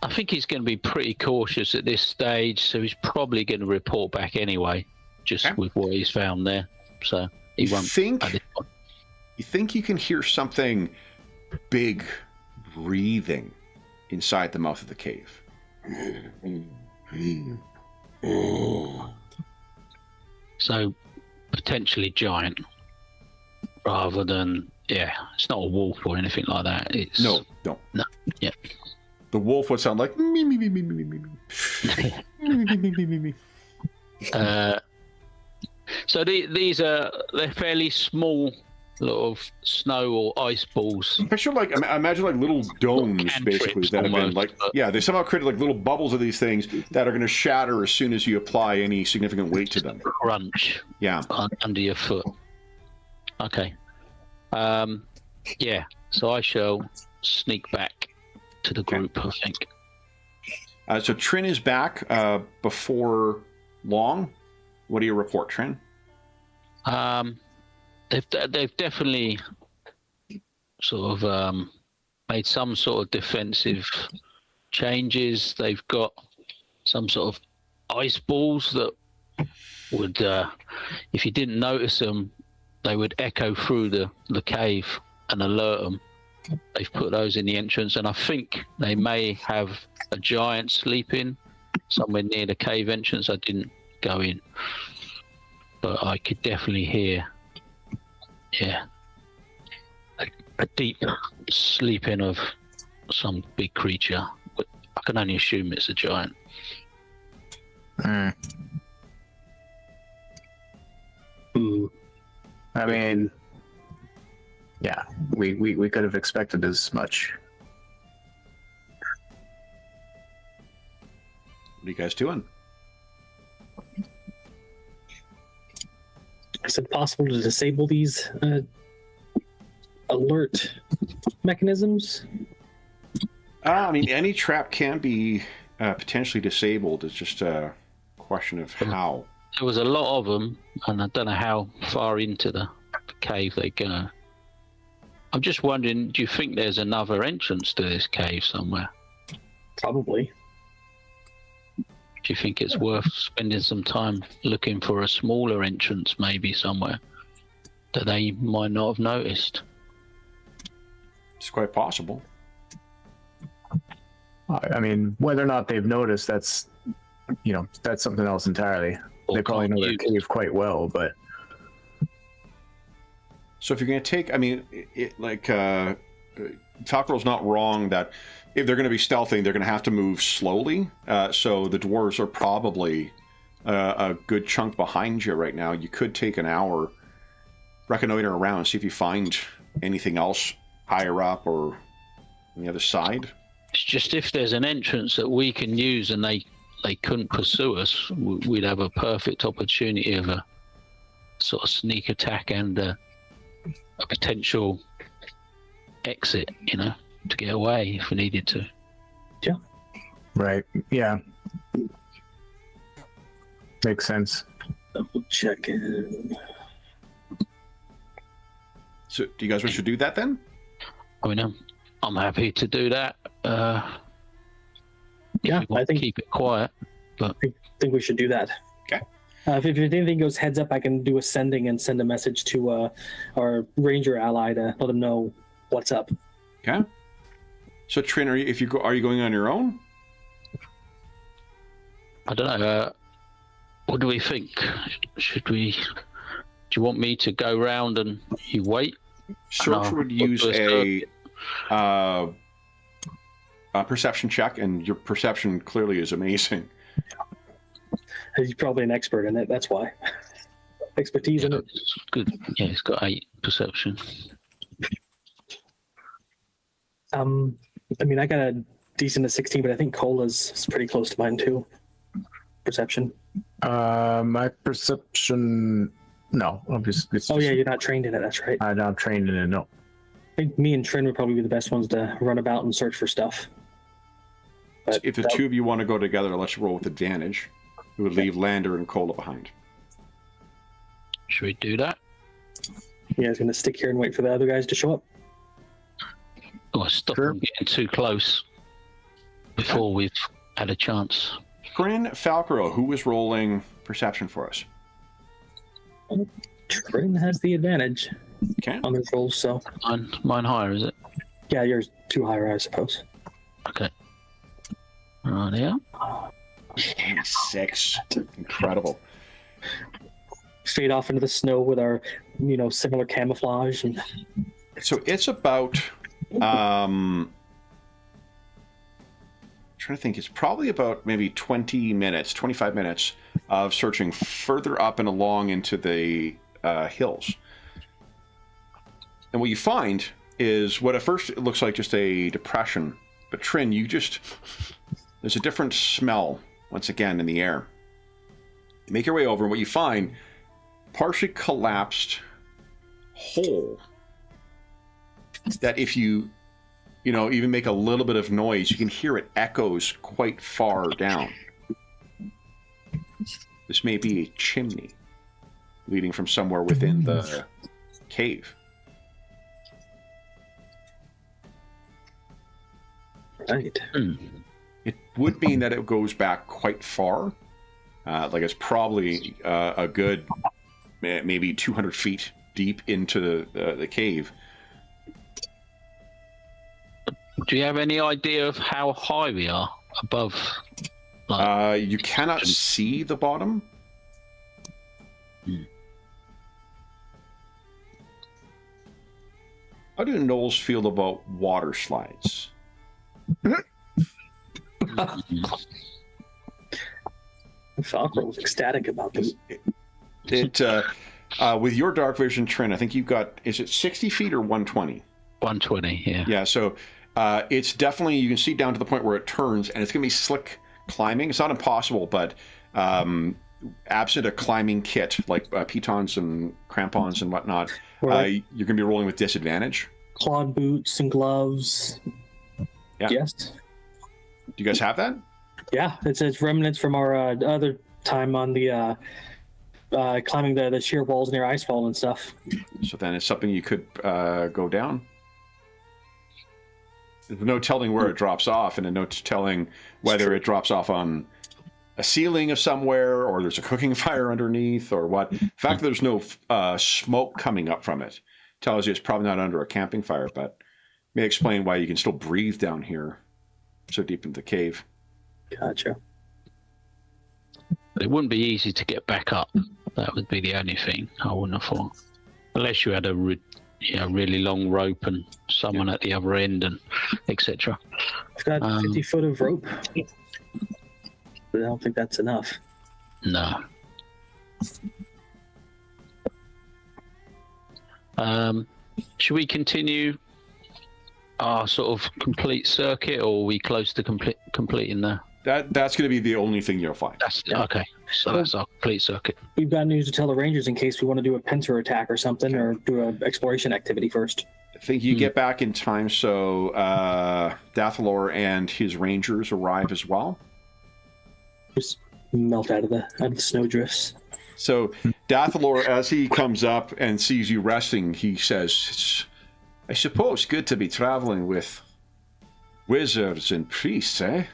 I think he's going to be pretty cautious at this stage, so he's probably going to report back anyway, just with what he's found there. So he won't. You think you can hear something big breathing inside the mouth of the cave? So potentially giant, rather than it's not a wolf or anything like that. It's no. Yeah. The wolf would sound like me, me, me, me, me, me, me. So these they're fairly small, lot of snow or ice balls. Picture like, imagine like little domes, basically, that have been like, they somehow created like little bubbles of these things that are going to shatter as soon as you apply any significant weight to them. Crunch. Yeah. Under your foot. Okay. So I shall sneak back to the group, I think. So Trin is back before long. What do you report, Trin? They've definitely sort of made some sort of defensive changes. They've got some sort of ice balls that would, if you didn't notice them, they would echo through the cave and alert them. They've put those in the entrance, and I think they may have a giant sleeping somewhere near the cave entrance. I didn't go in, but I could definitely hear a deep sleeping of some big creature. But I can only assume it's a giant. Ooh. I mean, yeah, we could have expected as much. What are you guys doing? Is it possible to disable these alert mechanisms? I mean, any trap can be potentially disabled. It's just a question of how. There was a lot of them, and I don't know how far into the cave they go. I'm just wondering, do you think there's another entrance to this cave somewhere? Probably. Do you think it's worth spending some time looking for a smaller entrance maybe somewhere that they might not have noticed? It's quite possible. I mean, whether or not they've noticed, that's something else entirely. They probably know their cave quite well, but... So if you're going to take, I mean, Falcor's not wrong that if they're going to be stealthing, they're going to have to move slowly. So the dwarves are probably a good chunk behind you right now. You could take an hour, reconnoiter around, see if you find anything else higher up or on the other side. It's just if there's an entrance that we can use and they couldn't pursue us, we'd have a perfect opportunity of a sort of sneak attack and a potential exit, to get away if we needed to. Right. Yeah. Makes sense. Double check in. So, do you guys wish to do that then? I mean, I'm happy to do that. Yeah, I think keep it quiet. But I think we should do that. Okay. If anything goes heads up, I can do a sending and send a message to our ranger ally to let them know what's up. Okay. So, Trin, are you going on your own? I don't know. What do we think? Should we? Do you want me to go round and you wait? Search would use a perception check, and your perception clearly is amazing. He's probably an expert in it. That's why. Expertise in it. It's good. Yeah, he's got 8 perception. I mean, I got a decent of 16, but I think Cola's pretty close to mine too. Perception. My perception. No, obviously. Oh yeah, you're not trained in it. That's right. I'm not trained in it. No. I think me and Trin would probably be the best ones to run about and search for stuff. But If the two of you want to go together, let's roll with advantage. It would leave Lander and Cola behind. Should we do that? Yeah, I was going to stick here and wait for the other guys to show up. Or stop Sure. them getting too close before we've had a chance. Trin Falcaro, who is rolling perception for us? Trin has the advantage Okay. on those rolls, so Mine higher, is it? yeah, yours too higher, I suppose. Okay. Right here. 6. Incredible. Fade off into the snow with our, similar camouflage and So it's about trying to think, it's probably about maybe 25 minutes of searching further up and along into the hills. And what you find is what at first it looks like just a depression, but Trin, there's a different smell once again in the air. You make your way over, and what you find, partially collapsed hole that if you even make a little bit of noise, you can hear it echoes quite far down. This may be a chimney leading from somewhere within the cave. right. It would mean that it goes back quite far. Like it's probably a good maybe 200 feet deep into the cave. Do you have any idea of how high we are above? You cannot see the bottom. How do gnolls feel about water slides? Falcor was ecstatic about this. With your dark vision, Trin, I think you've got, is it 60 feet or 120? 120, yeah. Yeah, so it's definitely, you can see down to the point where it turns, and it's going to be slick climbing. It's not impossible, but absent a climbing kit, like pitons and crampons and whatnot, Right. you're going to be rolling with disadvantage. Clawed boots and gloves. Yeah. Yes. Do you guys have that? Yeah, it's remnants from our other time on the climbing the sheer walls near Icefall and stuff. So then it's something you could go down. There's no telling where it drops off, and no telling whether it drops off on a ceiling of somewhere, or there's a cooking fire underneath, or what. The fact that there's no smoke coming up from it tells you it's probably not under a camping fire, but may explain why you can still breathe down here so deep into the cave. Gotcha. But it wouldn't be easy to get back up. That would be the only thing, I wouldn't have thought. Unless you had a really long rope and someone at the other end and etc. I've got 50 foot of rope. But I don't think that's enough. No. Should we continue our sort of complete circuit, or are we close to completing the? That's going to be the only thing you'll find. That's okay. So that's our complete circuit. We've got news to tell the Rangers in case we want to do a pincer attack or something, or do an exploration activity first. I think you get back in time, so Dathalor and his rangers arrive as well. Just melt out of the snow drifts. So Dathalor, as he comes up and sees you resting, he says, "It's, I suppose, good to be traveling with wizards and priests, eh?"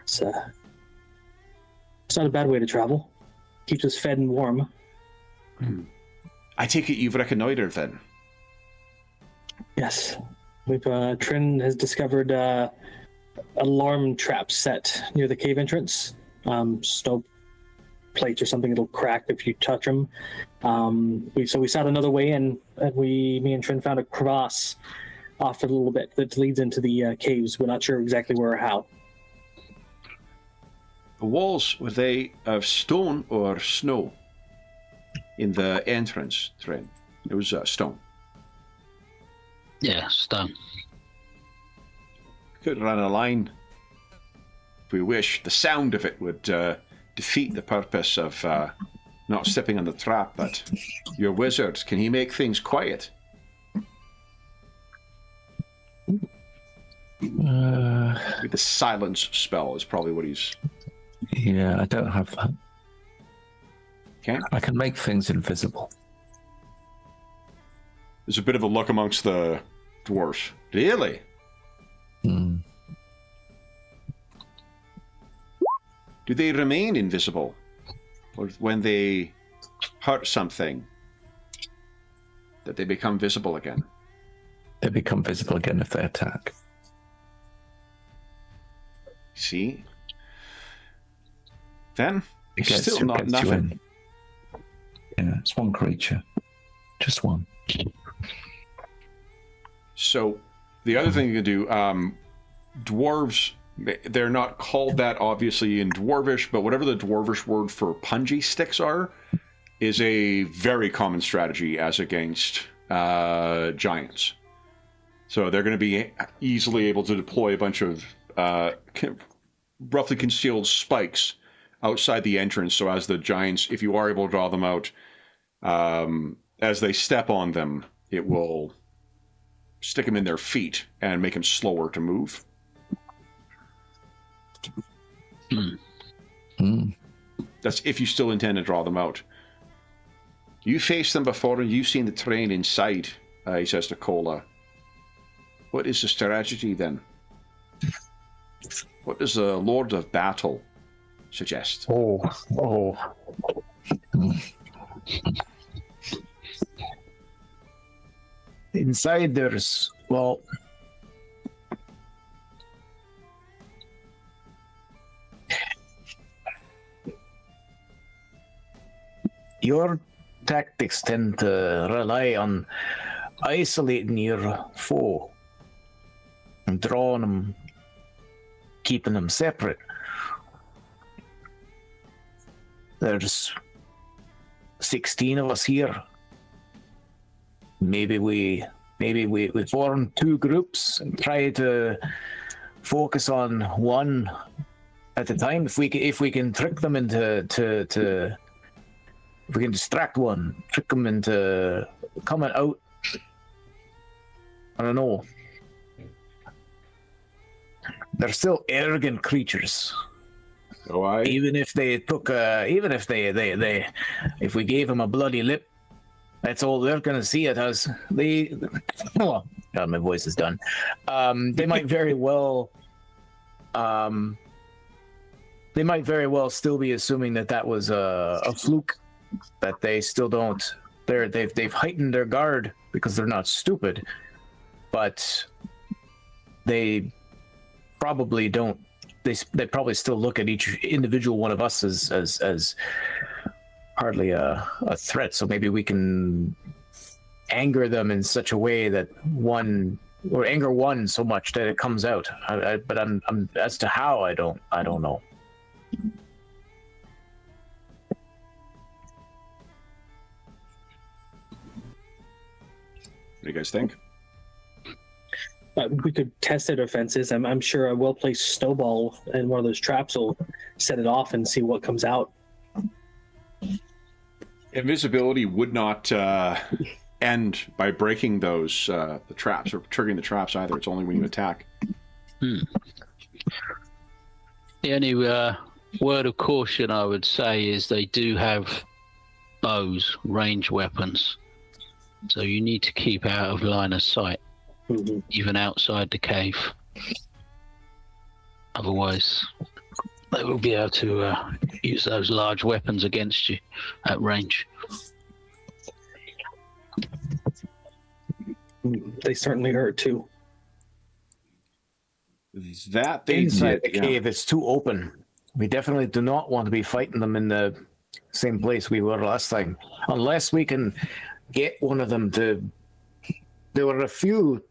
It's not a bad way to travel. Keeps us fed and warm. I take it you've reconnoitered then. Yes. We've Trin has discovered alarm trap set near the cave entrance. Snow plates or something, it'll crack if you touch them. We sought another way, and me and Trin found a crevasse off a little bit that leads into the caves. We're not sure exactly where or how. The walls, were they of stone or snow? In the entrance, Trin. It was stone. Yeah, stone. Could run a line if we wish. The sound of it would defeat the purpose of not stepping on the trap, but your wizard, can he make things quiet? The silence spell is probably what he's... Yeah, I don't have that. Okay. I can make things invisible. There's a bit of a look amongst the dwarves. Really? Hmm. Do they remain invisible? Or when they hurt something, that they become visible again? They become visible again if they attack. See? Then, It it's still not gets you nothing. in. Yeah, it's one creature. Just one. So, the other thing you can do, dwarves, they're not called that obviously in Dwarvish, but whatever the Dwarvish word for punji sticks are, is a very common strategy as against giants. So they're going to be easily able to deploy a bunch of roughly concealed spikes outside the entrance, so as the giants, if you are able to draw them out, as they step on them, it will stick them in their feet and make them slower to move. That's if you still intend to draw them out. You faced them before and you've seen the terrain inside, he says to Cola. What is the strategy then? What does the Lord of Battle suggest? Inside there's, well, your tactics tend to rely on isolating your foe and drawing them, keeping them separate. There's 16 of us here. Maybe we form two groups and try to focus on one at a time. If we can trick them into if we can distract one, trick them into coming out. I don't know. They're still arrogant creatures. Oh, Even if they took, if we gave them a bloody lip, that's all they're gonna see it as. Oh, God, my voice is done. They might very well, still be assuming that was a fluke. That they still don't. They've heightened their guard because they're not stupid, but they probably don't. They probably still look at each individual one of us as hardly a threat. So maybe we can anger them in such a way that anger one so much that it comes out. But I'm as to how I don't know. What do you guys think? we could test their defenses. I'm sure a well-placed snowball in one of those traps will set it off and see what comes out. Invisibility would not end by breaking those the traps or triggering the traps either. It's only when you attack. The only word of caution I would say is they do have bows, range weapons, so you need to keep out of line of sight, even outside the cave. Otherwise, they will be able to use those large weapons against you at range. They certainly hurt too. That they Inside did, the cave, it's too open. We definitely do not want to be fighting them in the same place we were last time, unless we can get one of them to. There were a few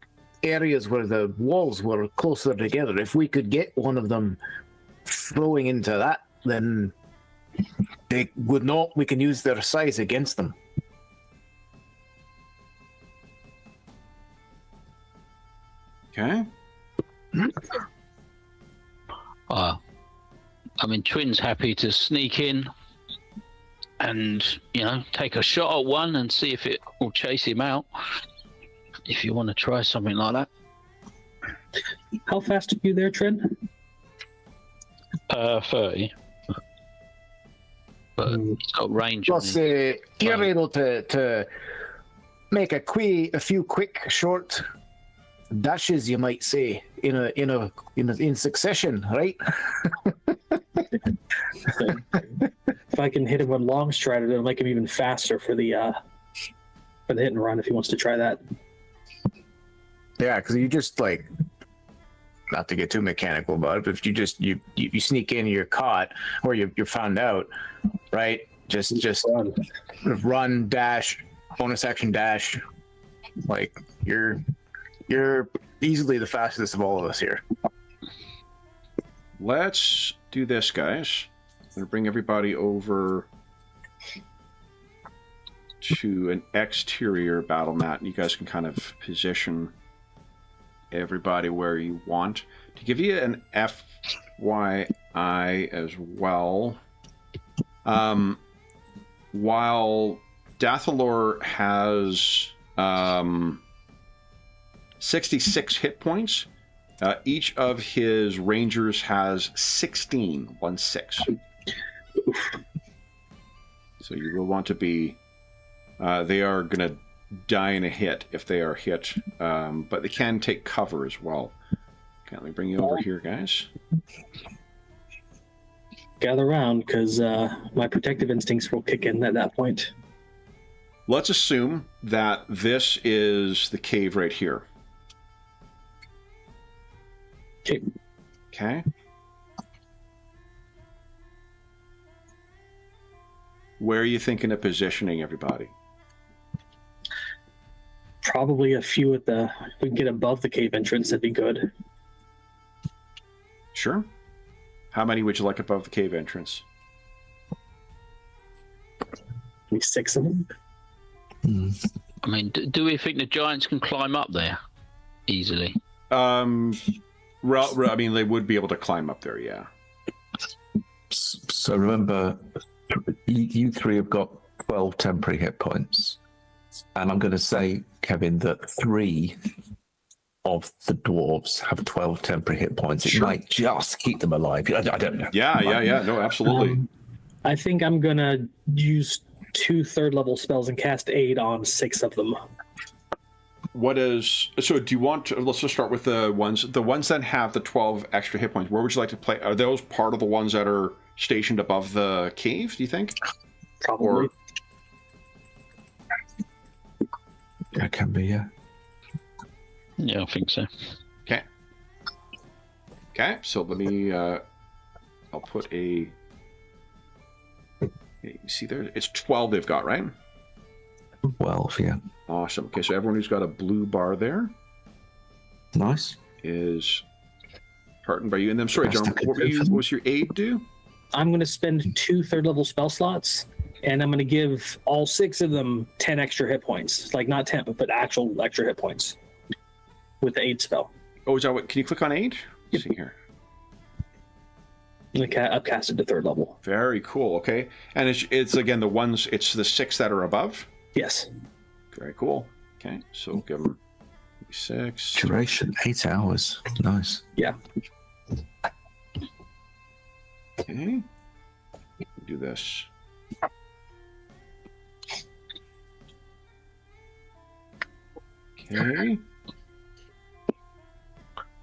areas where the walls were closer together. If we could get one of them throwing into that, then they would not. We can use their size against them. Okay. I mean, Twin's happy to sneak in and, take a shot at one and see if it will chase him out. If you want to try something like that. How fast are you there, Trin? 30. But it's got range. Plus, you're able to make a few quick, short dashes, you might say, in succession, right? If I can hit him with long stride, it'll make him even faster for the hit and run. If he wants to try that. Yeah, because you just not to get too mechanical about it, but if you sneak in, you're caught, or you're found out, right? Just run, dash, bonus action dash. You're easily the fastest of all of us here. Let's do this, guys. I'm going to bring everybody over to an exterior battle mat, and you guys can kind of position everybody where you want. To give you an FYI as well, while Dathalor has 66 hit points, each of his rangers has 16. So you will want to be... they are going to die in a hit if they are hit, but they can take cover as well. Okay, let me bring you over here, guys. Gather around, because my protective instincts will kick in at that point. Let's assume that this is the cave right here. Okay. Where are you thinking of positioning everybody? Probably a few if we can get above the cave entrance, that'd be good. Sure. How many would you like above the cave entrance? Maybe 6 of them. I mean, do we think the giants can climb up there easily? I mean, they would be able to climb up there, yeah. So remember, you three have got 12 temporary hit points. And I'm going to say, Kevin, that 3 of the dwarves have 12 temporary hit points. It might just keep them alive. I don't know. Yeah. No, absolutely. I think I'm going to use 2 third-level spells and cast Aid on 6 of them. So do you want to, let's just start with the ones that have the 12 extra hit points. Where would you like to play? Are those part of the ones that are stationed above the cave, do you think? Probably. That can be, yeah. Yeah, I think so. Okay, so let me, I'll put a, you see there, it's 12 they've got, right? 12, yeah. Awesome. Okay, so everyone who's got a blue bar there Nice. is heartened by you. And then, sorry, John, what was your aid do? I'm going to spend 2 third-level spell slots, and I'm going to give all 6 of them 10 extra hit points. Like, not 10, but actual extra hit points with the Aid spell. Oh, is that what? Can you click on aid? Let's see here. I've cast it to 3rd level. Very cool. Okay, and it's again the ones. It's the 6 that are above. Yes. Very cool. Okay, so give them 6. Duration 8 hours. Nice. Yeah. Okay. Do this. Okay.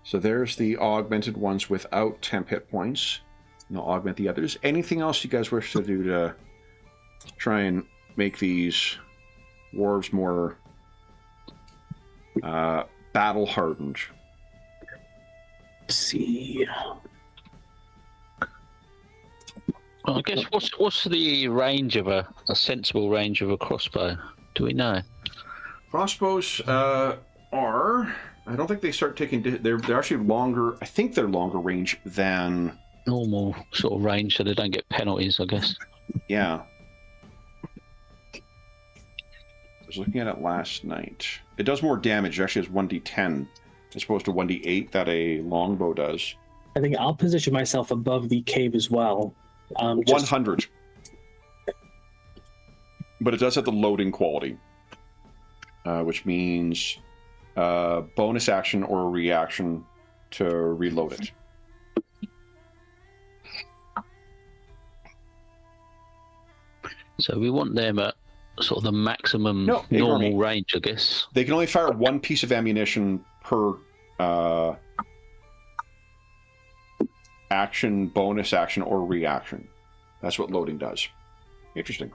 So there's the augmented ones without temp hit points. And I'll augment the others. Anything else you guys wish to do to try and make these dwarves more battle hardened? Let's see. Well, I guess what's the range of a sensible range of a crossbow? Do we know? Crossbows are. I don't think they start taking. They're actually longer. I think they're longer range than Normal sort of range, so they don't get penalties, I guess. Yeah. I was looking at it last night. It does more damage. It actually has 1d10 as opposed to 1d8 that a longbow does. I think I'll position myself above the cave as well. 100. But it does have the loading quality, which means bonus action or reaction to reload it. So we want them at sort of the maximum normal range, I guess. They can only fire one piece of ammunition per action, bonus action, or reaction. That's what loading does. Interesting.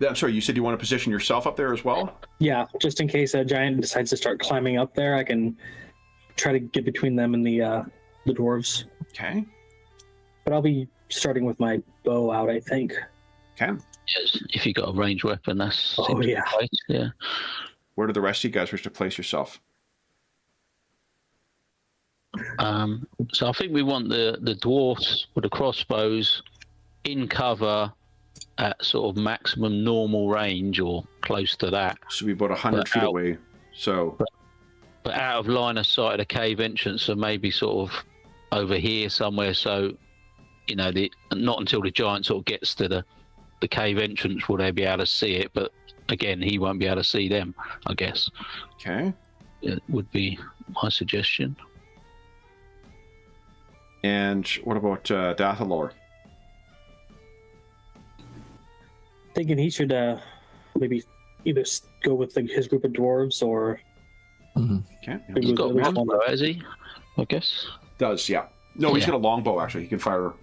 I'm sorry, you said you want to position yourself up there as well? Yeah, just in case a giant decides to start climbing up there, I can try to get between them and the dwarves. Okay. But I'll be starting with my bow out, I think. Okay. Yes, if you got a ranged weapon, that's yeah. right. Yeah. Where do the rest of you guys wish to place yourself? So I think we want the dwarfs with the crossbows in cover at sort of maximum normal range or close to that. So we're about 100 feet away. So, but out of line of sight of the cave entrance, so maybe sort of over here somewhere. So, you know, not until the giant sort of gets to the cave entrance will they be able to see it. But again, he won't be able to see them, I guess. Okay. It would be my suggestion. And what about Dathalor? Thinking he should maybe either go with his group of dwarves or. Okay. He's got a longbow, has he? I guess. Does, yeah. No, he's got a longbow, actually. He can fire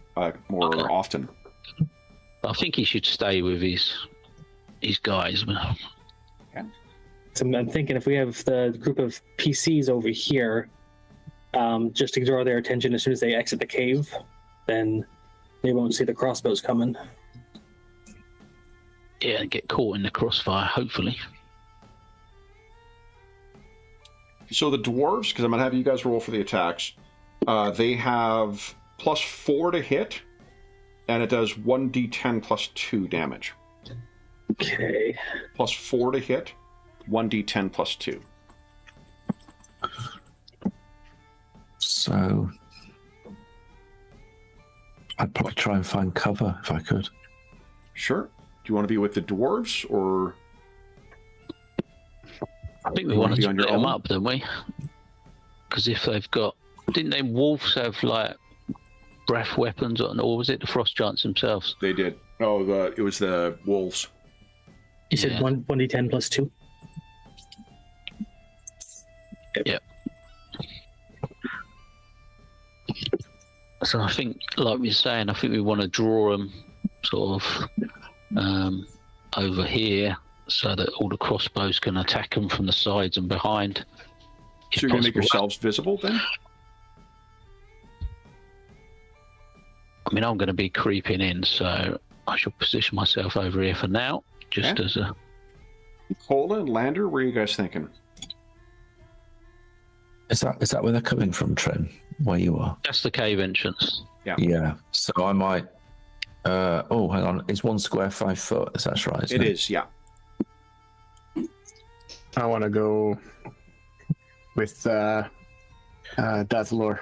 more often. I think he should stay with his guys. Okay. So I'm thinking if we have the group of PCs over here, just to draw their attention as soon as they exit the cave, then they won't see the crossbows coming. Yeah, and get caught in the crossfire, hopefully. So the dwarves, because I'm going to have you guys roll for the attacks, they have +4 to hit, and it does 1d10 +2 damage. Okay. +4 to hit, 1d10 +2. So I'd probably try and find cover if I could. Sure. Do you want to be with the dwarves, or? I think we want to split them up, don't we? Because if they've got... Didn't they wolves have, like, breath weapons, or was it the frost giants themselves? They did. Oh, it was the wolves. You said 1d10 +2? Yep. So I think, like we were saying, I think we want to draw them sort of over here so that all the crossbows can attack them from the sides and behind. So you're going to make yourselves visible then? I mean, I'm going to be creeping in, so I shall position myself over here for now, just as a... Cola and Lander, where are you guys thinking? Is that where they're coming from, Trim? Where you are? That's the cave entrance. Yeah. Yeah. So I might. Oh, hang on. Is 1 square 5 foot? Is that right? It is, yeah. I want to go with Dathalor.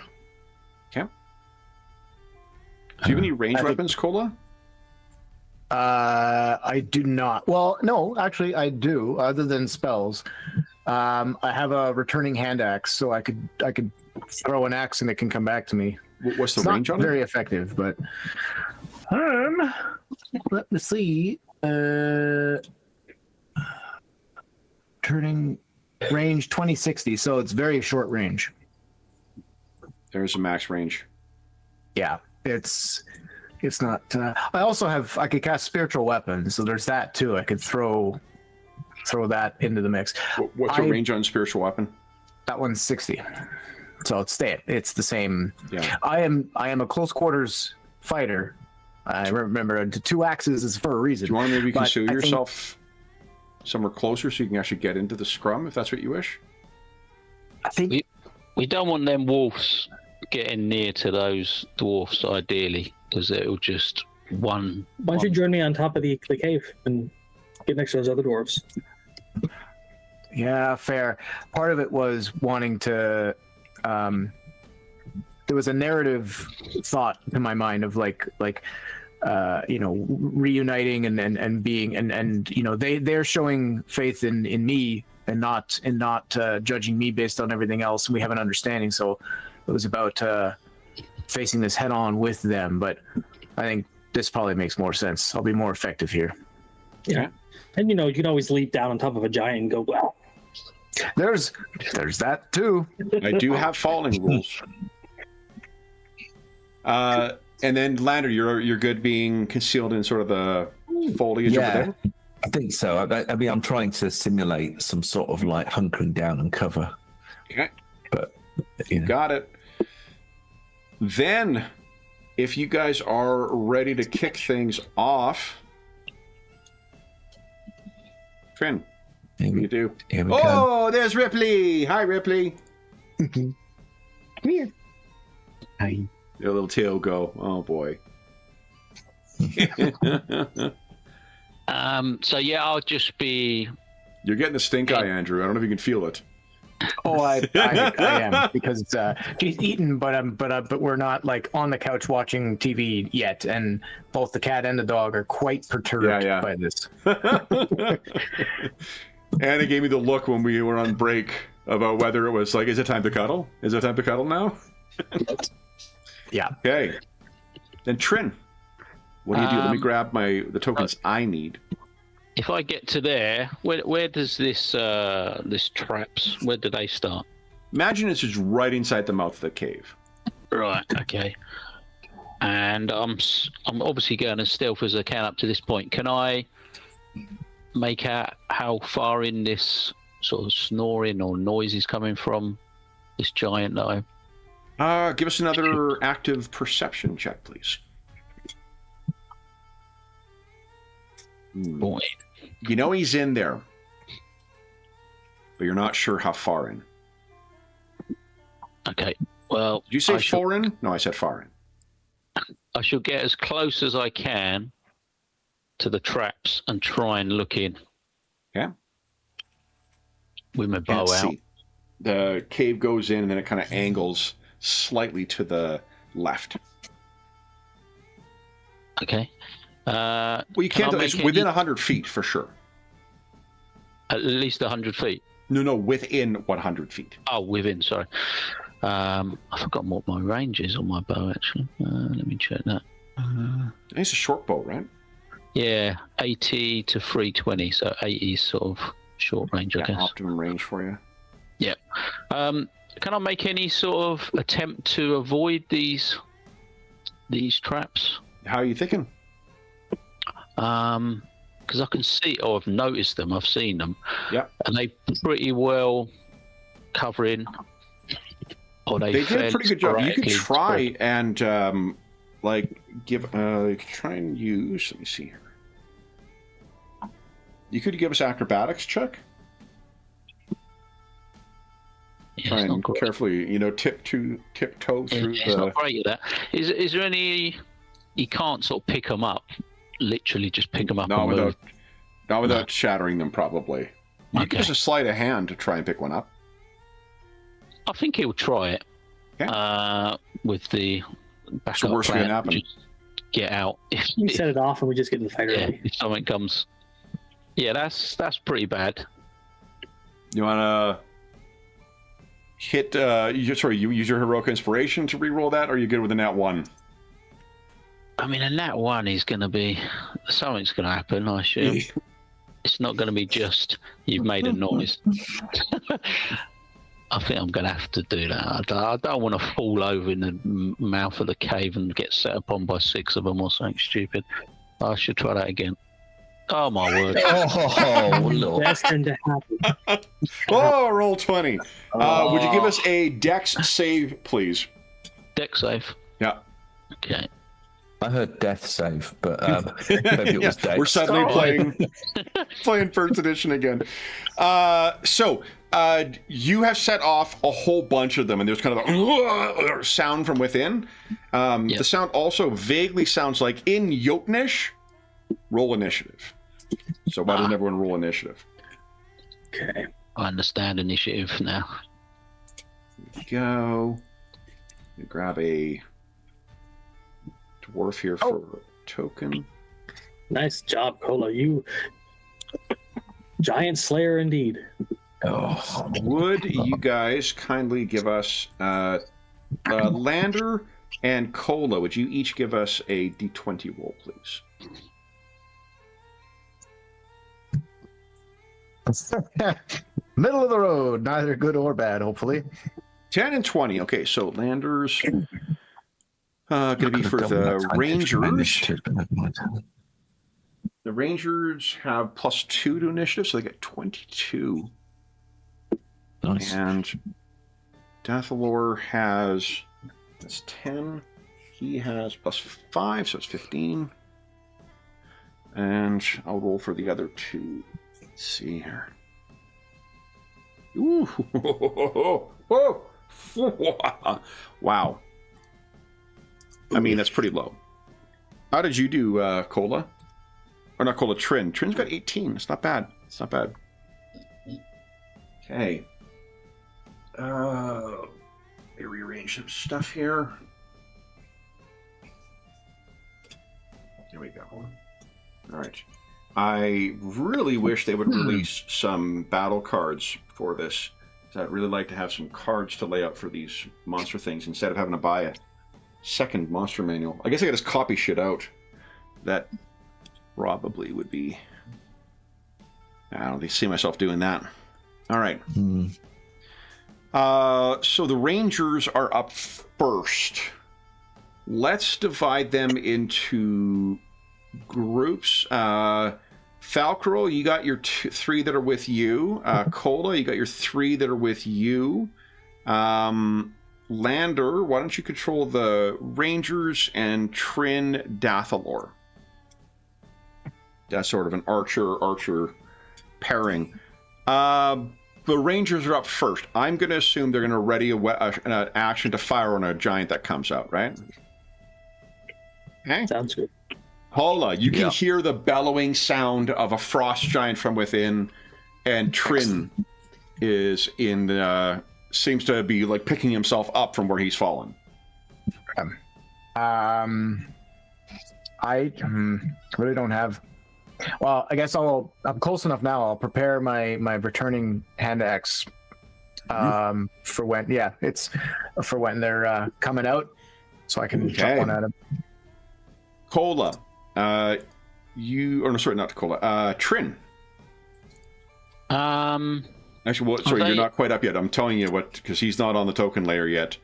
Okay. Do you have any range weapons, Cola? I do not. Well, no, actually, I do. Other than spells, I have a returning hand axe, so I could throw an axe and it can come back to me. What's the It's range not on it? very effective, but let me see. Turning range 2060, so it's very short range. There's a max range. Yeah, it's not. I could cast spiritual weapons, so there's that too. I could throw that into the mix. What's the range on spiritual weapon? That one's 60. So it's the same. Yeah. I am a close quarters fighter. I remember the 2 axes is for a reason. Do you want to maybe but conceal I think- yourself somewhere closer so you can actually get into the scrum if that's what you wish? I think We don't want them wolves getting near to those dwarfs, ideally, because it'll just one. Why don't you join me on top of the cave and get next to those other dwarves? Yeah, fair. Part of it was wanting to. There was a narrative thought in my mind of reuniting and being and they're showing faith in me and not judging me based on everything else, and we have an understanding. So it was about facing this head on with them. But I think this probably makes more sense. I'll be more effective here. Yeah, and you can always leap down on top of a giant and go, wow. There's that too. I do have falling rules. And then Lander, you're good being concealed in sort of the foliage over there. I think so. I mean, I'm trying to simulate some sort of like hunkering down and cover. Okay. But Got it. Then, if you guys are ready to kick things off, Trin, what do you do? Here we go. Oh, there's Ripley. Hi, Ripley. Come here. Hi. Your little tail go. Oh boy. So yeah, I'll just be. You're getting the stink eye, Andrew. I don't know if you can feel it. Oh, I am, because she's eaten, but we're not like on the couch watching TV yet, and both the cat and the dog are quite perturbed by this. Anna gave me the look when we were on break about whether it was like, is it time to cuddle? Is it time to cuddle now? Yeah. Okay. Then Trin, what do you do? Let me grab the tokens I need. If I get to there, where does this traps? Where do they start? Imagine it's just right inside the mouth of the cave. Right. Okay. And I'm obviously going as stealth as I can up to this point. Can I make out how far in this sort of snoring or noise is coming from this giant that I... Give us another active perception check, please. Boy. You know he's in there, but you're not sure how far in. Okay. Well, Did you say far in? No, I said far in. I shall get as close as I can to the traps and try and look in. Yeah. With my bow Can't out. see. The cave goes in and then it kind of angles slightly to the left. Okay. Well, you can't. It's within 100 feet for sure. At least 100 feet. No, within 100 feet. Oh, within. Sorry. I forgot what my range is on my bow. Actually, let me check that. It's a short bow, right? Yeah, 80 to 320. So 80 is sort of short range, I guess. Optimum range for you. Yeah. Can I make any sort of attempt to avoid these traps? How are you thinking? Because I can see, or I've noticed them, I've seen them. Yeah. And they pretty well cover in. Or they did a pretty good job. You could try sporadically and give. You could try and use. Let me see here. You could give us acrobatics check. Yeah, Try it's not and great. carefully, tiptoe through It's not great at that. Is there any? You can't sort of pick them up. Literally, just pick them up. Not and without, move. not without shattering them, probably. You Okay. could just a sleight of hand to try and pick one up. I think he'll try it. Okay. With the backup So worst plan. can happen. Just get out. We set it off and we just get to the fight Yeah, early. if something comes. Yeah, that's pretty bad. You want to hit? You use your heroic inspiration to re-roll that, or are you good with a nat 1? I mean, a nat 1 is going to be something's going to happen. I assume it's not going to be just you've made a noise. I think I'm going to have to do that. I don't want to fall over in the mouth of the cave and get set upon by 6 of them or something stupid. I should try that again. Oh my word! Oh, Lord. Destined to happen. Oh, roll 20. Would you give us a dex save, please? Dex save. Yeah. Okay. I heard death save, but maybe it was dex. We're suddenly playing first edition again. So you have set off a whole bunch of them, and there's kind of a sound from within. The sound also vaguely sounds like in Jotunish. Roll initiative. So why doesn't everyone roll initiative? Okay. I understand initiative now. Here we go. You grab a dwarf here for a token. Nice job, Cola. You giant slayer indeed. Oh. Would you guys kindly give us Lander and Cola? Would you each give us a d20 roll, please? Middle of the road, neither good or bad, hopefully. 10 and 20. Okay, so Lander's going to be for the Rangers. The Rangers have +2 to initiative, so they get 22. Nice. And Dathalor has, that's 10. He has +5, so it's 15. And I'll roll for the other 2. Let's see here. Ooh. Wow. I mean, that's pretty low. How did you do, Cola? Or not Cola, Trin. Trin's got 18. It's not bad. It's not bad. Okay. Let me rearrange some stuff here. There we go. All right. I really wish they would release some battle cards for this. I'd really like to have some cards to lay out for these monster things instead of having to buy a second monster manual. I guess I could just copy shit out. That probably would be... I don't see myself doing that. All right. So the Rangers are up first. Let's divide them into groups. Falcarol, you got your 3 that are with you. Cola, you got your 3 that are with you. Lander, why don't you control the Rangers, and Trin, Dathalor. That's sort of an archer pairing. The Rangers are up first. I'm going to assume they're going to ready an action to fire on a giant that comes out, right? Okay. Sounds good. Hola, you can hear the bellowing sound of a frost giant from within, and Trin is in seems to be like picking himself up from where he's fallen. I really don't have. Well, I guess I'm close enough now. I'll prepare my returning hand axe for when. Yeah, it's for when they're coming out, so I can chuck one at him. Cola, not Cola. Trin. Actually, sorry, you're not quite up yet. I'm telling you what, because he's not on the token layer yet.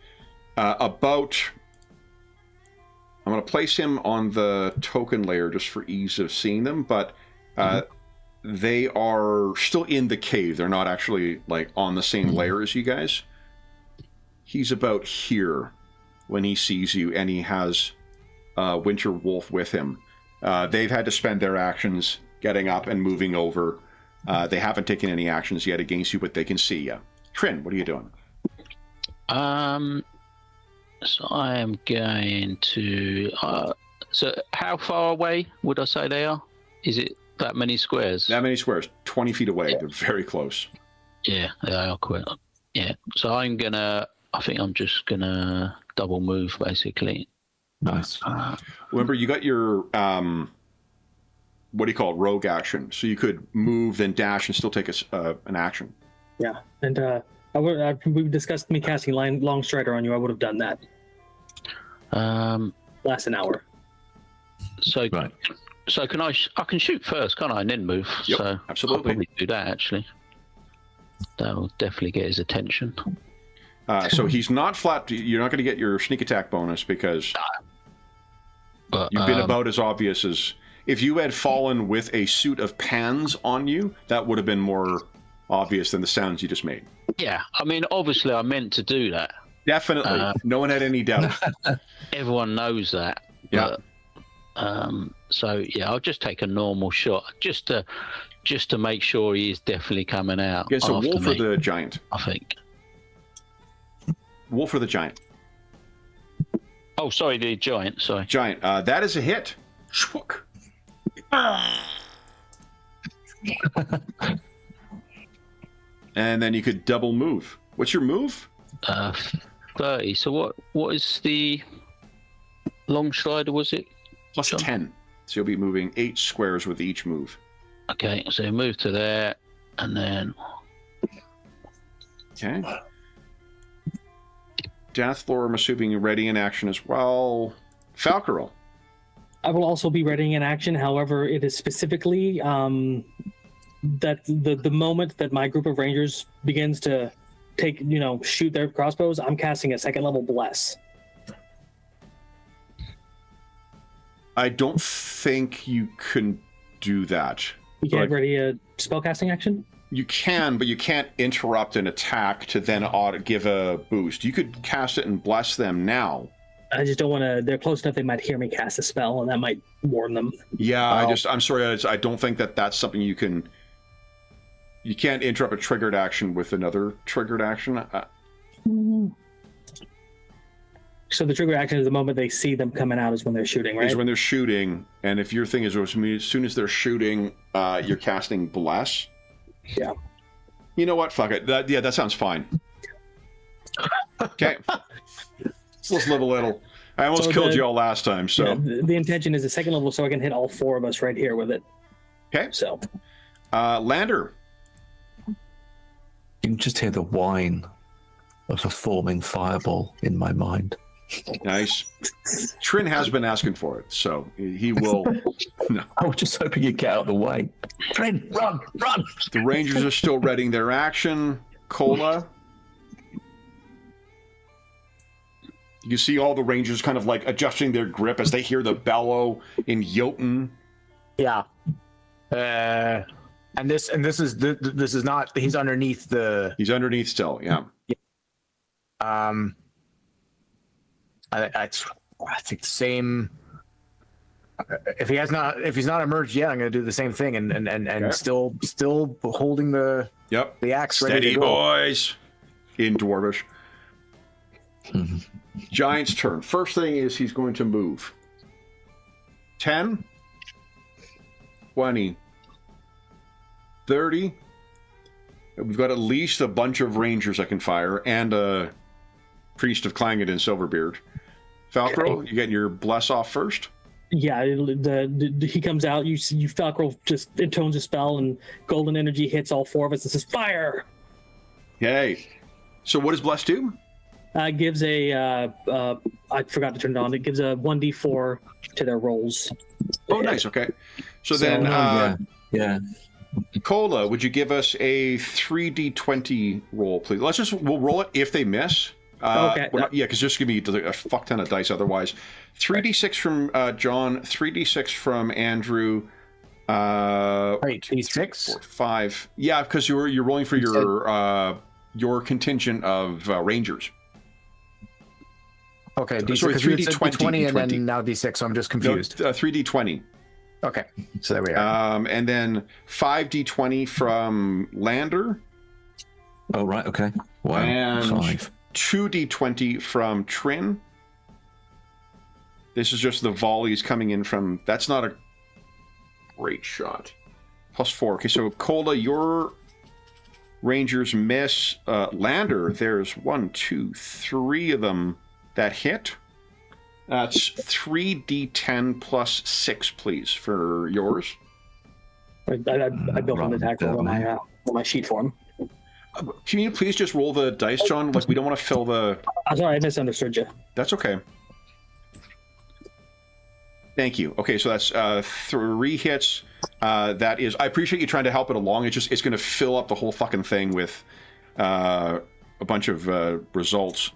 I'm going to place him on the token layer just for ease of seeing them, but they are still in the cave. They're not actually like on the same layer as you guys. He's about here when he sees you, and he has Winter Wolf with him. They've had to spend their actions getting up and moving over. They haven't taken any actions yet against you, but they can see you. Trin, what are you doing? So I am going to... so how far away would I say they are? Is it that many squares? That many squares. 20 feet away. Yeah. They're very close. Yeah, they are quite. Yeah. So I think I'm just gonna double move basically. Nice. Remember, you got your what do you call it? Rogue action. So you could move, then dash, and still take an action. Yeah, and we discussed me casting Long Strider on you. I would have done that. Last an hour. So Right. So can I can shoot first, can't I, and then move? Yep, So absolutely. I'll probably do that actually. That'll definitely get his attention. So he's not flat. You're not going to get your sneak attack bonus because But you've been about as obvious as if you had fallen with a suit of pans on you. That would have been more obvious than the sounds you just made. yeah, I mean, obviously, I meant to do that. Definitely, no one had any doubt. Everyone knows that. Yeah. But, so yeah, I'll just take a normal shot just to make sure he is definitely coming out. Yeah, so after wolf me, or the giant? I think. Wolf or the giant? Oh, sorry, the giant. Sorry. Giant. That is a hit. Shwook. And then you could double move. What's your move? 30. So what is the long strider? Was it? Plus Sure. 10. So you'll be moving 8 squares with each move. Okay, so move to there, and then Okay. Deathlord, I'm assuming you're ready in action as well. Falcarel. I will also be readying in action. However, it is specifically that the moment that my group of rangers begins to shoot their crossbows, I'm casting a second level bless. I don't think you can do that. You can't ready a spellcasting action? You can, but you can't interrupt an attack to then give a boost. You could cast it and bless them now. I just don't want to. They're close enough; they might hear me cast a spell, and that might warn them. Yeah, I'm sorry. I don't think that's something you can. You can't interrupt a triggered action with another triggered action. So the trigger action is the moment they see them coming out is when they're shooting, right? Is when they're shooting, and if your thing is as soon as they're shooting, you're casting bless. Yeah. You know what? Fuck it. That sounds fine. Okay. Let's live a little. I almost killed you all last time, so. Yeah, the intention is a second level, so I can hit all 4 of us right here with it. Okay. So. Lander. You can just hear the whine of a forming fireball in my mind. Nice. Trin has been asking for it, so he will. No. I was just hoping you'd get out of the way. Trin, run! The Rangers are still readying their action. Cola. You see all the Rangers kind of like adjusting their grip as they hear the bellow in Jotun. Yeah. And this is not. He's underneath the. He's underneath still. Yeah. I think the same. If he's not emerged yet, I'm going to do the same thing and Okay. still holding the axe ready Steady, to go. boys. In Dwarvish. Giant's turn. First thing is he's going to move. 10, 20, 30. We've got at least a bunch of Rangers that can fire and a Priest of Clangett and Silverbeard. Falcro, you getting your bless off first? Yeah, he comes out. You Falcro just intones a spell, and golden energy hits all 4 of us and says, "Fire!" Okay. So what does bless do? Gives a I forgot to turn it on. It gives a 1d4 to their rolls. Oh, nice. Okay. So then, yeah. Cola, would you give us a 3d20 roll, please? We'll roll it if they miss. Okay. Because there's going to be a fuck ton of dice otherwise. 3d6 from John, 3d6 from Andrew. Wait, D6? 4, 5. Yeah, because you're rolling for your contingent of Rangers. Okay, Sorry, D6. 3d20 20 and then now D6, so I'm just confused. No, 3d20. Okay, so there we are. And then 5d20 from Lander. Oh, right, okay. Wow, And 5. 2d20 from Trin. This is just the volleys coming in from... That's not a great shot. +4. Okay, so Cola, your Rangers miss. Lander, there's 1, 2, 3 of them that hit. That's 3d10 plus 6, please, for yours. I built an attack roll on my sheet for him. Can you please just roll the dice, John? Like, we don't want to fill the... I'm sorry, I misunderstood you. That's okay. Thank you. Okay, so that's 3 hits. That is... I appreciate you trying to help it along. It's going to fill up the whole fucking thing with a bunch of results.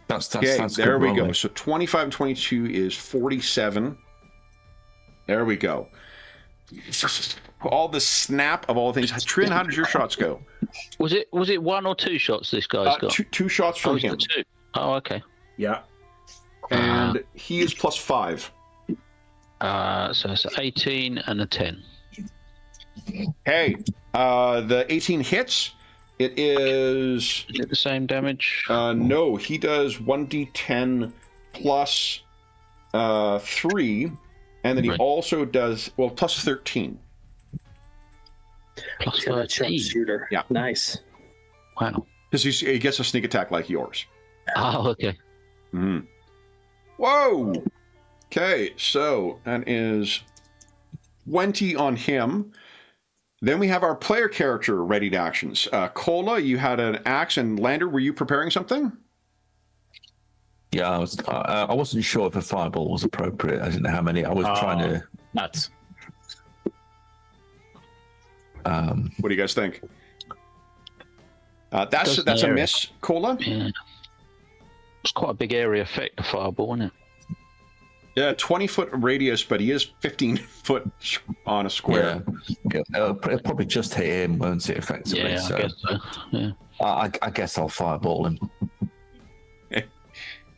That's there we go. So 25 and 22 is 47. There we go. All the snap of all things. Trin, how did your shots go? Was it 1 or 2 shots this guy's got? Two shots from him. 2. Oh, okay. Yeah. And he is plus 5. So it's 18 and a 10. Hey, the 18 hits. It is... Is it the same damage? No, he does 1d10 plus 3, and then he also does, well, plus 13. Plus Yeah, that 13. shooter. Yeah. Nice. Wow. Because he gets a sneak attack like yours. Oh, okay. Mm-hmm. Whoa! Okay, so that is 20 on him. Then we have our player character ready to actions. Cola, you had an axe, and Lander, were you preparing something? Yeah, I wasn't sure if a fireball was appropriate. I didn't know how many. I was trying to. Nuts. What do you guys think? That's a miss, Cola. Yeah. It's quite a big area effect, the fireball, isn't it? Yeah, 20-foot radius, but he is 15 foot on a square. Yeah. It'll probably just hit him, won't it, effectively? Yeah, so I guess so. Yeah. I guess I'll fireball him.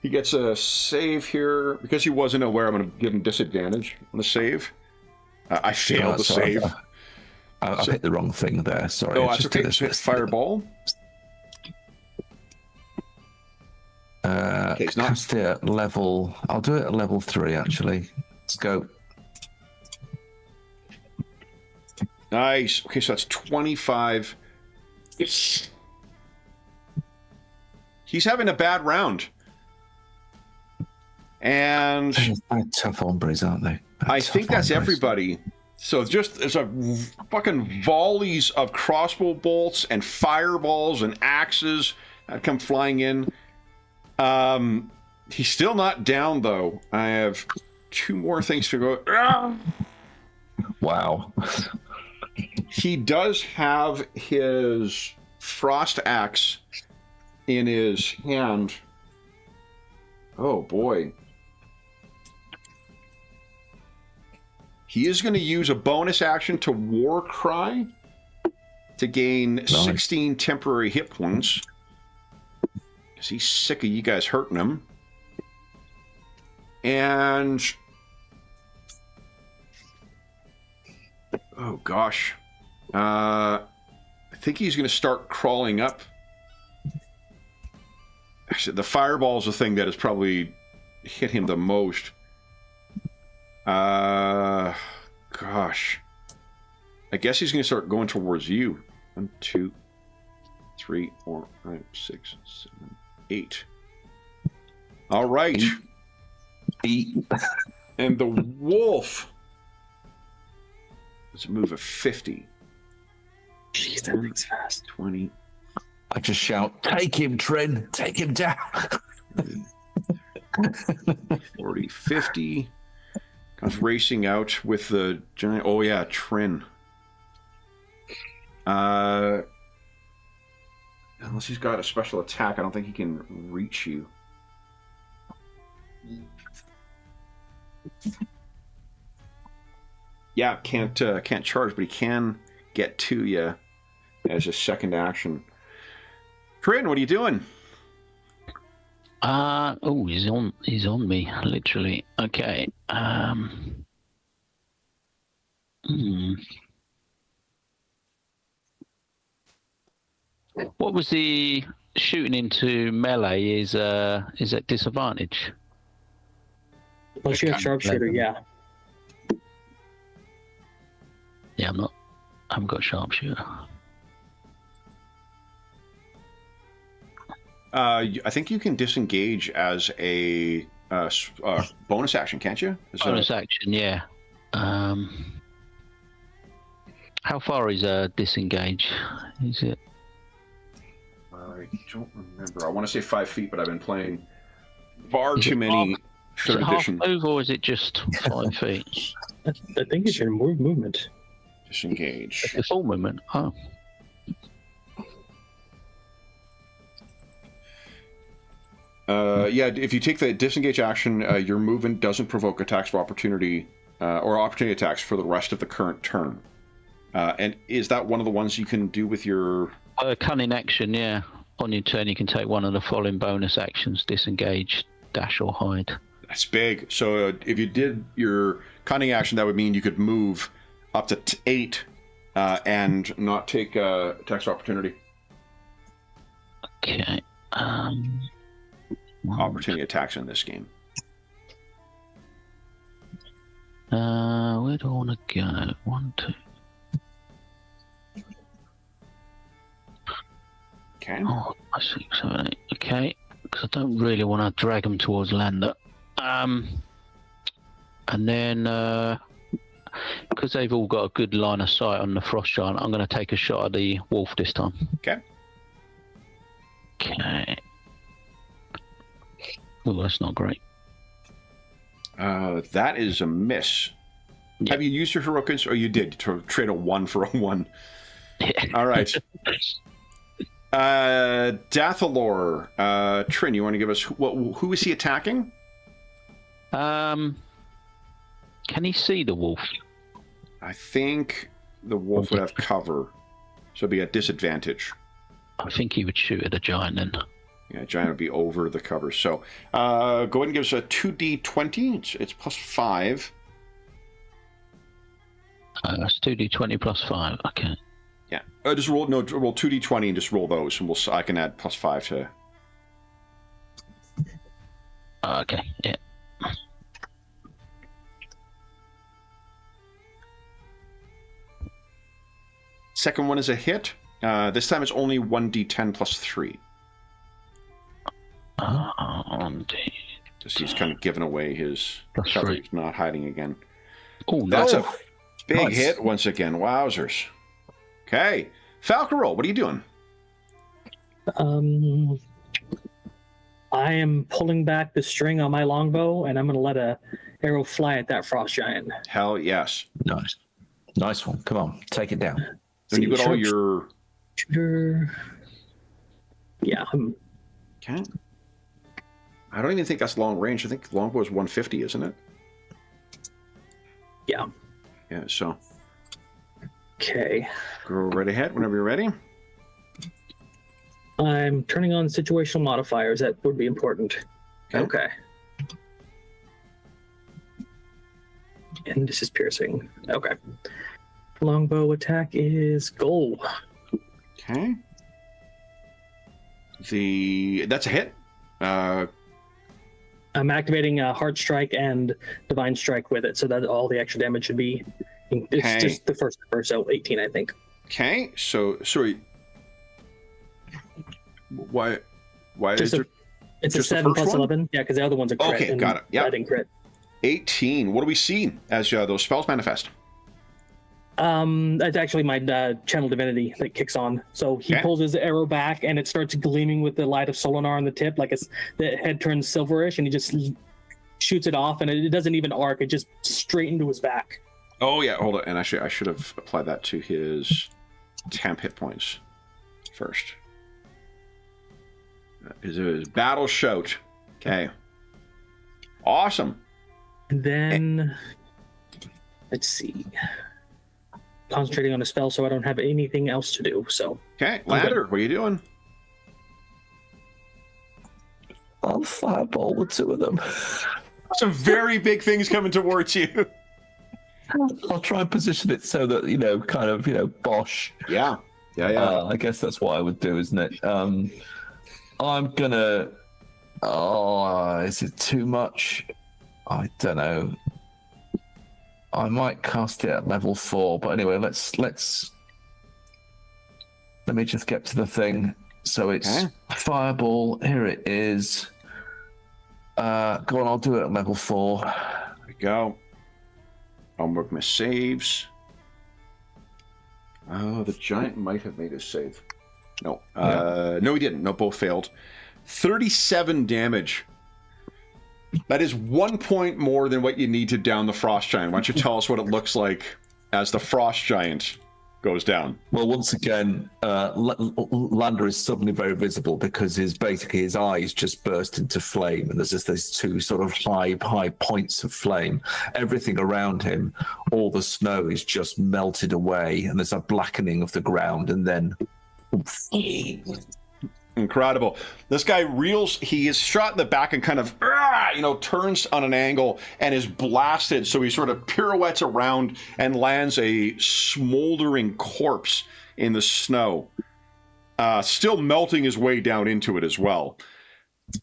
He gets a save here. Because he wasn't aware, I'm going to give him disadvantage on the save. I failed the save. I've hit the wrong thing there. Sorry. No, that's okay. It's fireball. Okay, it's not... Cast it at level... I'll do it at level 3, actually. Let's go. Nice. Okay, so that's 25. He's having a bad round. And... They're tough hombres, aren't they? I think that's everybody. So there's a fucking volleys of crossbow bolts and fireballs and axes that come flying in. He's still not down, though. I have 2 more things to go. Wow. He does have his frost axe in his hand. Oh, boy. He is going to use a bonus action to War Cry to gain 16 temporary hit points. Because he's sick of you guys hurting him. And... oh, gosh. I think he's going to start crawling up. Actually, the fireball's the thing that has probably hit him the most. Gosh. I guess he's going to start going towards you. 1, 2, 3, 4, 5, 6, 7, 8. All right. 8. And the wolf. Let's move a 50. Jeez, that thing's fast. 20. I just shout, take him, Trin. Take him down. 40, 50. Comes racing out with the giant... oh, yeah, Trin. Unless he's got a special attack, I don't think he can reach you. Yeah, can't charge, but he can get to you as a second action. Trin, what are you doing? Oh, he's on me, literally. Okay. What was the shooting into melee is at disadvantage? Unless you have sharpshooter, yeah. Yeah, I haven't got sharpshooter. I think you can disengage as a bonus action, can't you? Bonus action, yeah. How far is disengage? Is it? I don't remember. I want to say 5 feet, but I've been playing far too many third edition. Half move, or is it just 5 feet? I think it's your movement. Disengage. It's full movement. Oh. Yeah, if you take the disengage action, your movement doesn't provoke attacks of opportunity or opportunity attacks for the rest of the current turn. And is that one of the ones you can do with your... Cunning action, yeah. On your turn, you can take one of the following bonus actions: disengage, dash, or hide. That's big. So if you did your cunning action, that would mean you could move up to 8 and not take attacks of opportunity. Okay. Opportunity attacks in this game. Where do I want to go? 1, 2. Okay. Oh, 5, 6, 7, 8. Okay, because I don't really want to drag them towards Lander. And then, because they've all got a good line of sight on the frost giant, I'm going to take a shot at the wolf this time. Okay. Okay. Oh, that's not great. That is a miss. Yeah. Have you used your heroic, or you did to trade a 1 for a 1? All right. Dathalor, Trin, you want to give us who is he attacking? Can he see the wolf? I think the wolf would have cover, so it'd be at disadvantage. I think he would shoot at a giant then. Yeah, giant would be over the cover. So go ahead and give us a 2d20. It's plus 5. That's 2d20 plus 5. Okay. Yeah. Just roll 2d20 and just roll those, and I can add plus 5 to. Okay. Yeah. Second one is a hit. This time it's only 1d10 plus 3. Just he's kind of giving away his cover. He's not hiding again. Oh, That's a big Nice. hit once again. Wowzers. Okay. Falcarol, what are you doing? I am pulling back the string on my longbow, and I'm going to let a arrow fly at that frost giant. Hell yes. Nice. Nice one. Come on, take it down. Then you got all Sharp your... shooter. Yeah. Okay. I don't even think that's long range. I think longbow is 150, isn't it? Yeah. Yeah, so Okay. go right ahead whenever you're ready. I'm turning on situational modifiers. That would be important. Okay. And this is piercing. Okay. Longbow attack is goal. Okay. That's a hit. I'm activating Heart Strike and Divine Strike with it, so that all the extra damage should be. It's Okay. just the first number, so 18, I think. Okay, so sorry. Why Just is a- there It's Just a the 7 first plus one? 11. Yeah, because the other one's a crit. Okay, and got it. Yeah. I didn't crit. 18? What do we see as those spells manifest? That's actually my channel divinity that kicks on. So he Okay. pulls his arrow back, and it starts gleaming with the light of Solinar on the tip, like the head turns silverish, and he just shoots it off, and it doesn't even arc; it just straight into his back. Oh yeah, hold on. And I should have applied that to his temp hit points first. His battle shout. Okay. Awesome. And then let's see. Concentrating on a spell, so I don't have anything else to do. So Okay, Lander, what are you doing? I'll fireball the two of them. Some very big things coming towards you. I'll try and position it so that, Bosch. Yeah. I guess that's what I would do, isn't it? I'm gonna. Oh, is it too much? I don't know. I might cast it at level 4, but anyway, let me just get to the thing. So it's Okay. fireball. Here it is. Go on, I'll do it at level 4. There we go. I'll mark my saves. Oh, the giant might have made a save. No. No, he didn't. No, both failed. 37 damage. That is 1 point more than what you need to down the frost giant. Why don't you tell us what it looks like as the frost giant goes down? Well, once again, Lander is suddenly very visible because his eyes just burst into flame, and there's just these two sort of high points of flame. Everything around him, all the snow is just melted away, and there's a blackening of the ground, and then. Incredible. This guy reels, he is shot in the back and kind of, turns on an angle and is blasted. So he sort of pirouettes around and lands a smoldering corpse in the snow, still melting his way down into it as well.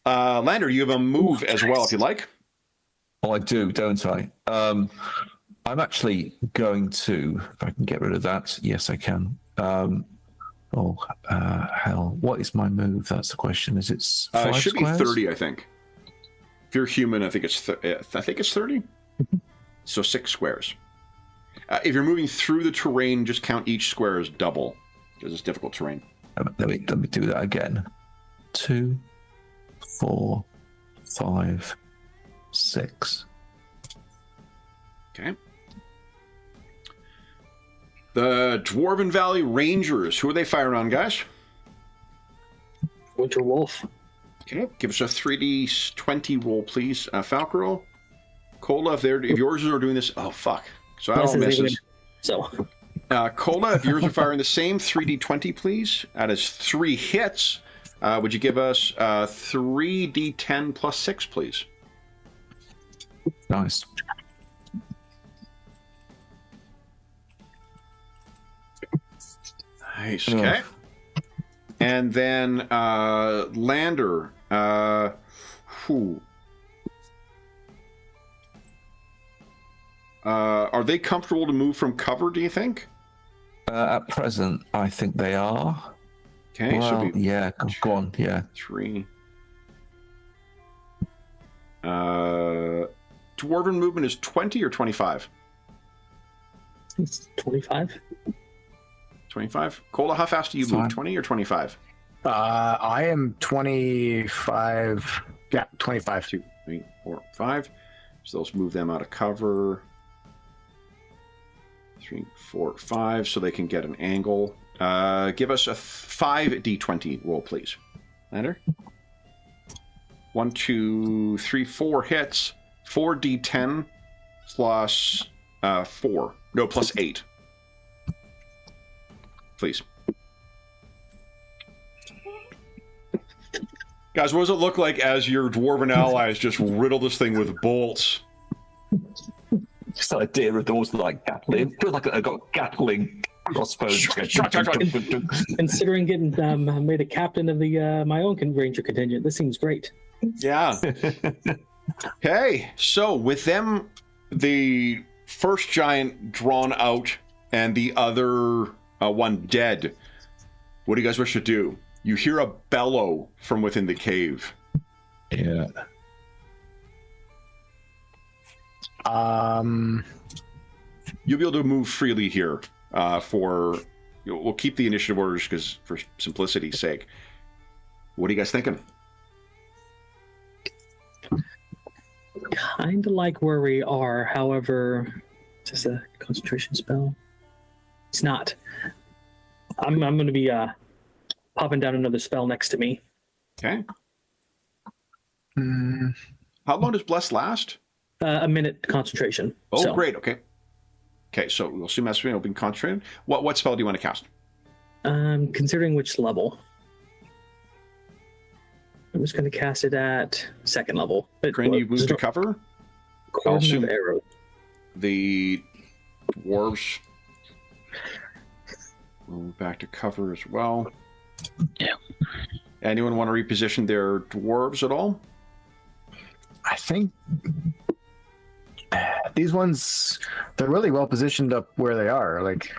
Lander, you have a move as well, if you like. Oh, I do, don't I? I'm actually going to, if I can get rid of that. Yes, I can. Hell. What is my move? That's the question. Is it 5 It should squares? be 30, I think. If you're human, I think it's 30. So 6 squares. If you're moving through the terrain, just count each square as double, because it's difficult terrain. Let me do that again. 2, 4, 5, 6. Okay. The Dwarven Valley Rangers. Who are they firing on, guys? Winter Wolf. Okay. Give us a 3d20 roll, please. Falcaro. Cola, if yours are doing this. Oh, fuck. So that all misses. So. Cola, if yours are firing the same, 3d20, please. That is 3 hits. Would you give us 3d10 plus 6, please? Nice. Nice. Okay. And then Lander. Are they comfortable to move from cover, do you think? At present, I think they are. Okay, well, yeah, go on, yeah. 3. Dwarven movement is 20 or 25? It's 25. 25? Cola, how fast do you move? 20 or 25? I am 25. Yeah, 25. 2, 3, 4, 5. So let's move them out of cover. 3, 4, 5, so they can get an angle. Give us a 5d20 roll, please. Lander? 1, 2, 3, 4 hits. 4d10 plus 4. No, plus 8. Please. Guys, what does it look like as your dwarven allies just riddle this thing with bolts? Just the idea of those like Gatling. Feels like I got Gatling crossbows. Considering getting made a captain of the my own ranger contingent, this seems great. Yeah. Okay, so with them, the first giant drawn out and the other one dead, what do you guys wish to do? You hear a bellow from within the cave. Yeah. You'll be able to move freely here. We'll keep the initiative orders because for simplicity's sake. What are you guys thinking? Kind of like where we are. However, is this a concentration spell? It's not. I'm going to be popping down another spell next to me. Okay. How long does Bless last? A minute concentration. Oh, so. Great. Okay. Okay, so we'll assume that's will be concentrated. What spell do you want to cast? Considering which level. I'm just going to cast it at 2nd level. Can you move to cover? I'll assume arrow. The dwarves will move back to cover as well. Yeah. Anyone want to reposition their dwarves at all? I think these ones, they're really well positioned up where they are. Like,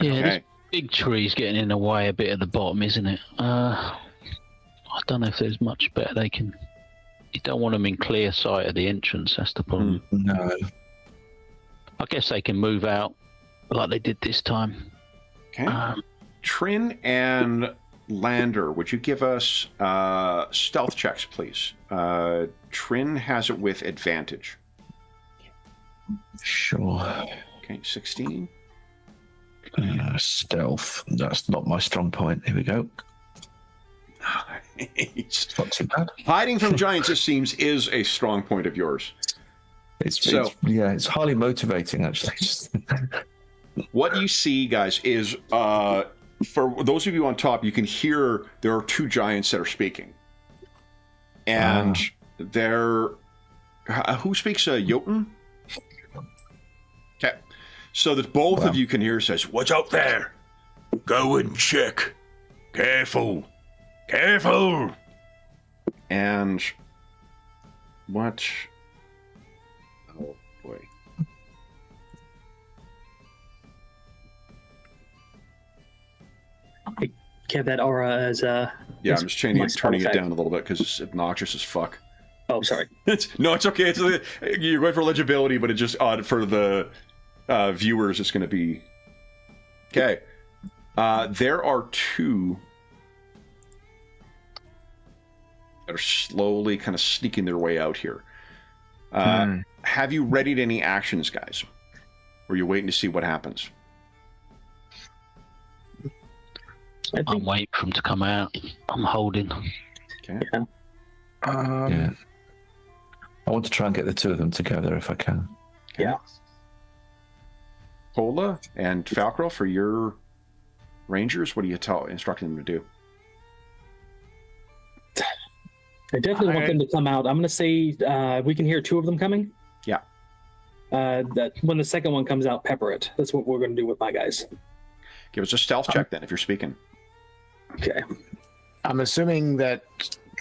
Yeah, Okay. big tree's getting in the way a bit at the bottom, isn't it? I don't know if there's much better they can. You don't want them in clear sight of the entrance. That's the problem. No. I guess they can move out like they did this time. Okay. Trin and Lander, would you give us stealth checks, please? Trin has it with advantage. Sure. Okay, 16. Stealth. That's not my strong point. Here we go. Nice. It's not too bad. Hiding from giants, it seems, is a strong point of yours. It's highly motivating, actually. What you see, guys, is for those of you on top, you can hear there are two giants that are speaking. And they're... Who speaks Jotun? Okay. So that both of you can hear says, "What's up there? Go and check. Careful. Careful." And what... Oh, boy. Have that aura as Yeah, I'm just turning it down a little bit because it's obnoxious as fuck. Oh, sorry. It's okay. You're going for legibility, but it's just odd for the viewers. It's going to be okay. There are two that are slowly kind of sneaking their way out here. Have you readied any actions, guys? Or are you waiting to see what happens? I'm waiting for them to come out. I'm holding. Okay. Yeah. Yeah. I want to try and get the two of them together if I can. Okay. Yeah. Cola and Falcro, for your rangers, what are you instructing them to do? I definitely want them to come out. I'm going to say we can hear two of them coming. Yeah. That when the second one comes out, pepper it. That's what we're going to do with my guys. Give us a stealth check then, if you're speaking. Okay. I'm assuming that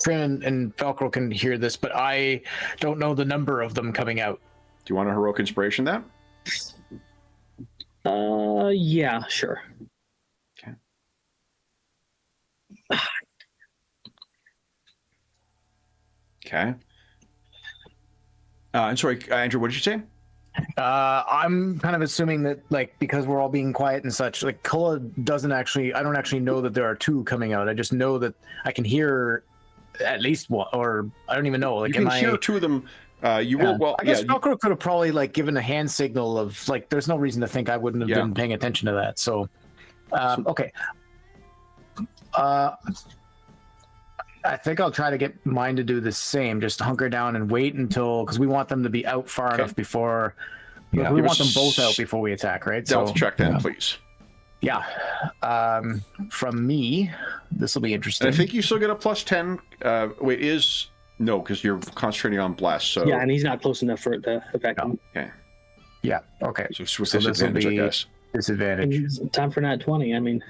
Trin and Falcro can hear this, but I don't know the number of them coming out. Do you want a heroic inspiration then? Yeah, sure. Okay. Okay. I'm sorry, Andrew, what did you say? I'm kind of assuming that, like, because we're all being quiet and such, like, Kulla I don't actually know that there are two coming out. I just know that I can hear at least one, or I don't even know. Like, you can hear two of them. You will. Well, I guess Falcro could have probably, like, given a hand signal of, like, there's no reason to think I wouldn't have been paying attention to that. So, okay. I think I'll try to get mine to do the same. Just hunker down and wait until, because we want them to be out far enough before. Yeah, we want them both out before we attack, right? Stealth check then, please. Yeah. From me, this will be interesting. And I think you still get a +10. No, because you're concentrating on blast. So yeah, and he's not close enough for it to affect him. Okay. Yeah. Okay. So with disadvantage, I guess. Disadvantage. Time for nat 20. I mean.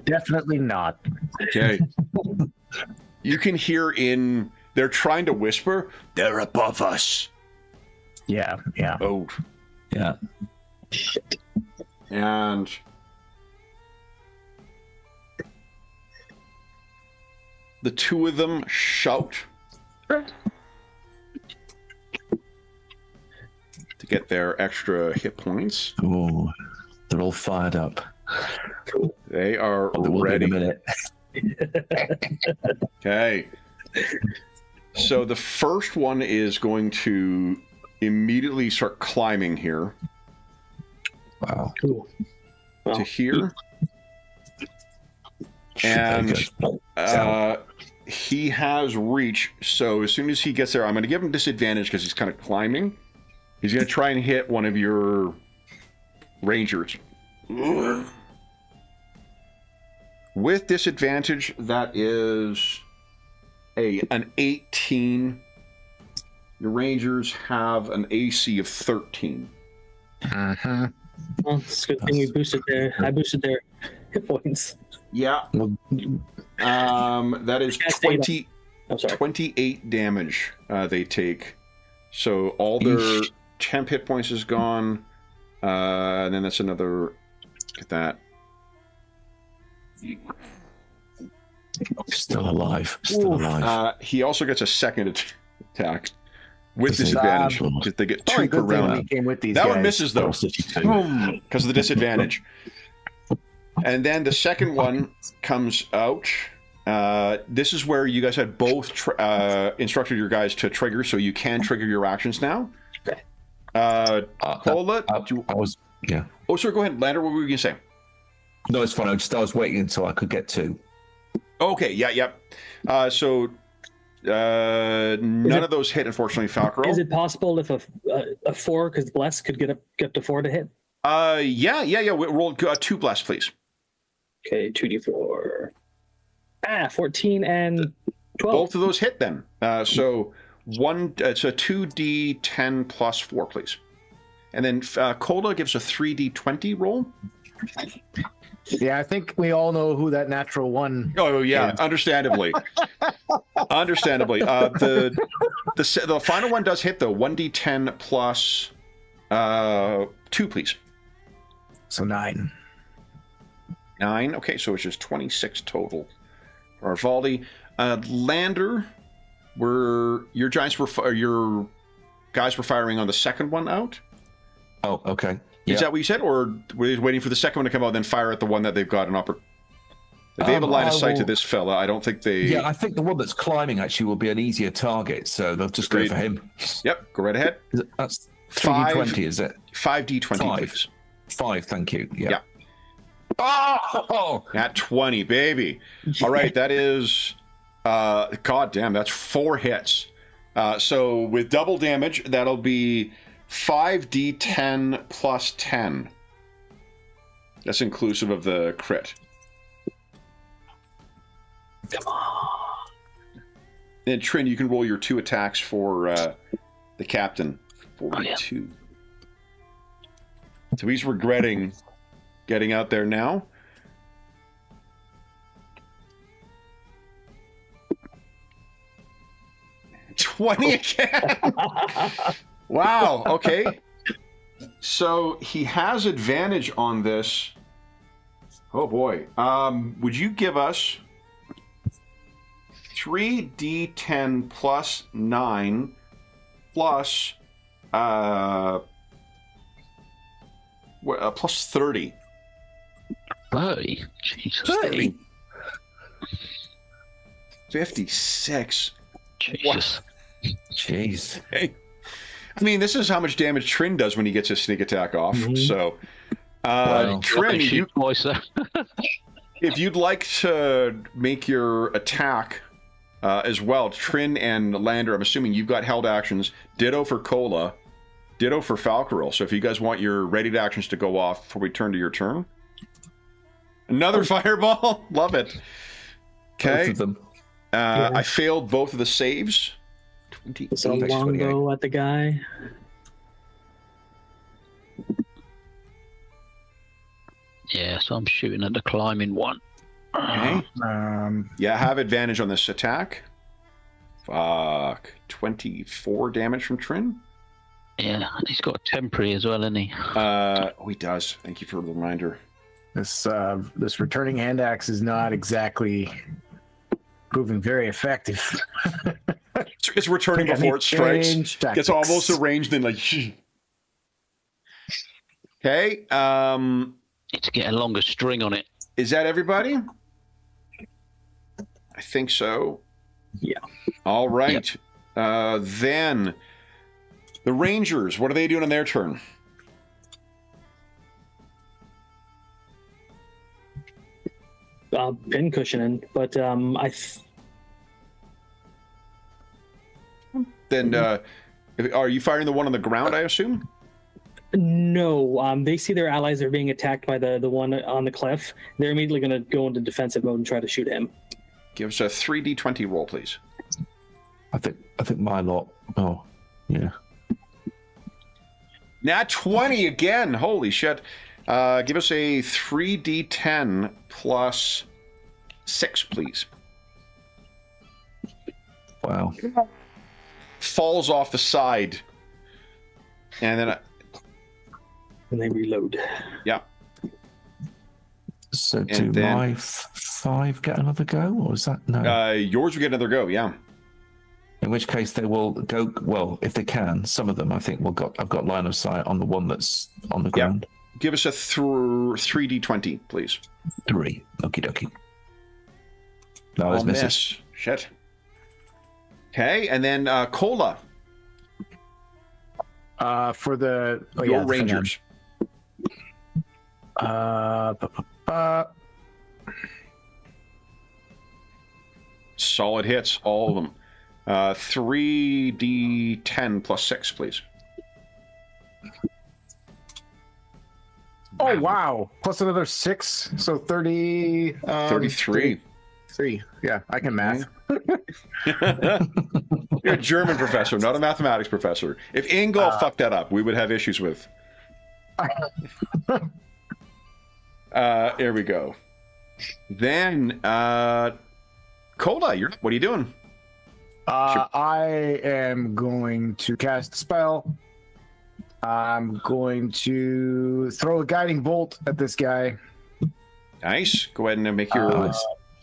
Definitely not. Okay. You can hear they're trying to whisper, "They're above us." Yeah. Oh. Yeah. Shit. And the two of them shout to get their extra hit points. Oh, they're all fired up. Cool. They are ready. In a minute. Okay. So the first one is going to immediately start climbing here. Wow. Cool. Well, to here. And he has reach, so as soon as he gets there, I'm going to give him disadvantage because he's kind of climbing. He's going to try and hit one of your rangers. With disadvantage, that is an 18. Your rangers have an AC of 13. Uh-huh. well, it's a good thing I boosted their hit points. Yeah. That is 28 damage they take. So all their temp hit points is gone. And then that's another at that. Still alive. Still alive. He also gets a second attack with Does he? disadvantage. They get two per Good thing we round. came with these That guys. one misses though, because of the disadvantage. And then the second one comes out. This is where you guys had both instructed your guys to trigger, so you can trigger your actions now. Cola, yeah. Oh, sorry. Go ahead, Lander. What were you gonna say? No, it's fine. I was waiting until I could get to. Okay. Yeah. So none of those hit, unfortunately, Falcor. Is it possible if a 4, because Bless could get up to 4 to hit? Yeah. Roll 2 bless, please. Okay, 2d4. 14 and 12. Both of those hit then. So it's a 2d10 plus 4, please. And then Cola gives a 3d20 roll. Yeah, I think we all know who that natural one. Oh yeah, understandably. The final one does hit though. 1d10 plus 2, please. So 9. 9. Okay, so it's just 26 total. For Arvaldi, Lander, your guys were firing on the second one out. Oh, okay. Is that what you said, or were you waiting for the second one to come out, and then fire at the one that they've got an upper? If they have a line of sight to this fella, I don't think they. Yeah, I think the one that's climbing actually will be an easier target, so they'll just go for him. Yep, go right ahead. That's 3d20, is it? 5d20, please. 5, thank you. Yeah. Oh! At 20, baby. All right, that is. God damn, that's 4 hits. So with double damage, that'll be 5d10 plus 10. That's inclusive of the crit. Come on. And Trin, you can roll your 2 attacks for the captain. 42. So he's regretting getting out there now. $20 again. Wow. Okay. So he has advantage on this. Oh boy. Would you give us 3d10 plus 9 plus plus 30? 30? Jesus. 30. 56. Jesus. Jeez. Hey. I mean, this is how much damage Trin does when he gets his sneak attack off. So, Trin, if you'd like to make your attack as well, Trin and Lander, I'm assuming you've got held actions. Ditto for Cola. Ditto for Falcaril. So if you guys want your readied actions to go off before we turn to your turn. Another fireball. Love it. Okay. Both of them. I failed both of the saves. 28. So longbow at the guy. Yeah, so I'm shooting at the climbing one. Okay. Yeah, have advantage on this attack. Fuck. 24 damage from Trin. Yeah, he's got a temporary as well, hasn't he? Oh, he does. Thank you for the reminder. This returning hand axe is not exactly proving very effective. It's returning before it strikes. Gets almost arranged, then like. Okay. Need to get a longer string on it. Is that everybody? I think so. Yeah. All right. Yep. Then the Rangers. What are they doing on their turn? Pin cushioning, but Then, are you firing the one on the ground, I assume? No, they see their allies are being attacked by the one on the cliff. They're immediately going to go into defensive mode and try to shoot him. Give us a 3d20 roll, please. I think my lot. Oh, yeah. Nat 20 again. Holy shit. Give us a 3d10 plus 6, please. Wow. Falls off the side. And then... And they reload. Yeah. So do then- my 5 get another go, or is that no? Yours will get another go, yeah. In which case they will go. Well, if they can, some of them I think I've got line of sight on the one that's on the ground. Give us a 3d20, please. 3. Okie dokie. No, there's I'll misses. miss. Shit. Okay, and then Cola, For the your the Rangers. Solid hits, all of them. 3d10 plus 6, please. Oh wow! Plus another 6, so 30. 33. 3. Yeah, I can math. You're a German professor, not a mathematics professor. If Ingolf fucked that up, we would have issues with. There we go. Then, Cola, what are you doing? I am going to cast a spell. I'm going to throw a guiding bolt at this guy. Nice. Go ahead and make your...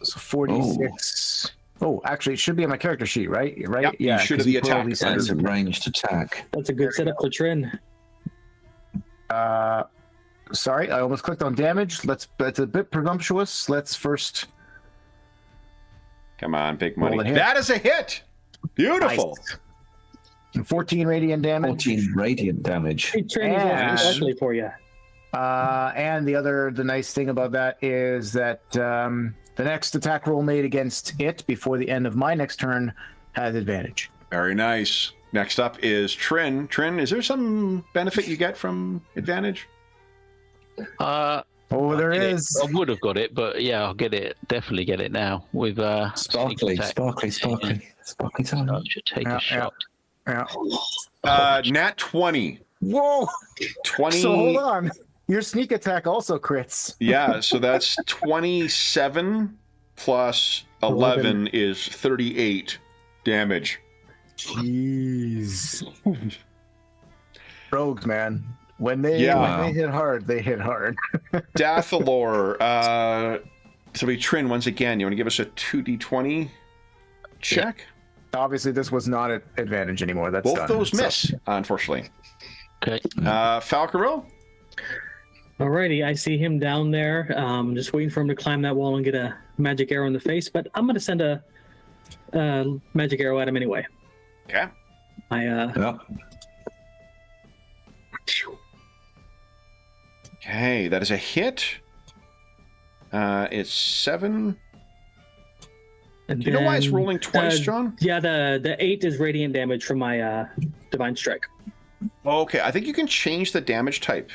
So 46. Oh, actually, it should be on my character sheet, right? Right? Yep, you should have 'cause the put all attack these under. That's a ranged attack. That's a good setup for Trin. Sorry, I almost clicked on damage. That's a bit presumptuous. Let's first. Come on, big money. Roll a hit. That is a hit! Beautiful! Nice. 14 radiant damage. 14 radiant damage. Hey, Trin is Yeah. working correctly for you. And the nice thing about that is that the next attack roll made against it before the end of my next turn has advantage. Very nice. Next up is Trin. Trin, is there some benefit you get from advantage? Oh, there Get it. is. I would have got it, but yeah, I'll get it. Definitely get it now with Sparkly sneak attack. Sparkly time. I should take Yeah, a shot. Yeah. Nat 20. Whoa! 20. So hold on. Your sneak attack also crits. Yeah, so that's 27 plus 11 is 38 damage. Jeez. Rogues, man. When they hit hard, they hit hard. Dathalor, so we Trin once again. You want to give us a 2d20 check? Obviously, this was not at advantage anymore. That's Both done. those So- miss, unfortunately. Okay. Falcaro? Alrighty, I see him down there. Just waiting for him to climb that wall and get a magic arrow in the face, but I'm going to send a magic arrow at him anyway. Okay. Okay, that is a hit. It's 7. And Do you know why it's then, rolling twice, John? Yeah, the 8 is radiant damage from my divine strike. Okay, I think you can change the damage type.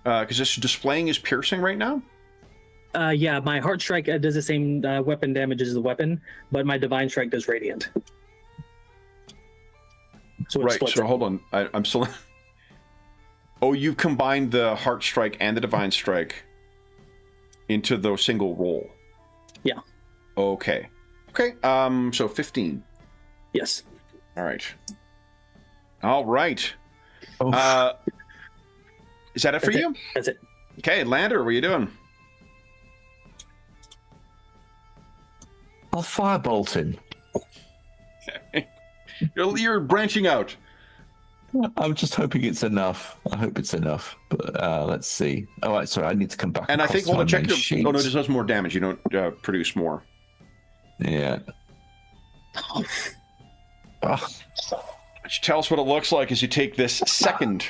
Because it's displaying as piercing right now. Yeah, my heart strike does the same weapon damage as the weapon, but my divine strike does radiant. So it Right, splits so it. hold on. I'm still... Oh, you've combined the heart strike and the divine strike into the single roll. Yeah. Okay. Okay, so 15. Yes. All right. All right. Is that it for That's you? That's it. Okay, Lander, what are you doing? I'll firebolt him. You're branching out. I'm just hoping it's enough. I hope it's enough. But let's see. Oh, right, sorry, I need to come back. And I think, hold on, check your... sheet. Oh, no, this does more damage. You don't produce more. Yeah. Oh, Which tell us what it looks like as you take this second.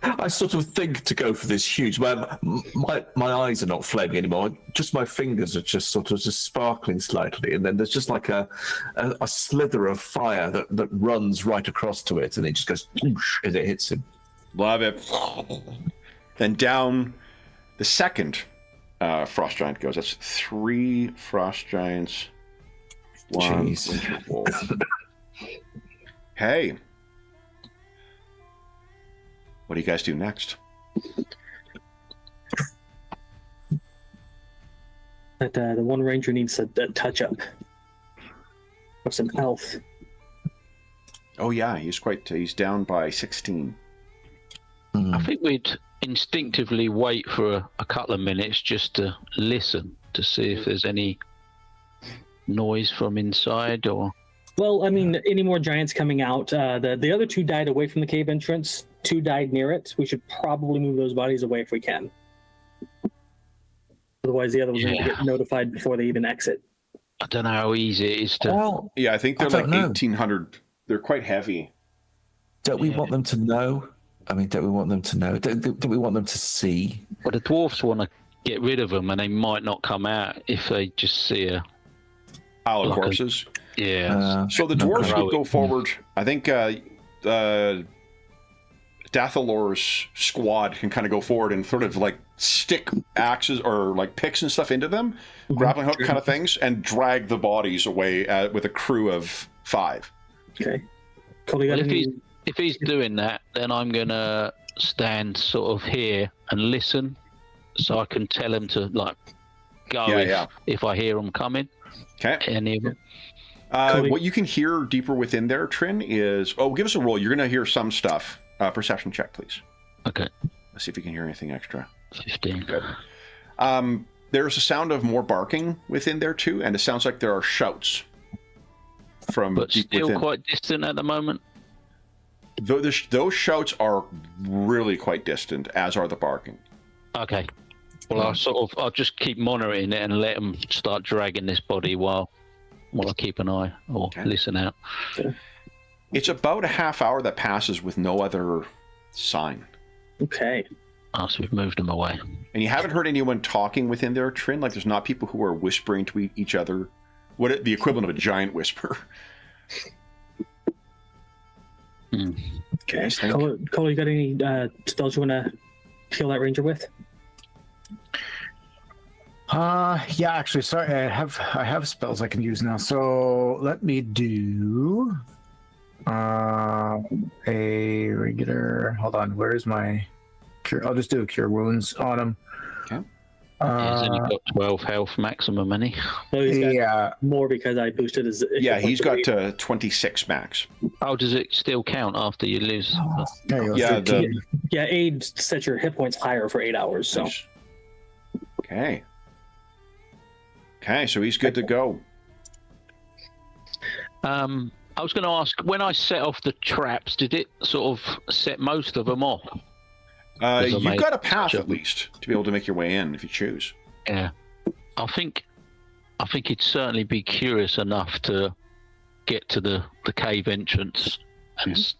I sort of think to go for this huge. My eyes are not flaming anymore. Just my fingers are just sort of just sparkling slightly, and then there's just like a slither of fire that runs right across to it, and it just goes whoosh as it hits him. Love it. Then down the second frost giant goes. That's 3 frost giants. 1 Jeez. winter wolf. Hey. What do you guys do next? But the one ranger needs a touch up of some health. Oh yeah, he's down by 16. I think we'd instinctively wait for a couple of minutes just to listen to see if there's any noise from inside or. Well, I mean, any more giants coming out? The other two died away from the cave entrance. 2 died near it. We should probably move those bodies away if we can. Otherwise, the other ones are going to get notified before they even exit. I don't know how easy it is to. Well, Yeah, I think they're I don't like know. 1,800. They're quite heavy. don't we want them to know? I mean, don't we want them to know? Do we want them to see? But the dwarfs want to get rid of them, and they might not come out if they just see a. Pile of Like a- corpses. Yeah. So the dwarves Heroic. would go forward. I think Dathalor's squad can kind of go forward and sort of like stick axes or like picks and stuff into them, grappling hook kind of things, and drag the bodies away with a crew of 5. Okay. Cole, you got Well, any- if he's doing that, then I'm gonna stand sort of here and listen, so I can tell him to like go if I hear them coming. Okay. Any of them. Cody. What you can hear deeper within there, Trin, is give us a roll. You're going to hear some stuff. Perception check, please. Okay. Let's see if you can hear anything extra. 15. Good. There's a sound of more barking within there too, and it sounds like there are shouts from But deep still within. quite distant at the moment. Those shouts are really quite distant, as are the barking. Okay. Well, I'll just keep monitoring it and let them start dragging this body while I keep an eye or listen out. It's about a half hour that passes with no other sign. Okay. Oh, so we've moved them away. And you haven't heard anyone talking within there, Trin? Like there's not people who are whispering to each other? The equivalent of a giant whisper. Okay. Nice, thank Cole, you got any spells you want to heal that ranger with? Yeah, actually, sorry, I have spells I can use now. So let me do a regular. Hold on, where's my cure? I'll just do a cure wounds on him. Okay. He's only got 12 health maximum, any. No, he's got Yeah, more because I boosted his. Yeah, he's got 26 max. Oh, does it still count after you lose? there you go. Yeah, 13. Yeah, aid sets your hit points higher for 8 hours. So Nice. Okay. Okay, so he's good to go. I was going to ask, when I set off the traps, did it sort of set most of them off? You've made got a path such a- at least to be able to make your way in if you choose. Yeah. I think he'd certainly be curious enough to get to the cave entrance and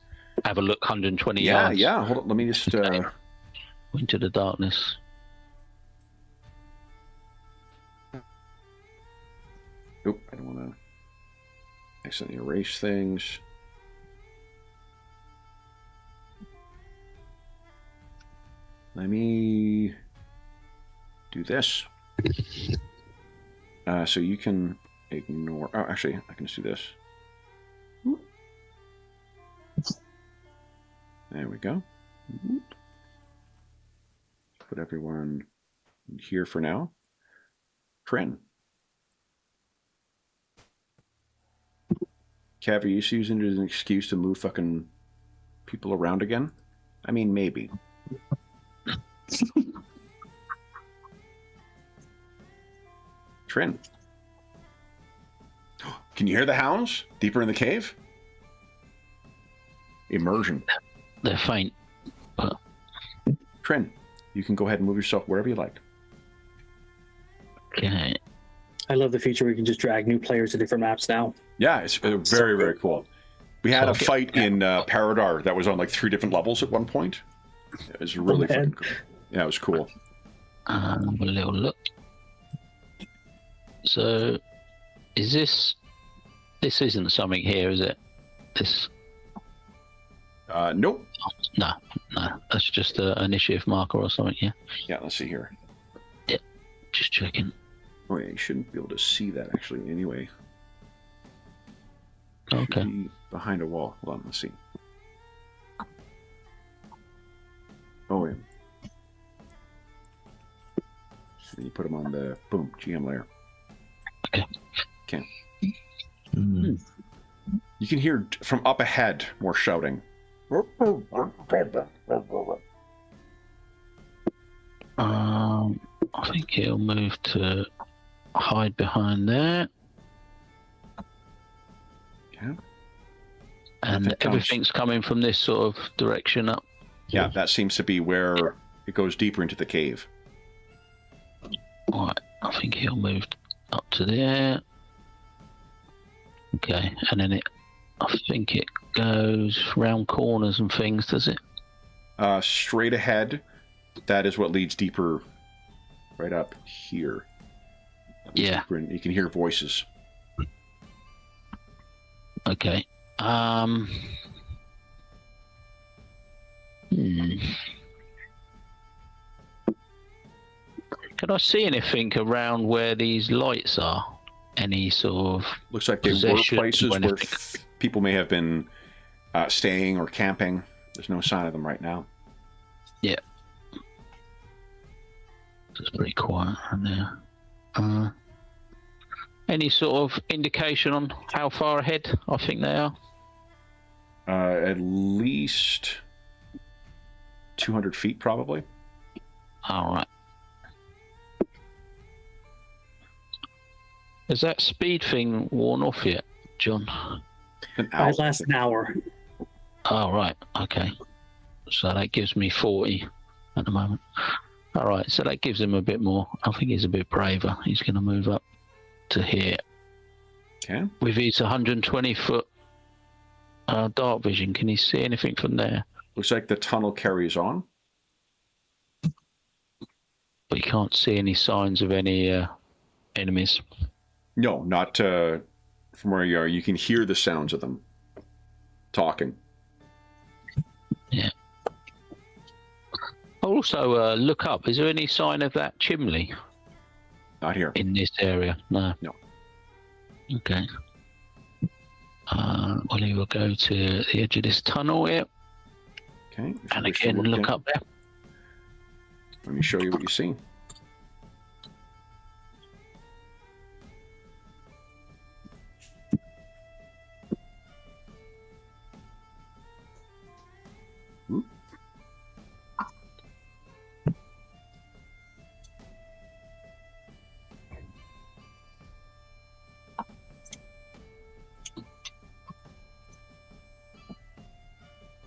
have a look 120 yards Yeah. Hold on, let me just. into the darkness. Oop, I don't want to accidentally erase things. Let me do this. So you can ignore. Oh, actually, I can just do this. There we go. Put everyone here for now. Trin. Cav, are you using it as an excuse to move fucking people around again? I mean, maybe. Trin. Can you hear the hounds deeper in the cave? Immersion. They're faint. But Trin, you can go ahead and move yourself wherever you like. okay. I love the feature where you can just drag new players to different maps now. Yeah, it's very, very cool. We had a Okay. fight in Paradar that was on like 3 different levels at one point. It was really man. fucking cool. Yeah, it was cool. Have a little look. So, is this isn't something here, is it? This Nope. no, that's just an initiative marker or something. Yeah, Yeah, let's see here. just checking. Oh yeah, you shouldn't be able to see that actually anyway. Okay. Should be behind a wall. Hold on, let's see. Oh yeah. And you put them on the boom GM layer. Okay. Mm. You can hear from up ahead more shouting. I think he'll move to hide behind there. Okay. And everything's coming from this sort of direction up. Yeah, that seems to be where it goes deeper into the cave. Alright, I think he'll move up to there. Okay, and then I think it goes round corners and things, does it? Straight ahead, that is what leads deeper right up here. Yeah. You can hear voices. Okay. Can I see anything around where these lights are? Any sort of Looks like they were possession places or where anything? people may have been staying or camping. There's no sign of them right now. Yeah. It's pretty quiet in there. Any sort of indication on how far ahead I think they are? At least 200 feet, probably. All right. Is that speed thing worn off yet, John? An hour. It lasts an hour. Oh, right. Okay. So that gives me 40 at the moment. All right. So that gives him a bit more. I think he's a bit braver. He's going to move up to here. Okay. With his 120-foot dark vision, can he see anything from there? Looks like the tunnel carries on. But he can't see any signs of any enemies. No, not from where you are. You can hear the sounds of them talking. Yeah. I'll also look up. Is there any sign of that chimney Not here. in this area? No. No. Okay. Well, he will go to the edge of this tunnel here, Okay. if you and wish to again look in, up there. Let me show you what you see.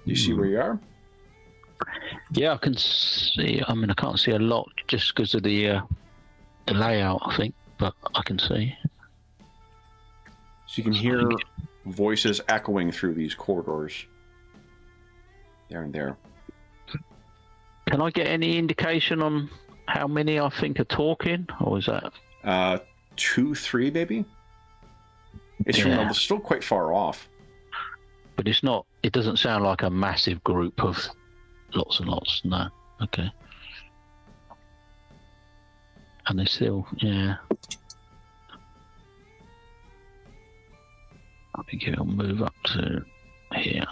You see where you are? Yeah, I can see. I mean, I can't see a lot just because of the layout, I think, but I can see. So you can hear voices echoing through these corridors. There and there. Can I get any indication on how many I think are talking, or is that? 2, 3, maybe? It's Yeah. still quite far off. But it's not. It doesn't sound like a massive group of lots and lots. No. Okay. And they still, yeah. I think it'll move up to here.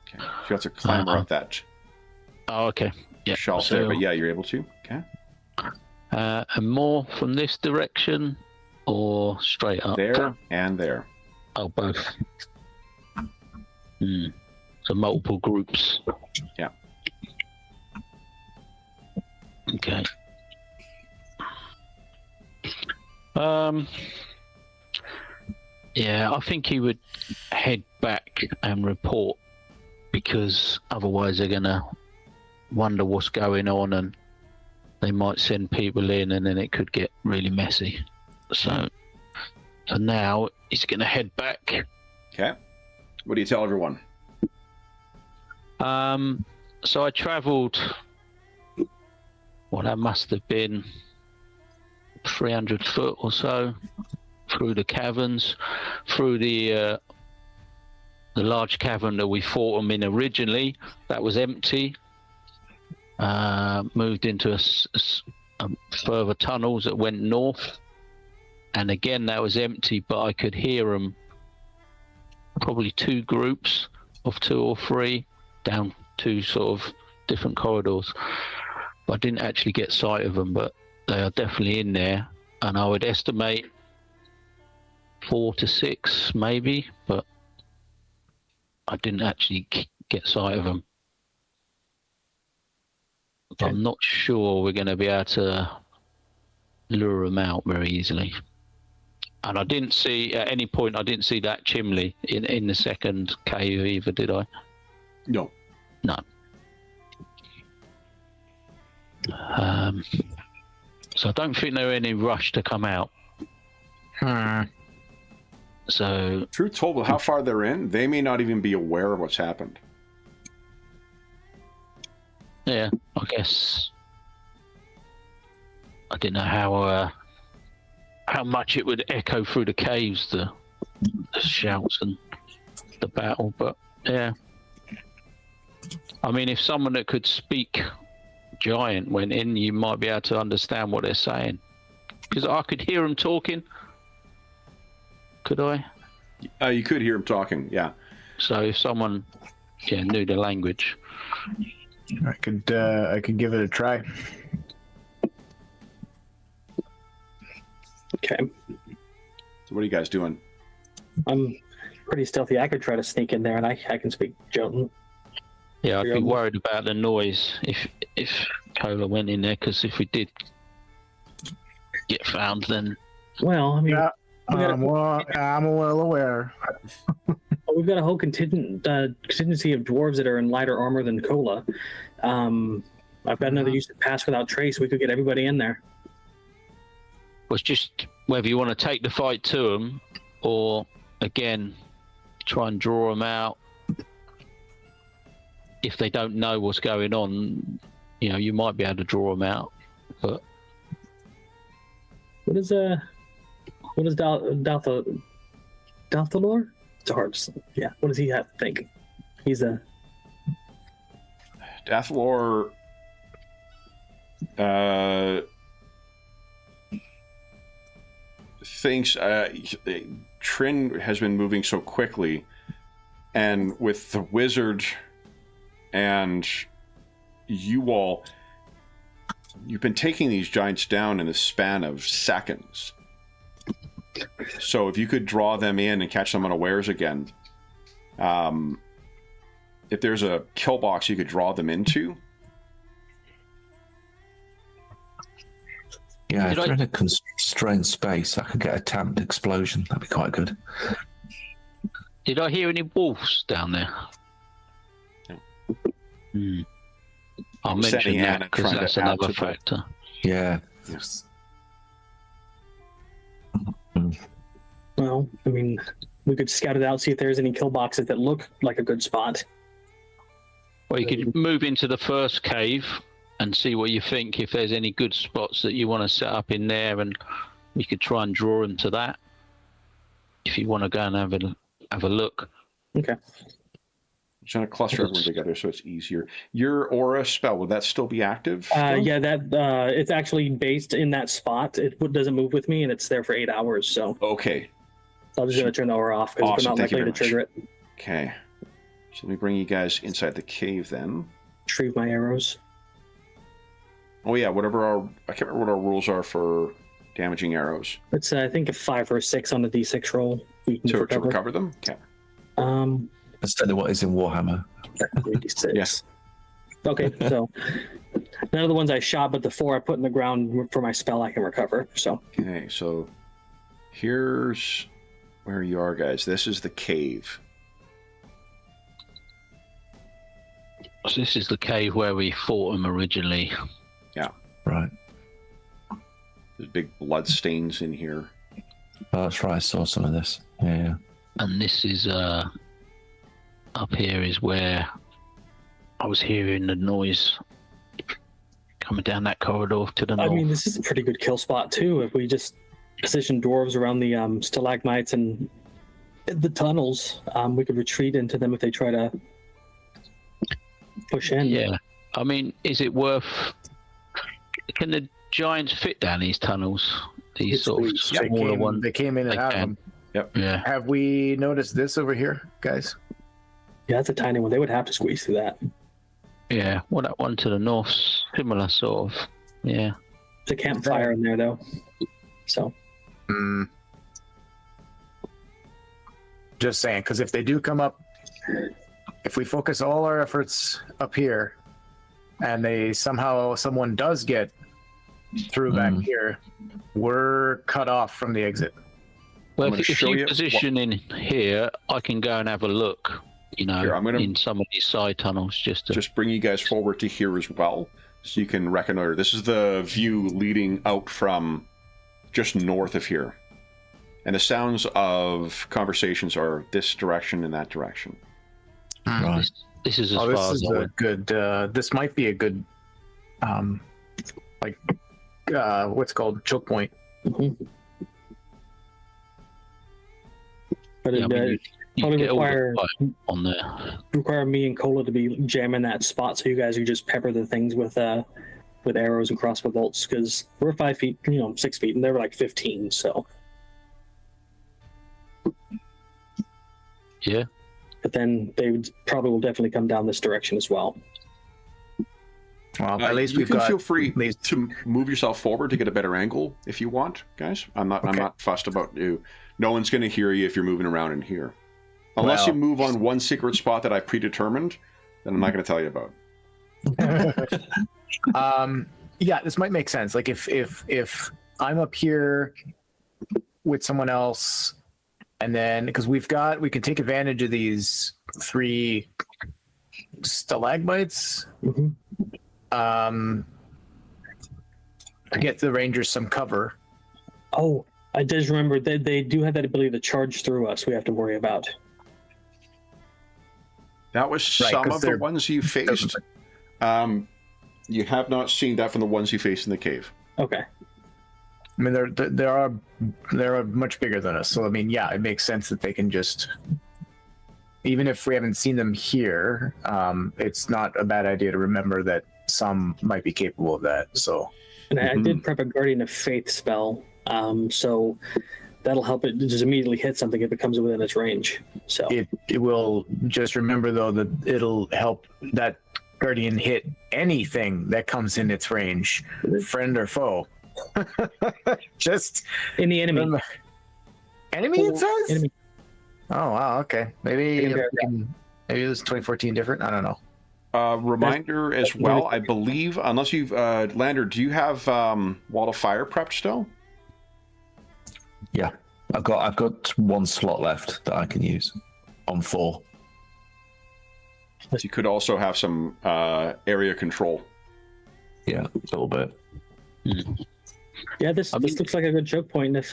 Okay. So you have to clamber up that Oh, okay. Yeah. shelf there, but yeah, you're able to. Okay. And more from this direction, or straight up? There and there. Oh, both. So multiple groups. Yeah. Okay. Yeah, I think he would head back and report, because otherwise they're gonna wonder what's going on, and they might send people in, and then it could get really messy. So for now, he's gonna head back. Okay. What do you tell everyone? So I travelled. Well, that must have been 300 foot or so through the caverns, through the large cavern that we fought them in originally. That was empty. Moved into further tunnels that went north, and again that was empty. But I could hear them. Probably 2 groups of 2 or 3 down 2 sort of different corridors. But I didn't actually get sight of them, but they are definitely in there, and I would estimate 4 to 6 maybe, but I didn't actually get sight of them. Okay. I'm not sure we're going to be able to lure them out very easily. And I didn't see at any point. I didn't see that chimney in the second cave either, did I? No. No. So I don't think they're in any rush to come out. So, Truth told, with how far they're in, they may not even be aware of what's happened. yeah, I guess I didn't know how much it would echo through the caves, the shouts and the battle. But yeah, I mean, if someone that could speak giant went in, you might be able to understand what they're saying, because I could hear them talking. Could I? You could hear him talking, yeah. So if someone knew the language. I could give it a try. Okay. So what are you guys doing? I'm pretty stealthy. I could try to sneak in there, and I can speak Jotun. Yeah, I'd be worried about the noise if Cola went in there, because if we did get found, then... Well, I mean... Yeah, I'm well aware. We've got a whole contingency of dwarves that are in lighter armor than Cola. I've got another use of pass without trace. We could get everybody in there. Was just whether you want to take the fight to them, or again try and draw them out. If they don't know what's going on, you might be able to draw them out. But what is Dalthalor? It's hard to say. Yeah. What does he have to think? He's a Dathlor thinks Trin has been moving so quickly, and with the wizard and you all, you've been taking these giants down in a span of seconds. So if you could draw them in and catch them unawares again, if there's a kill box you could draw them into. Yeah, if you're in a constrained space, I could get a tamped explosion. That'd be quite good. did I hear any wolves down there? No. I'll I'm mention sending that Anna because trying to that's add another to the- factor. Yeah. Yes. well. I mean, we could scout it out, see if there's any kill boxes that look like a good spot. Well, you could move into the first cave and see what you think, if there's any good spots that you want to set up in there, and we could try and draw them to that. If you want to go and have a look. Okay. I'm trying to cluster everyone together so it's easier. Your aura spell, would that still be active? Yeah, that it's actually based in that spot. It doesn't move with me, and it's there for 8 hours. So Okay. I'm just going to turn the aura off because Awesome, we're not thank you likely to very trigger it. Okay. So let me bring you guys inside the cave then. Retrieve my arrows. Oh yeah, I can't remember what our rules are for damaging arrows. It's I think a 5 or a 6 on the D6 roll. We can To recover. recover them? Okay. Instead of what is in Warhammer. D6. Yes. Okay, so none of the ones I shot, but the 4 I put in the ground for my spell I can recover. So Okay, so here's where you are, guys. This is the cave. So this is the cave where we fought them originally. Right. There's big blood stains in here. Oh, that's right. I saw some of this. Yeah. And this is up here is where I was hearing the noise coming down that corridor to the north. I mean, this is a pretty good kill spot too. If we just position dwarves around the stalagmites and the tunnels, we could retreat into them if they try to push in. Yeah. I mean, is it worth... Can the giants fit down these tunnels? These sort of smaller ones? They came in and They out of can. them. Yeah. Have we noticed this over here, guys? Yeah, that's a tiny one. They would have to squeeze through that. Yeah. Well, that one to the north, similar sort of. Yeah. There's a campfire in there, though. So. Just saying, because if they do come up, if we focus all our efforts up here, and someone does get through back here, we're cut off from the exit. Well, gonna if show you you position in here, I can go and have a look. You know, Here, I'm gonna- in some of these side tunnels, just to. Just bring you guys forward to here as well, so you can reconnoiter. This is the view leading out from just north of here. And the sounds of conversations are this direction and that direction. Right. This is as Oh, far this as is I a went. good. This might be a good, what's it called, choke point. But Yeah, I mean, you probably get all the require light on there. me and Cola to be jamming that spot, so you guys can just pepper the things with arrows and crossbow bolts, because we're 5 feet, 6 feet, and they were like 15. So, Yeah. but then they would probably will definitely come down this direction as well. Well, at least you we've can got. feel free at least- to move yourself forward to get a better angle if you want, guys. I'm Okay. not fussed about you. No one's going to hear you if you're moving around in here, unless you Well- move on one secret spot that I predetermined. Then I'm not going to tell you about. Yeah, this might make sense. Like if I'm up here with someone else, and then because we can take advantage of these 3 stalagmites. To get the Rangers some cover. Oh, I just remembered that they do have that ability to charge through us. We have to worry about. That was Right, some 'cause of the they're- ones you faced. You have not seen that from the ones you faced in the cave. Okay. I mean, they're much bigger than us. So I mean, yeah, it makes sense that they can just. Even if we haven't seen them here, it's not a bad idea to remember that some might be capable of that. So. And I did prep a Guardian of Faith spell, so that'll help it just immediately hit something if it comes within its range. So It will just remember though that it'll help that Guardian hit anything that comes in its range, friend or foe. Just in the enemy. remember- enemy it says. Enemy. Oh wow, okay. Maybe Enemy. maybe it was 2014 different. I don't know. Reminder as well, I believe, unless you've Lander, do you have Wall of Fire prepped still? Yeah, I've got 1 slot left that I can use on 4. You could also have some area control. Yeah, a little bit. Yeah, this looks like a good choke point. If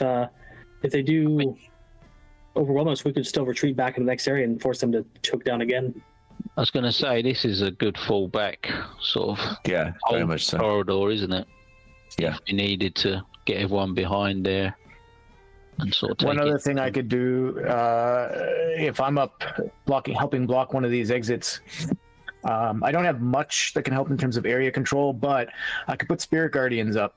they do overwhelm us, we could still retreat back in the next area and force them to choke down again. I was going to say, this is a good fallback sort of Yeah, very whole much so. corridor, isn't it? Yeah. If we needed to get everyone behind there and sort of take One other it. thing I could do, if I'm up helping block one of these exits, I don't have much that can help in terms of area control, but I could put Spirit Guardians up,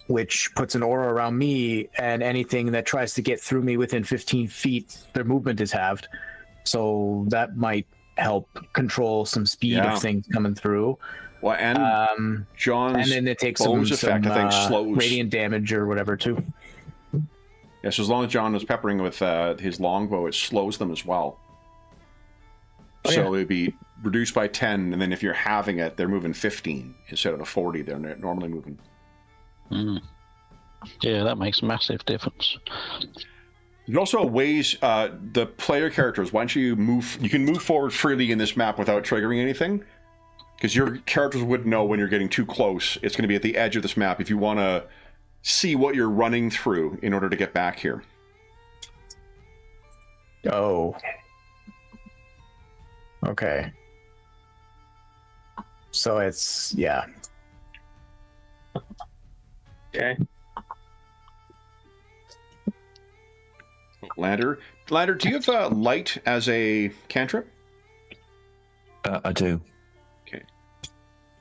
which puts an aura around me, and anything that tries to get through me within 15 feet, their movement is halved. So that might help control some speed of things coming through. Well, and John's and then it takes bow's some effect, I think, slows. radiant damage or whatever too. Yeah, so as long as John is peppering with his longbow, it slows them as well. Oh, So yeah. it'd be reduced by 10, and then if you're halving it, they're moving 15 instead of the 40 they're normally moving. Yeah, that makes a massive difference. There's also ways the player characters, once you can move forward freely in this map without triggering anything, because your characters would know when you're getting too close. It's going to be at the edge of this map if you want to see what you're running through in order to get back here. Oh. Okay. So it's, yeah. Okay. Lander, do you have light as a cantrip? I do. Okay.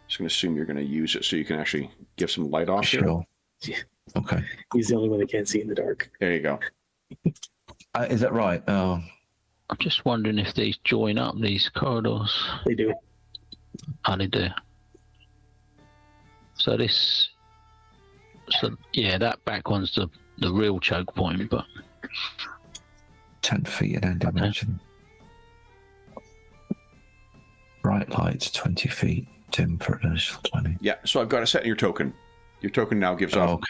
Just going to assume you're going to use it so you can actually give some light off here. Sure. Okay. He's the only one that can't see in the dark. There you go. Is that right? Oh, I'm just wondering if these join up, these corridors. They do. Oh, they do. So yeah, that back one's the real choke point, but 10 feet in end dimension. Bright light, 20 feet. Dim for an initial 20. Yeah, so I've got to set in your token. Your token now gives off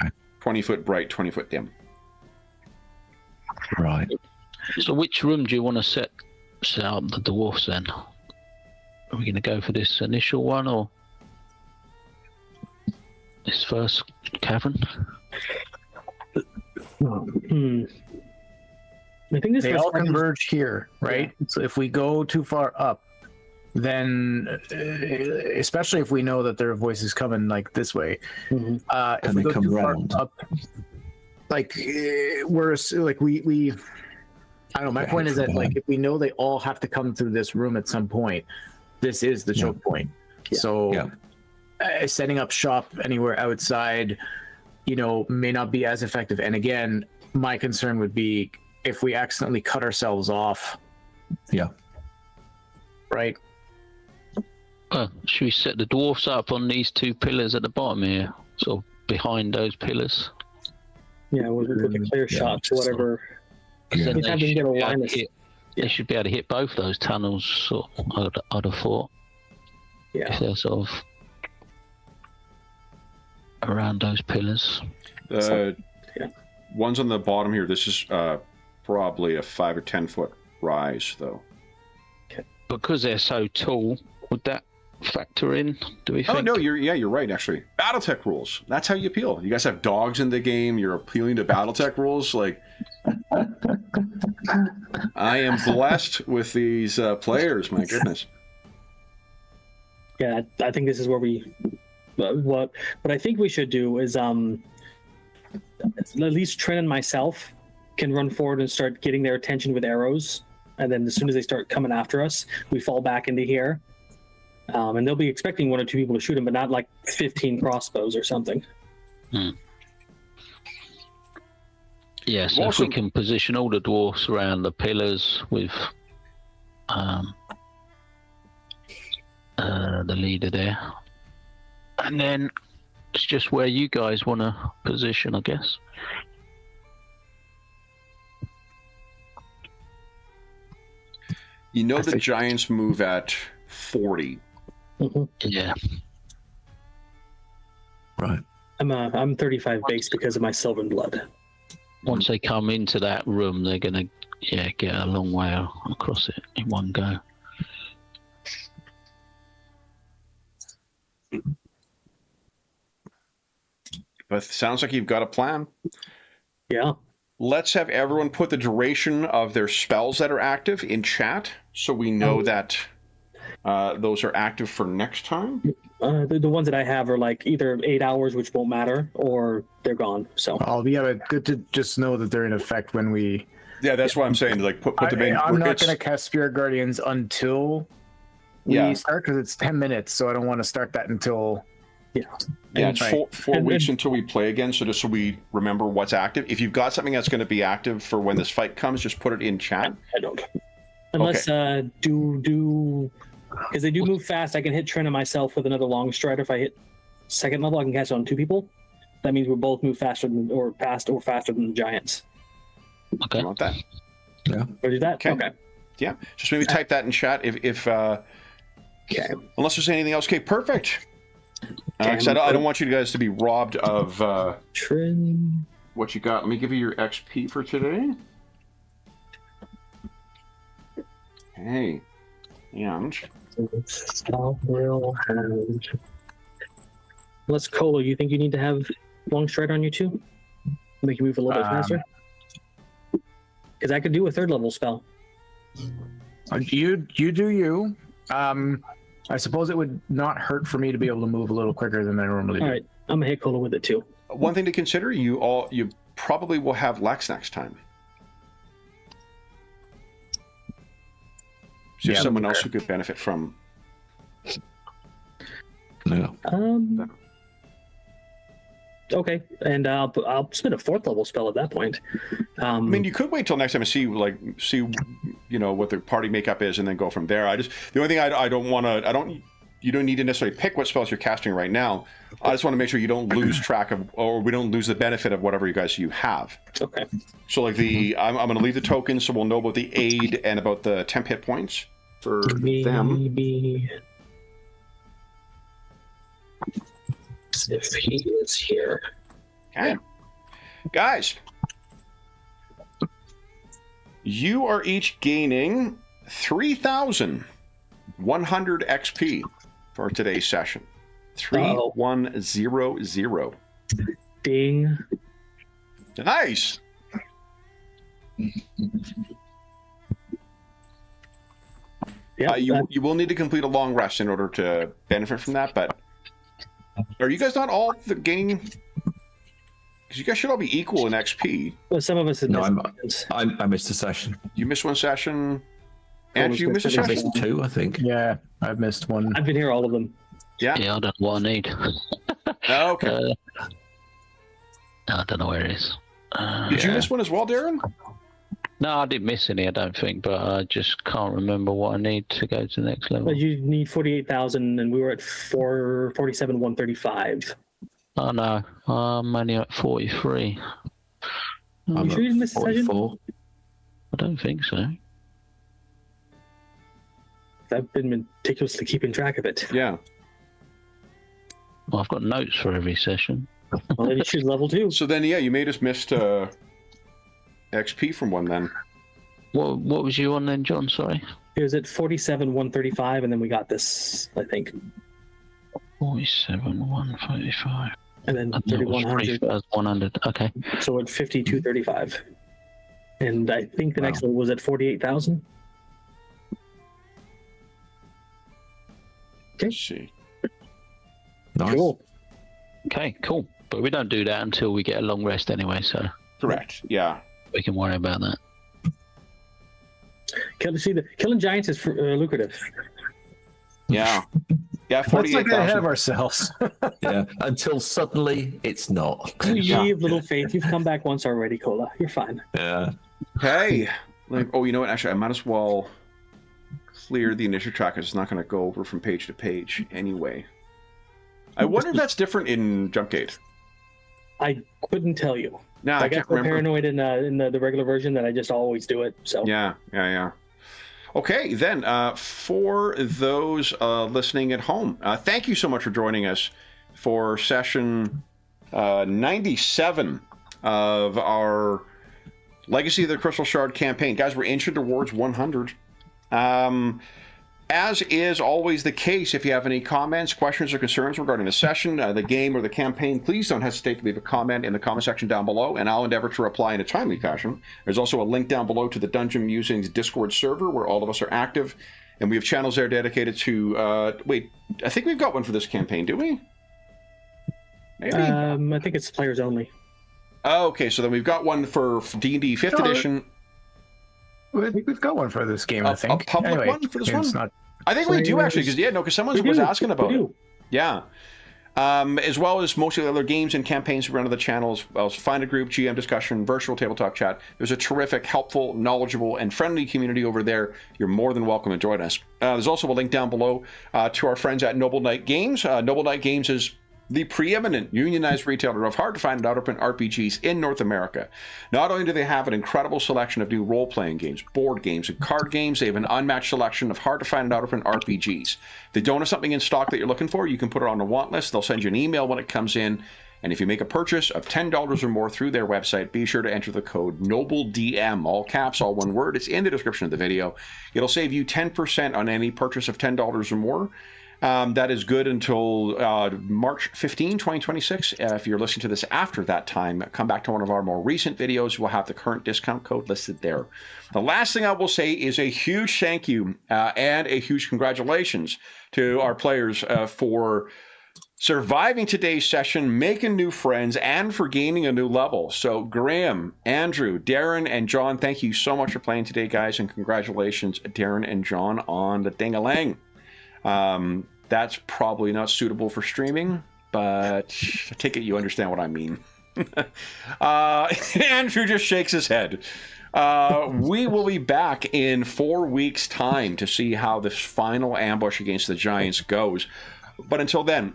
20-foot bright, 20-foot dim. Right. So which room do you want to set up the dwarfs then? Are we going to go for this initial one or this first cavern? I think this They was all converge here, right? Yeah. So if we go too far up, then especially if we know that there are voices coming like this way, if we go too far up, like we're like we I don't know. My point is that like if we know they all have to come through this room at some point, this is the choke point. Yeah. So setting up shop anywhere outside, may not be as effective. And again, my concern would be if we accidentally cut ourselves off. Yeah. Right. Should we set the dwarfs up on these two pillars at the bottom here, sort of behind those pillars? Yeah, with a clear shot to whatever. Then they should be able to hit both those tunnels, sort of, I'd have thought. Yeah. If they're sort of around those pillars. Ones on the bottom here, this is probably a 5 or 10 foot rise, though. Okay. Because they're so tall, would that factor in, do we think? Oh, no, you're right, actually. Battletech rules. That's how you appeal. You guys have dogs in the game. You're appealing to Battletech rules. Like, I am blessed with these players, my goodness. Yeah, I think this is where what I think we should do is at least Trin and myself can run forward and start getting their attention with arrows, and then as soon as they start coming after us, we fall back into here. And they'll be expecting 1 or 2 people to shoot them, but not like 15 crossbows or something. Yeah, so if we can position all the dwarfs around the pillars with the leader there. And then it's just where you guys want to position, I guess. The giants move at 40. Yeah. Right. I'm 35 base because of my Sylvan blood. Once they come into that room, they're gonna get a long way across it in one go. But it sounds like you've got a plan. Yeah. Let's have everyone put the duration of their spells that are active in chat, so we know that those are active for next time. The ones that I have are like either 8 hours, which won't matter, or they're gone. So good to just know that they're in effect when we. Yeah, that's what I'm saying. Like put them in. I'm not going to cast Spirit Guardians until we start because it's 10 minutes, so I don't want to start that until. Yeah, it's 4 weeks until we play again, so just so we remember what's active. If you've got something that's going to be active for when this fight comes, just put it in chat. I don't. Unless do because they do move fast. I can hit Trin and myself with another long stride. If I hit second level, I can cast it on 2 people. That means we both move faster than or faster than the giants. Okay. You want that? Yeah. Or do that? Okay. Yeah. Just maybe type that in chat if unless there's anything else. Okay, perfect. Because I don't want you guys to be robbed of Trin. What you got. Let me give you your XP for today. Hey. And Unless Colo, you think you need to have long stride on you too? Make you move a little bit faster? Because I could do a 3rd level spell. You do you. I suppose it would not hurt for me to be able to move a little quicker than I normally do. All right, I'm gonna hit Colo with it too. One thing to consider: you probably will have Lex next time. So someone else who could benefit from. No. Okay, and I'll spend a 4th level spell at that point. I mean, you could wait till next time and see what the party makeup is, and then go from there. The only thing you don't need to necessarily pick what spells you're casting right now. I just want to make sure you don't lose track of, or we don't lose the benefit of whatever you have. Okay. So like I'm going to leave the tokens, so we'll know about the aid and about the temp hit points for them. if he is here. Okay. Guys, you are each gaining 3,100 XP for today's session. 3,100. Ding. Nice. Yeah, You will need to complete a long rest in order to benefit from that, but are you guys not all gaining? Because you guys should all be equal in XP. well, some of us have No, missed I missed a session. You missed one session. And you missed a I session? missed 2, I think. Yeah, I've missed one. I've been here all of them. Yeah. Yeah, I don't know what I need. Oh, okay. I don't know where it is. Did you miss one as well, Darren? No, I didn't miss any, I don't think, but I just can't remember what I need to go to the next level. But you need 48,000, and we were at 47,135. Oh no, I'm only at 43. You I'm sure you at didn't miss a session? 44. I don't think so. I've been meticulously keeping track of it. Yeah. Well, I've got notes for every session. Well, then you should level 2. So then, yeah, you may have missed XP from one then. What was you on then, John? Sorry. It was at 47,135, and then we got this, I think. 47,135. And then And that was 3,100. 3,100. Okay. So at 52,35. And I think the next one was at 48,000. Let's see. Nice. Cool. Okay, cool. But we don't do that until we get a long rest anyway, so Correct. Yeah. we can worry about that. Killing giants is lucrative. Yeah. Yeah, Let's not get ahead 48,000. of ourselves. Yeah, until suddenly it's not. You have little faith. You've come back once already, Cola. You're fine. Yeah. Hey. Oh, you know what? Actually, I might as well clear the initiative tracker. It's not going to go over from page to page anyway. I wonder if that's different in Jumpgate. I couldn't tell you. No, I I got can't so remember. paranoid in the regular version that I just always do it. So Yeah. Okay, then, for those listening at home, thank you so much for joining us for session 97 of our Legacy of the Crystal Shard campaign. Guys, we're inching towards 100. As is always the case, if you have any comments, questions, or concerns regarding the session, the game, or the campaign, please don't hesitate to leave a comment in the comment section down below, and I'll endeavor to reply in a timely fashion. There's also a link down below to the Dungeon Musings Discord server, where all of us are active, and we have channels there dedicated to... wait, I think we've got one for this campaign, do we? Maybe? I think it's players only. Oh, okay, so then we've got one for D&D 5th edition. We've got one for this game, A- I think. a public Anyway, one for this it's one? not- I think we do, actually, because someone was asking about it. Yeah. As well as most of the other games and campaigns we run on the channels. Well, find a group, GM discussion, virtual tabletop chat. There's a terrific, helpful, knowledgeable, and friendly community over there. You're more than welcome to join us. There's also a link down below to our friends at Noble Knight Games. Noble Knight Games is the preeminent unionized retailer of hard-to-find and out-of-print RPGs in North America. Not only do they have an incredible selection of new role-playing games, board games, and card games, they have an unmatched selection of hard-to-find and out-of-print RPGs. If they don't have something in stock that you're looking for, you can put it on a want list. They'll send you an email when it comes in. And if you make a purchase of $10 or more through their website, be sure to enter the code NOBLEDM, all caps, all one word. It's in the description of the video. It'll save you 10% on any purchase of $10 or more. That is good until March 15, 2026. If you're listening to this after that time, come back to one of our more recent videos. We'll have the current discount code listed there. The last thing I will say is a huge thank you and a huge congratulations to our players for surviving today's session, making new friends, and for gaining a new level. So Graham, Andrew, Darren, and John, thank you so much for playing today, guys, and congratulations, Darren and John, on the ding-a-lang. That's probably not suitable for streaming, but I take it you understand what I mean. Andrew just shakes his head. We will be back in 4 weeks' time to see how this final ambush against the Giants goes. But until then,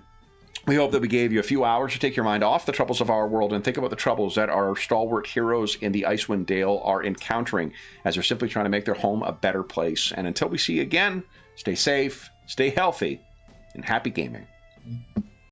we hope that we gave you a few hours to take your mind off the troubles of our world and think about the troubles that our stalwart heroes in the Icewind Dale are encountering as they're simply trying to make their home a better place. And until we see you again, stay safe, stay healthy, and happy gaming.